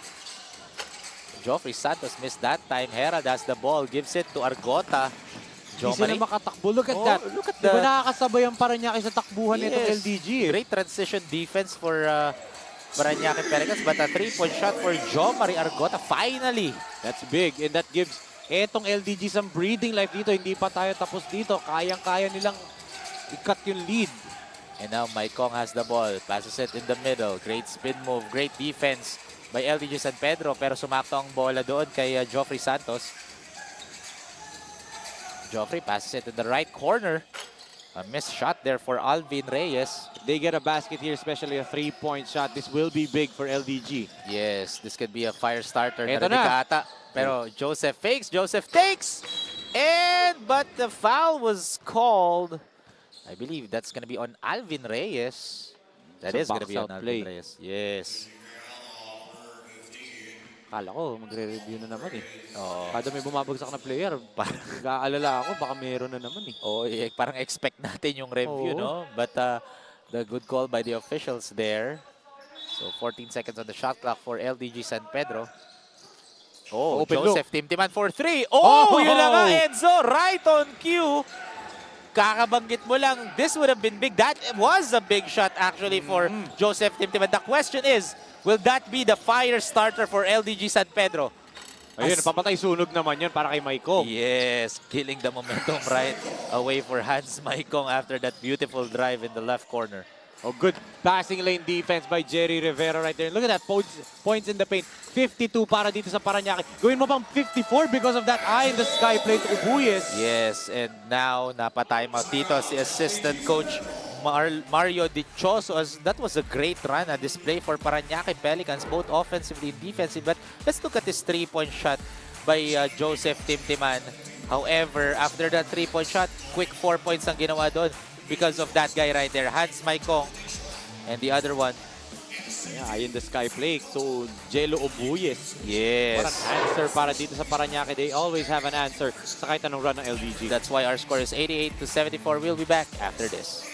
Joffrey Santos missed that time. Herald has the ball, gives it to Argota. Hindi sila makatakbo. Look at that. Look at diba nakakasabay ang Parañaque sa takbuhan nitong LDG? Great transition defense for Parañaque Pelicans, but a 3-point shot for Jomari Argota. Finally! That's big. And that gives etong LDG some breathing life dito. Hindi pa tayo tapos dito. Kayang-kaya nilang i-cut yung lead. And now Maikong has the ball. Passes it in the middle. Great spin move. Great defense by LDG San Pedro. Pero sumakto ang bola doon kay Joffrey Santos. Joffrey passes it in the right corner. A missed shot there for Alvin Reyes. They get a basket here, especially a 3-point shot. This will be big for LDG. Yes, this could be a fire starter. Ito na. Pero Joseph fakes, Joseph takes! But the foul was called. I believe that's going to be on Alvin Reyes. That is going to be on Alvin Reyes. Yes. Kala ko, magre-review na naman eh. Kada may bumabagsak na player, nag-aalala ako, baka meron na naman eh. Parang expect natin yung review, no? But the good call by the officials there. So 14 seconds on the shot clock for LDG San Pedro. Joseph Timtiman for 3. Yun na nga, Enzo, right on cue. Kakabanggit mo lang, this would have been big. That was a big shot actually for Joseph Timtiman. The question is, will that be the fire starter for LDG San Pedro? Ayun, papatay sunog naman yun para kay Maikong. Yes, killing the momentum right away for Hans Maikong after that beautiful drive in the left corner. Good passing lane defense by Jerry Rivera right there. Look at that, points in the paint. 52 para dito sa Parañaque. Gawin mo pang 54 because of that eye in the sky play to Ubuyes. Yes, and now napatime out dito si assistant coach Mario Dichoso, as that was a great run, a display for Parañaque Pelicans, both offensively and defensively. But let's look at this 3-point shot by Joseph Timtiman. However, after that 3-point shot, quick 4 points ang ginawa doon because of that guy right there, Hans Maikong. And the other one, Yeah, in the sky play. So, Jello Obuyes. yes. What an answer para dito sa Parañaque. They always have an answer sa kahit anong run ng LDG. That's why our score is 88-74. We'll be back after this.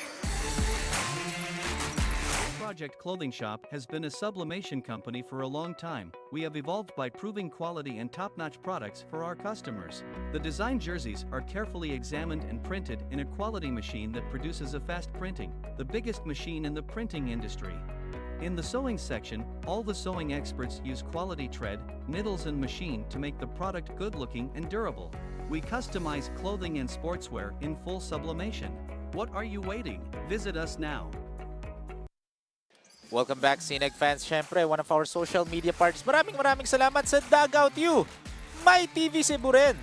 Project Clothing Shop has been a sublimation company for a long time. We have evolved by proving quality and top-notch products for our customers. The design jerseys are carefully examined and printed in a quality machine that produces a fast printing, the biggest machine in the printing industry. In the sewing section, all the sewing experts use quality thread, needles and machine to make the product good-looking and durable. We customize clothing and sportswear in full sublimation. What are you waiting? Visit us now. Welcome back, Sinag fans. Syempre, one of our social media partners. Maraming salamat sa Dugout U. My TV Cebu rin.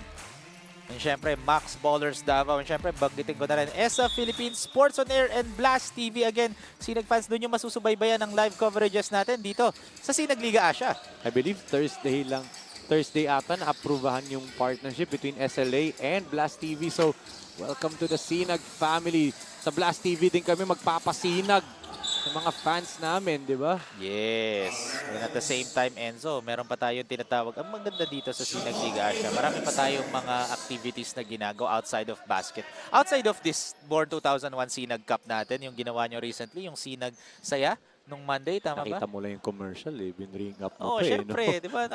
And syempre, Max Ballers Davao. And syempre, banggitin ko na rin, ESA Philippines Sports on Air and Blast TV. Again, Sinag fans, doon yung masusubaybayan ng live coverages natin dito sa Sinag Liga Asya. I believe Thursday ata na-approvahan yung partnership between SLA and Blast TV. So, welcome to the Sinag family. Sa Blast TV din kami magpapasinag sa mga fans namin, di ba? Yes. And at the same time, Enzo, meron pa tayong tinatawag. Ang maganda dito sa Sinag Liga Asya, marami pa tayong mga activities na ginagawa outside of basket. Outside of this Born 2001 Sinag Cup natin, yung ginawa nyo recently, yung Sinag Saya, nung Monday, tama ba? Nakita mo lang yung commercial eh, binring up Oo, mo pa syempre, no? di ba?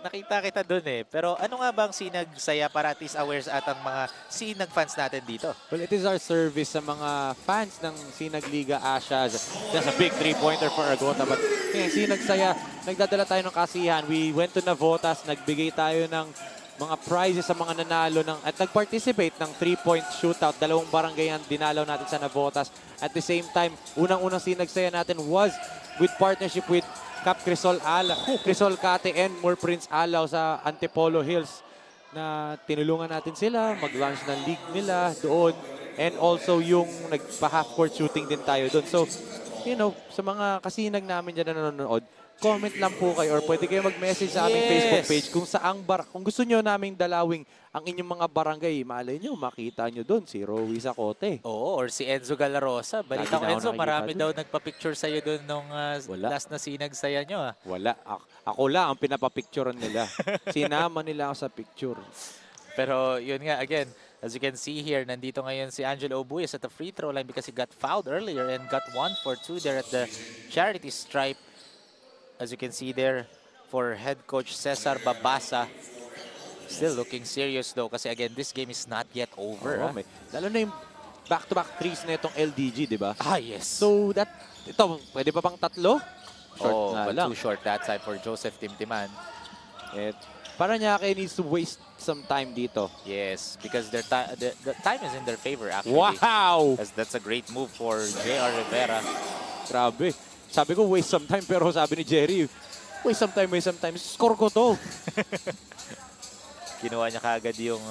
Nakita kita dun eh. Pero ano nga ba ang Sinag Saya para at least aware sa atang mga Sinag fans natin dito? Well, it is our service sa mga fans ng Sinag Liga Asya. Just a big three-pointer for Argota. But Sinag Saya, nagdadala tayo ng kasihan. We went to Navotas, nagbigay tayo ng mga prizes sa mga nanalo at nag-participate ng 3-point shootout. 2 barangay ang dinalaw natin sa Navotas. At the same time, unang-unang sinagsaya natin was with partnership with Cap Crisol Cate and More Prince Alaw sa Antipolo Hills na tinulungan natin sila, mag-launch ng league nila doon. And also yung nagpa-half-court shooting din tayo doon. So, you know, sa mga kasinag namin dyan na nanonood, comment lang po kayo or pwede kayo mag-message sa aming Facebook page kung gusto nyo naming dalawing ang inyong mga barangay. Malay nyo, makita nyo doon si Rowie Sacote. Oo, or si Enzo Galarosa. Balita ko, Enzo, marami daw nagpa-picture sa'yo doon nung last na Sinag Saya nyo. Wala. Ako lang ang pinapapicturean nila. Sinama nila ako sa picture. Pero yun nga, again, as you can see here, nandito ngayon si Angelo Obuyes at the free throw line because he got fouled earlier and got 1 for 2 there at the charity stripe. As you can see there, for head coach Cesar Babasa, still looking serious though kasi again, this game is not yet over. Lalo na yung back-to-back threes na itong LDG, di ba? Ah, yes. So, ito, pwede pa pang 3? Short nga but lang. too short that time for Joseph Timtiman. Parañaque needs to waste some time dito. Yes, because the time is in their favor actually. Wow! That's a great move for J.R. Rivera. Grabe. Sabi ko, waste some time, pero sabi ni Jerry, waste some time. Score ko to. Kinuha niya kagad yung...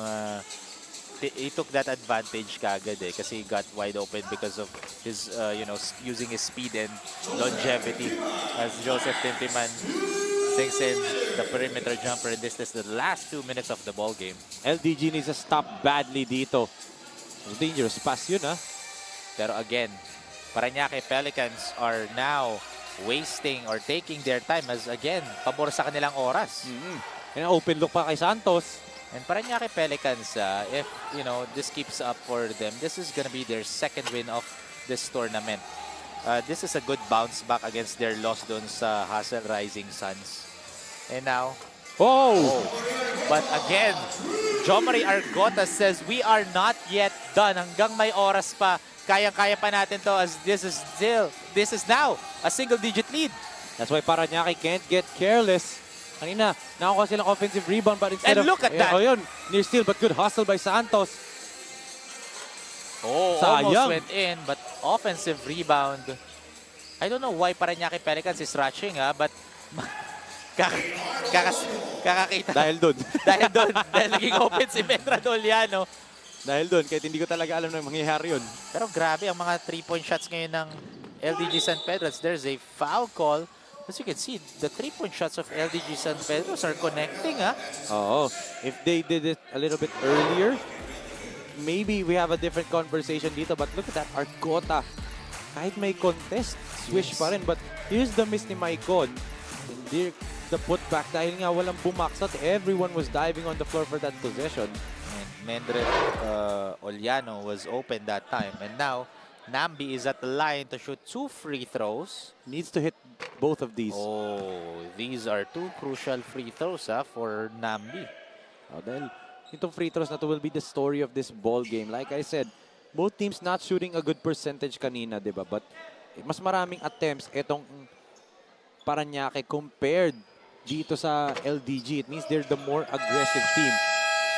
he took that advantage kagad eh kasi he got wide open because of his, using his speed and longevity as Joseph Timtiman sinks in the perimeter jumper. And this is the last 2 minutes of the ball game. LDG needs to stop badly dito. Dangerous pass yun, ha? Pero again, Parañaque Pelicans are now wasting or taking their time as again, pabor sa kanilang oras. And open look pa kay Santos. And Parañaque Pelicans, if this keeps up for them, this is gonna be their second win of this tournament. This is a good bounce back against their loss dun sa Hassel Rising Suns. And now, but again, Jomari Argota says we are not yet done. Hanggang may oras pa. Kayang-kaya pa natin to as this is now a single-digit lead. That's why Parañaque can't get careless. Kanina, nakakuha silang offensive rebound but instead and look at that! Oh, yun, near steal but good hustle by Santos. Almost went in but offensive rebound. I don't know why Parañaque Pelicans is rushing but kakakita. Dahil doon. Dahil naging open si Metra Doliano. Dahil doon, kahit hindi ko talaga alam na mangyayari yun. Pero grabe ang mga 3-point shots ngayon ng LDG San Pedro. There's a foul call. As you can see, the 3-point shots of LDG San Pedro are connecting, ha? Oo. If they did it a little bit earlier, maybe we have a different conversation dito. But look at that, Arcota. Kahit may contest, swish pa rin. But here's the miss ni Maicon. The putback, dahil nga walang bumaksat, everyone was diving on the floor for that possession. And Mendred Oliano was open that time. And now, Nambi is at the line to shoot 2 free throws. Needs to hit both of these. Oh, these are 2 crucial free throws for Nambi. Dahil itong free throws na to will be the story of this ball game. Like I said, both teams not shooting a good percentage kanina, di ba? But mas maraming attempts itong Parañaque compared dito sa LDG. It means they're the more aggressive team.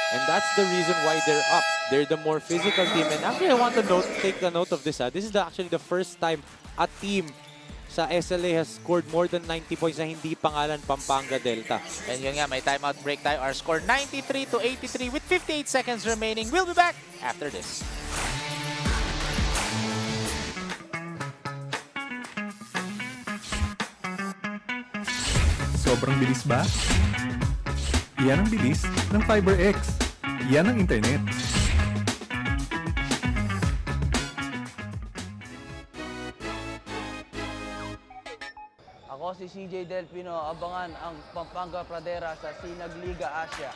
And that's the reason why they're up. They're the more physical team. And actually, I want to take the note of this. This is actually the first time a team sa SLA has scored more than 90 points na hindi pangalan Pampanga Delta. And yun nga, may timeout break tayo. Our score 93-83 with 58 seconds remaining. We'll be back after this. Sobrang bilis ba? Yan ang bilis ng FiberX. Yan ang internet. Ako si CJ Delpino, abangan ang Pampanga Pradera sa SINAG Liga Asya.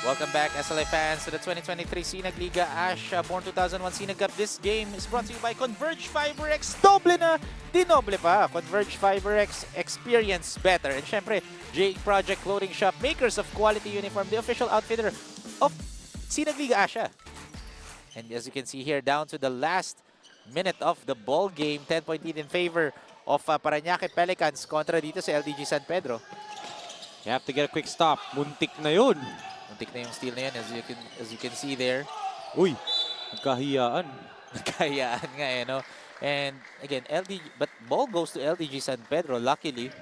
Welcome back, SLA fans, to the 2023 SINAG Liga ASYA Born 2001 SINAG Cup. This game is brought to you by Converge FiberX. Doble na, dinoble pa. Converge FiberX, experience better. And syempre, J Project Clothing Shop, makers of quality uniform, the official outfitter of SINAG Liga ASYA. And as you can see here, down to the last minute of the ball game, 10-point lead in favor of Parañaque Pelicans kontra dito sa LDG San Pedro. You have to get a quick stop. Muntik na yun. Muntik na yung steal na yun, as you can see there. Uy, nagkahiyaan. Nagkahiyaan nga no? And again, but ball goes to LDG San Pedro, luckily.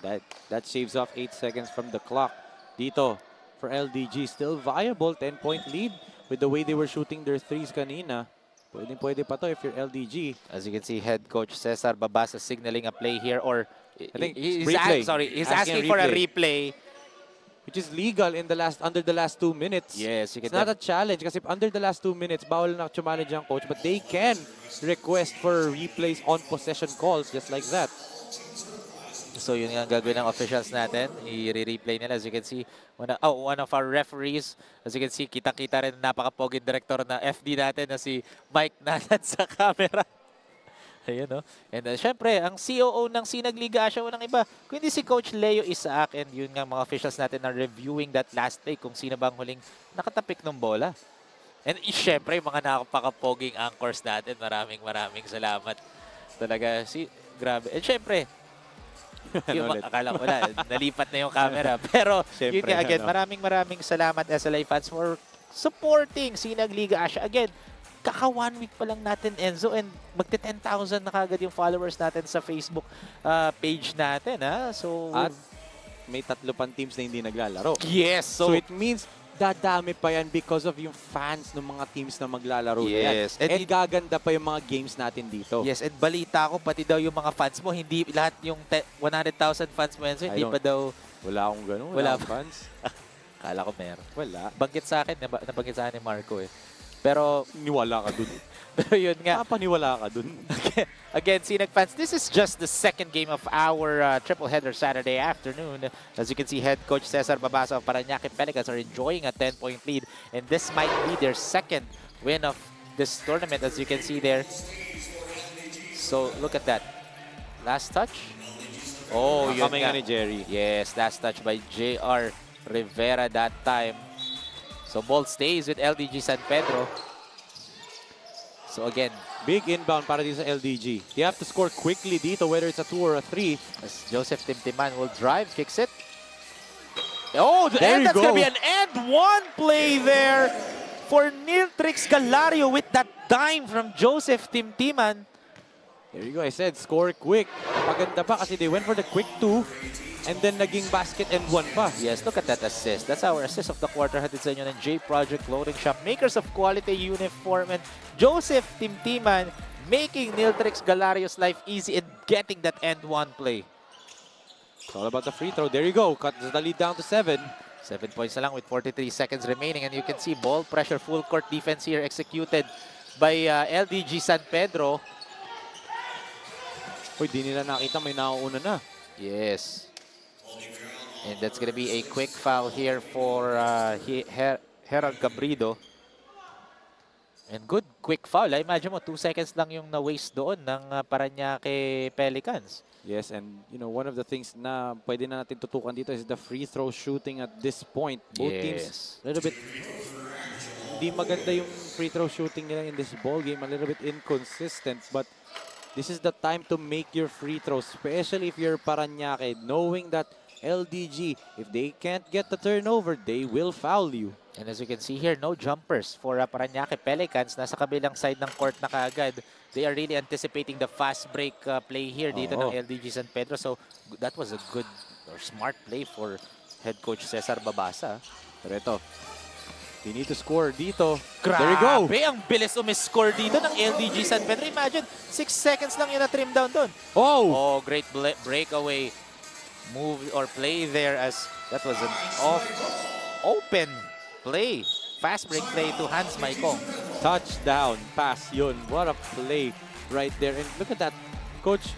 That shaves off 8 seconds from the clock. Dito, for LDG, still viable, 10-point lead with the way they were shooting their threes kanina. Pwede pa to if you're LDG. As you can see, head coach Cesar Babasa signaling a play here, or I think he's asking asking for a replay. Which is legal in under the last 2 minutes. Yes, it's not a challenge kasi under the last 2 minutes, bawal na challenge ang coach, but they can request for replays on possession calls just like that. So yun ang gagawin ng officials natin. I-replay nila. As you can see, one of our referees, as you can see, kita-kita rin napaka-poging director na FD natin na si Mike natin sa camera. Ayun, no? And syempre, ang COO ng SINAG Liga ASYA, walang iba, kundi si Coach Leo Isaac. And yun nga, mga officials natin na reviewing that last play kung sino bang huling nakatapik ng bola. And syempre, mga nakapakapoging anchors natin, maraming salamat. Talaga, grabe. And syempre, akala ko na, nalipat na yung camera. Pero, yun nga, again, maraming salamat SLA fans for supporting SINAG Liga ASYA. Again, kaka 1 week pa lang natin, Enzo, and magte 10,000 na kagad yung followers natin sa Facebook page natin, ha? So, at may 3 pang teams na hindi naglalaro. Yes! So it means dadami pa yan because of yung fans ng mga teams na maglalaro. Yes. And gaganda pa yung mga games natin dito. Yes, and balita ko, pati daw yung mga fans mo, hindi lahat yung 100,000 fans mo, Enzo, hindi pa daw... Wala akong ganun. Wala fans. Kala ko meron. Wala. Nabanggit sa akin ni Marco eh. Pero, niwala ka dun. Pero yun nga. Papaniwala ka dun. Again, SINAG fans, this is just the second game of our triple-header Saturday afternoon. As you can see, head coach Cesar Babasa of Parañaque Pelicans are enjoying a 10-point lead. And this might be their second win of this tournament, as you can see there. So, look at that. Last touch. Oh, yun nga. Ni Jerry. Yes, last touch by J.R. Rivera that time. So ball stays with LDG San Pedro. So again, big inbound para dito sa LDG. They have to score quickly dito, whether it's a 2 or a 3. As Joseph Timtiman will drive, kicks it. Oh, there that's going to be an and one play there for Niltrix Galario with that dime from Joseph Timtiman. There you go. I said, score quick. Paganda pa kasi they went for the quick 2 and then naging basket and 1 pa. Yes, look at that assist. That's our assist of the quarter. Hatid sa inyo ng J Project Clothing Shop, makers of quality uniform, and Joseph Timtiman making Niltrix Galario's life easy and getting that end 1 play. It's all about the free throw. There you go. Cut the lead down to 7. 7 points na lang with 43 seconds remaining, and you can see ball pressure, full court defense here executed by LDG San Pedro. Uy, di nila nakita, may nauuna na. Yes. And that's gonna be a quick foul here for Herald Cabrido. And good quick foul. I imagine mo, 2 seconds lang yung na-waste doon ng Parañaque Pelicans. Yes, and you know, one of the things na pwede na natin tutukan dito is the free throw shooting at this point. Both teams a little bit hindi maganda yung free throw shooting nila in this ball game, a little bit inconsistent, but this is the time to make your free throws, especially if you're Parañaque, knowing that LDG, if they can't get the turnover, they will foul you. And as you can see here, no jumpers for Parañaque Pelicans. Nasa kabilang side ng court na kaagad. They are really anticipating the fast break play here dito ng LDG San Pedro. So that was a good or smart play for head coach Cesar Babasa. Pero ito, they need to score dito. Grabe, there you go. Ang bilis umiscore dito ng LDG San Pedro. Imagine, 6 seconds lang yun na trim down doon. Oh, great breakaway move or play there, as that was an open play. Fast break play to Hans Maikong. Touchdown pass yun. What a play right there. And look at that, coach.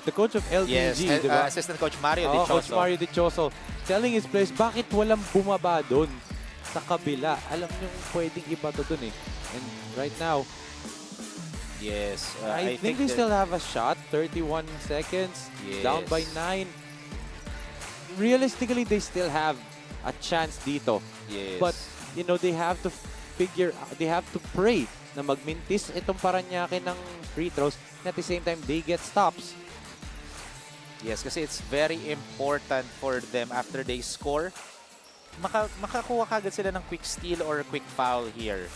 The coach of LDG, yes, diba? Assistant Coach Mario Dichoso. Coach Mario Dichoso telling his players, bakit walang bumaba doon sa kabila? Alam nyo pwedeng iba to dun eh. And right now, yes, I think they still have a shot. 31 seconds, down by 9. Realistically, they still have a chance dito. Yes. But, you know, they have to they have to pray na magmintis itong Parañaque ng free throws, and at the same time, they get stops. Yes, kasi it's very important for them after they score. Makakuha kagad sila ng quick steal or quick foul here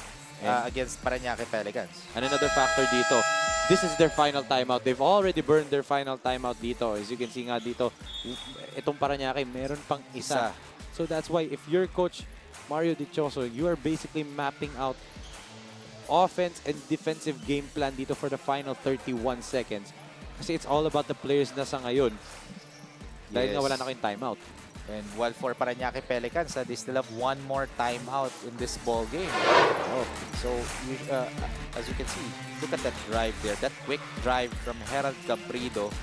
against Parañaque Pelicans. And another factor dito, this is their final timeout. They've already burned their final timeout dito. As you can see nga dito, itong Parañaque, meron pang isa. So that's why if you're Coach Mario Dichoso, you are basically mapping out offense and defensive game plan dito for the final 31 seconds. Kasi it's all about the players na sa ngayon. Dahil nga wala na kayong timeout. And while for Parañaque Pelicans, they still have one more timeout in this ball game. So as you can see, look at that drive there. That quick drive from Herald Cabrido.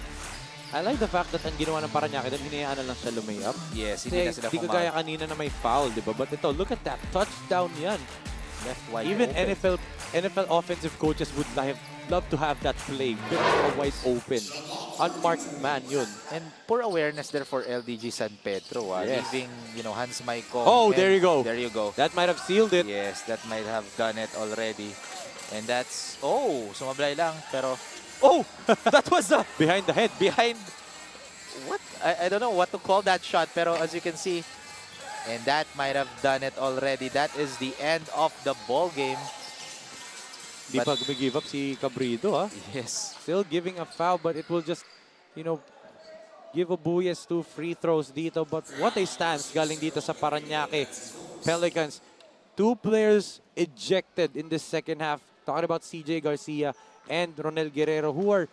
I like the fact that ang ginawa ng Parañaque, then hinayaan na lang siya lumay-up. Yes, hindi na sila Hindi kagaya kanina na may foul, di ba? But ito, look at that. Touchdown yan. Left wide Even open. NFL offensive coaches would love to have that play. Wide open. Unmarked man yun. And poor awareness there for LDG San Pedro. Leaving, you know, Hans Maikong. Oh, there you go. There you go. That might have sealed it. Yes, that might have done it already. And that's, sumablay lang. Pero, that was behind the head. Behind, what? I don't know what to call that shot. Pero as you can see, and that might have done it already. That is the end of the ball game. Di pa give up si Cabrido, ha? Yes. Still giving a foul, but it will just, you know, give a buyas to free throws dito. But what a stance galing dito sa Parañaque Pelicans. 2 players ejected in the second half. Talking about CJ Garcia and Ronel Guerrero, who are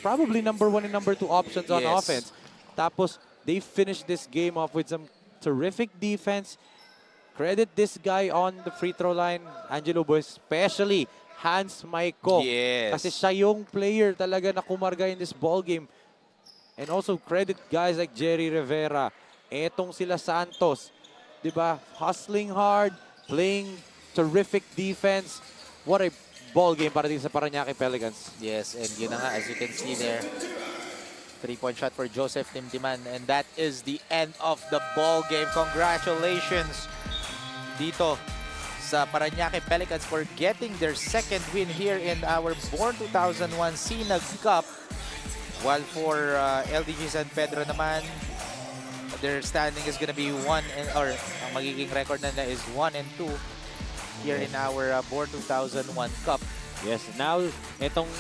probably number 1 and number 2 options on offense. Tapos, they finished this game off with some terrific defense. Credit this guy on the free throw line, Angelo Boy, especially Hans Maikong. Yes. Kasi siya yung player talaga na kumarga in this ball game. And also credit guys like Jerry Rivera. Etong sila Santos. Diba? Hustling hard, playing terrific defense. What a ball game para dito sa Parañaque Pelicans. Yes, and yun na nga, as you can see there, 3-point shot for Joseph Timtiman. And that is the end of the ball game. Congratulations dito sa Parañaque Pelicans for getting their second win here in our Born 2001 SINAG Cup. While for LDG San Pedro naman, their standing is gonna be ang magiging record nila is 1-2 here in our Born 2001 Cup. Yes, now itong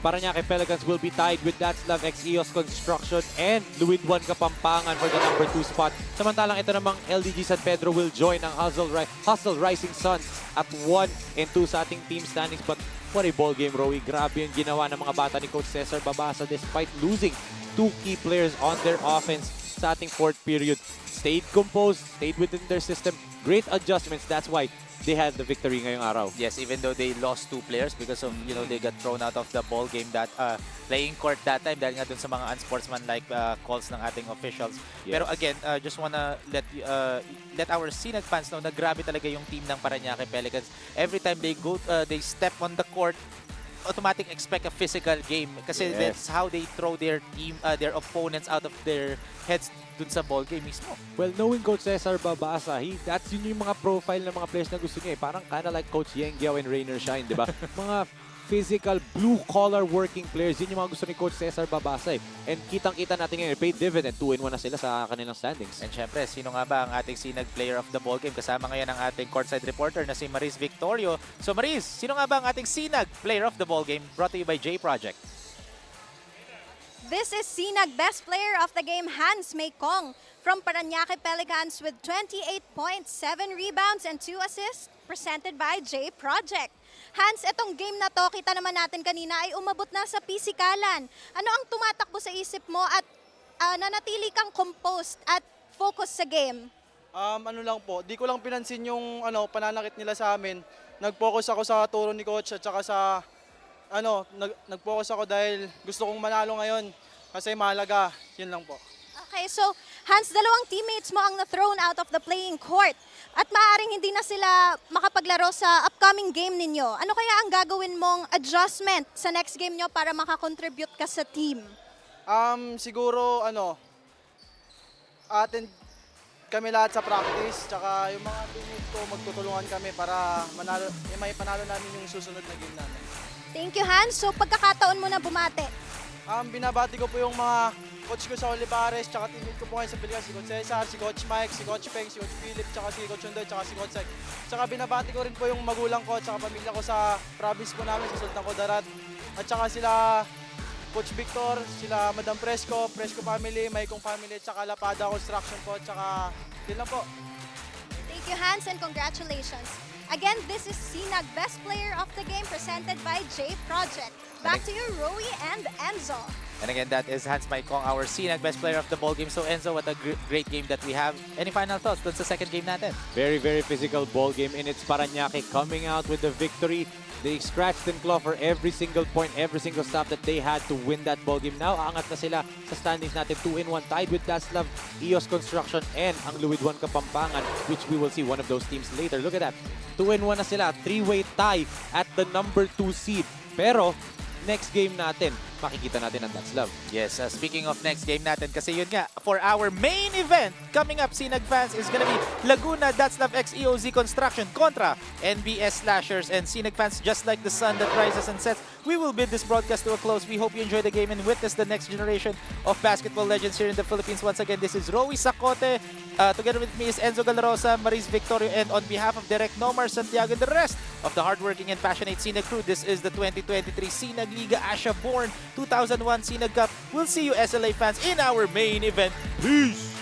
Parañaque Pelicans will be tied with Datslav X EOS Construction and Luid 1 Kapampangan for the number 2 spot. Samantalang ito namang LDG San Pedro will join ang Hustle Rising Suns at 1 and 2 sa ating team standings. But what a ball game, Rowie. Grabe yung ginawa ng mga bata ni Coach Cesar Babasa despite losing 2 key players on their offense sa ating 4th period. Stayed composed, stayed within their system. Great adjustments. That's why they had the victory ngayong araw. Yes, even though they lost 2 players because of, they got thrown out of the ball game that playing court that time dahil nga dun sa mga unsportsmanlike calls ng ating officials. Yes. Pero again, just wanna let our Sinag fans know na grabe talaga yung team ng Parañaque Pelicans. Every time they step on the court, automatic expect a physical game kasi that's how they throw their team, their opponents out of their heads dun sa ball game mismo. Well, knowing Coach Cesar Babasa, that's yun yung mga profile ng mga players na gusto niya eh. Parang kinda like Coach Yeng Giao and Rainer Shine, di ba? Mga physical, blue-collar working players, yun yung mga gusto ni Coach Cesar Babasa eh. And kitang-kita natin ngayon, paid dividend, 2-1 na sila sa kanilang standings. And syempre, sino nga ba ang ating Sinag player of the ball game? Kasama ngayon ang ating courtside reporter na si Maris Victorio. So Maris, sino nga ba ang ating Sinag player of the ball game? Brought to you by J Project. This is Sinag Best Player of the Game, Hans Maykong from Parañaque Pelicans with 28 points, 7 rebounds, and 2 assists, presented by J Project. Hans, itong game na to, kita naman natin kanina, ay umabot na sa pisikalan. Ano ang tumatakbo sa isip mo at nanatili kang composed at focus sa game? Ano lang po, di ko lang pinansin yung pananakit nila sa amin. Nag-focus ako sa turo ni coach at saka sa nag-focus ako dahil gusto kong manalo ngayon kasi mahalaga, yun lang po. Okay, so Hans, dalawang teammates mo ang na-thrown out of the playing court at maaaring hindi na sila makapaglaro sa upcoming game ninyo. Ano kaya ang gagawin mong adjustment sa next game nyo para makakontribute ka sa team? Siguro attend kami lahat sa practice, tsaka yung mga teammates ko magtutulungan kami para may panalo namin yung susunod na game namin. Thank you, Hans. So pagkakataon mo na bumate. Binabati ko po yung mga coach ko sa Olivares, tsaka teammate ko po ngayon sa Pilipinas, si Coach Cesar, si Coach Mike, si Coach Peng, si Coach Philip, tsaka si Coach Undoy, tsaka si Coach Sek. Tsaka binabati ko rin po yung magulang ko, tsaka pamilya ko sa province po namin, sa Sultan Kudarat. At tsaka sila Coach Victor, sila Madam Fresco, Fresco Family, Maykong Family, tsaka Lapada Construction po, tsaka yun lang po. Thank you, Hans, and congratulations. Again, this is Sinag Best Player of the Game presented by J Project. Back to you, Rowie and Enzo. And again, that is Hans Maykong, our Sinag best player of the ball game. So Enzo, what a great game that we have. Any final thoughts dun sa second game natin? Very, very physical ball game, and it's Parañaque coming out with the victory. They scratched and clawed for every single point, every single stop that they had to win that ball game. Now, aangat na sila sa standings natin, 2-1, tied with Datslav EOS Construction and ang Luid 1 Kapampangan, which we will see one of those teams later. Look at that, 2-1 na sila, 3-way tie at the number 2 seed. Pero, next game natin, makikita natin ang Datslav. Yes, speaking of next game natin, kasi yun nga, for our main event, coming up, Sinag fans, is gonna be Laguna Datslav X EOZ Construction kontra NBS Slashers. And Sinag fans, just like the sun that rises and sets, we will bid this broadcast to a close. We hope you enjoy the game and witness the next generation of basketball legends here in the Philippines. Once again, this is Rowie Sacote. Together with me is Enzo Galarosa, Maris Victorio, and on behalf of Direct Nomar Santiago and the rest of the hardworking and passionate Sinag crew, this is the 2023 Sinag Liga Asya Born 2001 Sinag Cup. We'll see you SLA fans in our main event. Peace!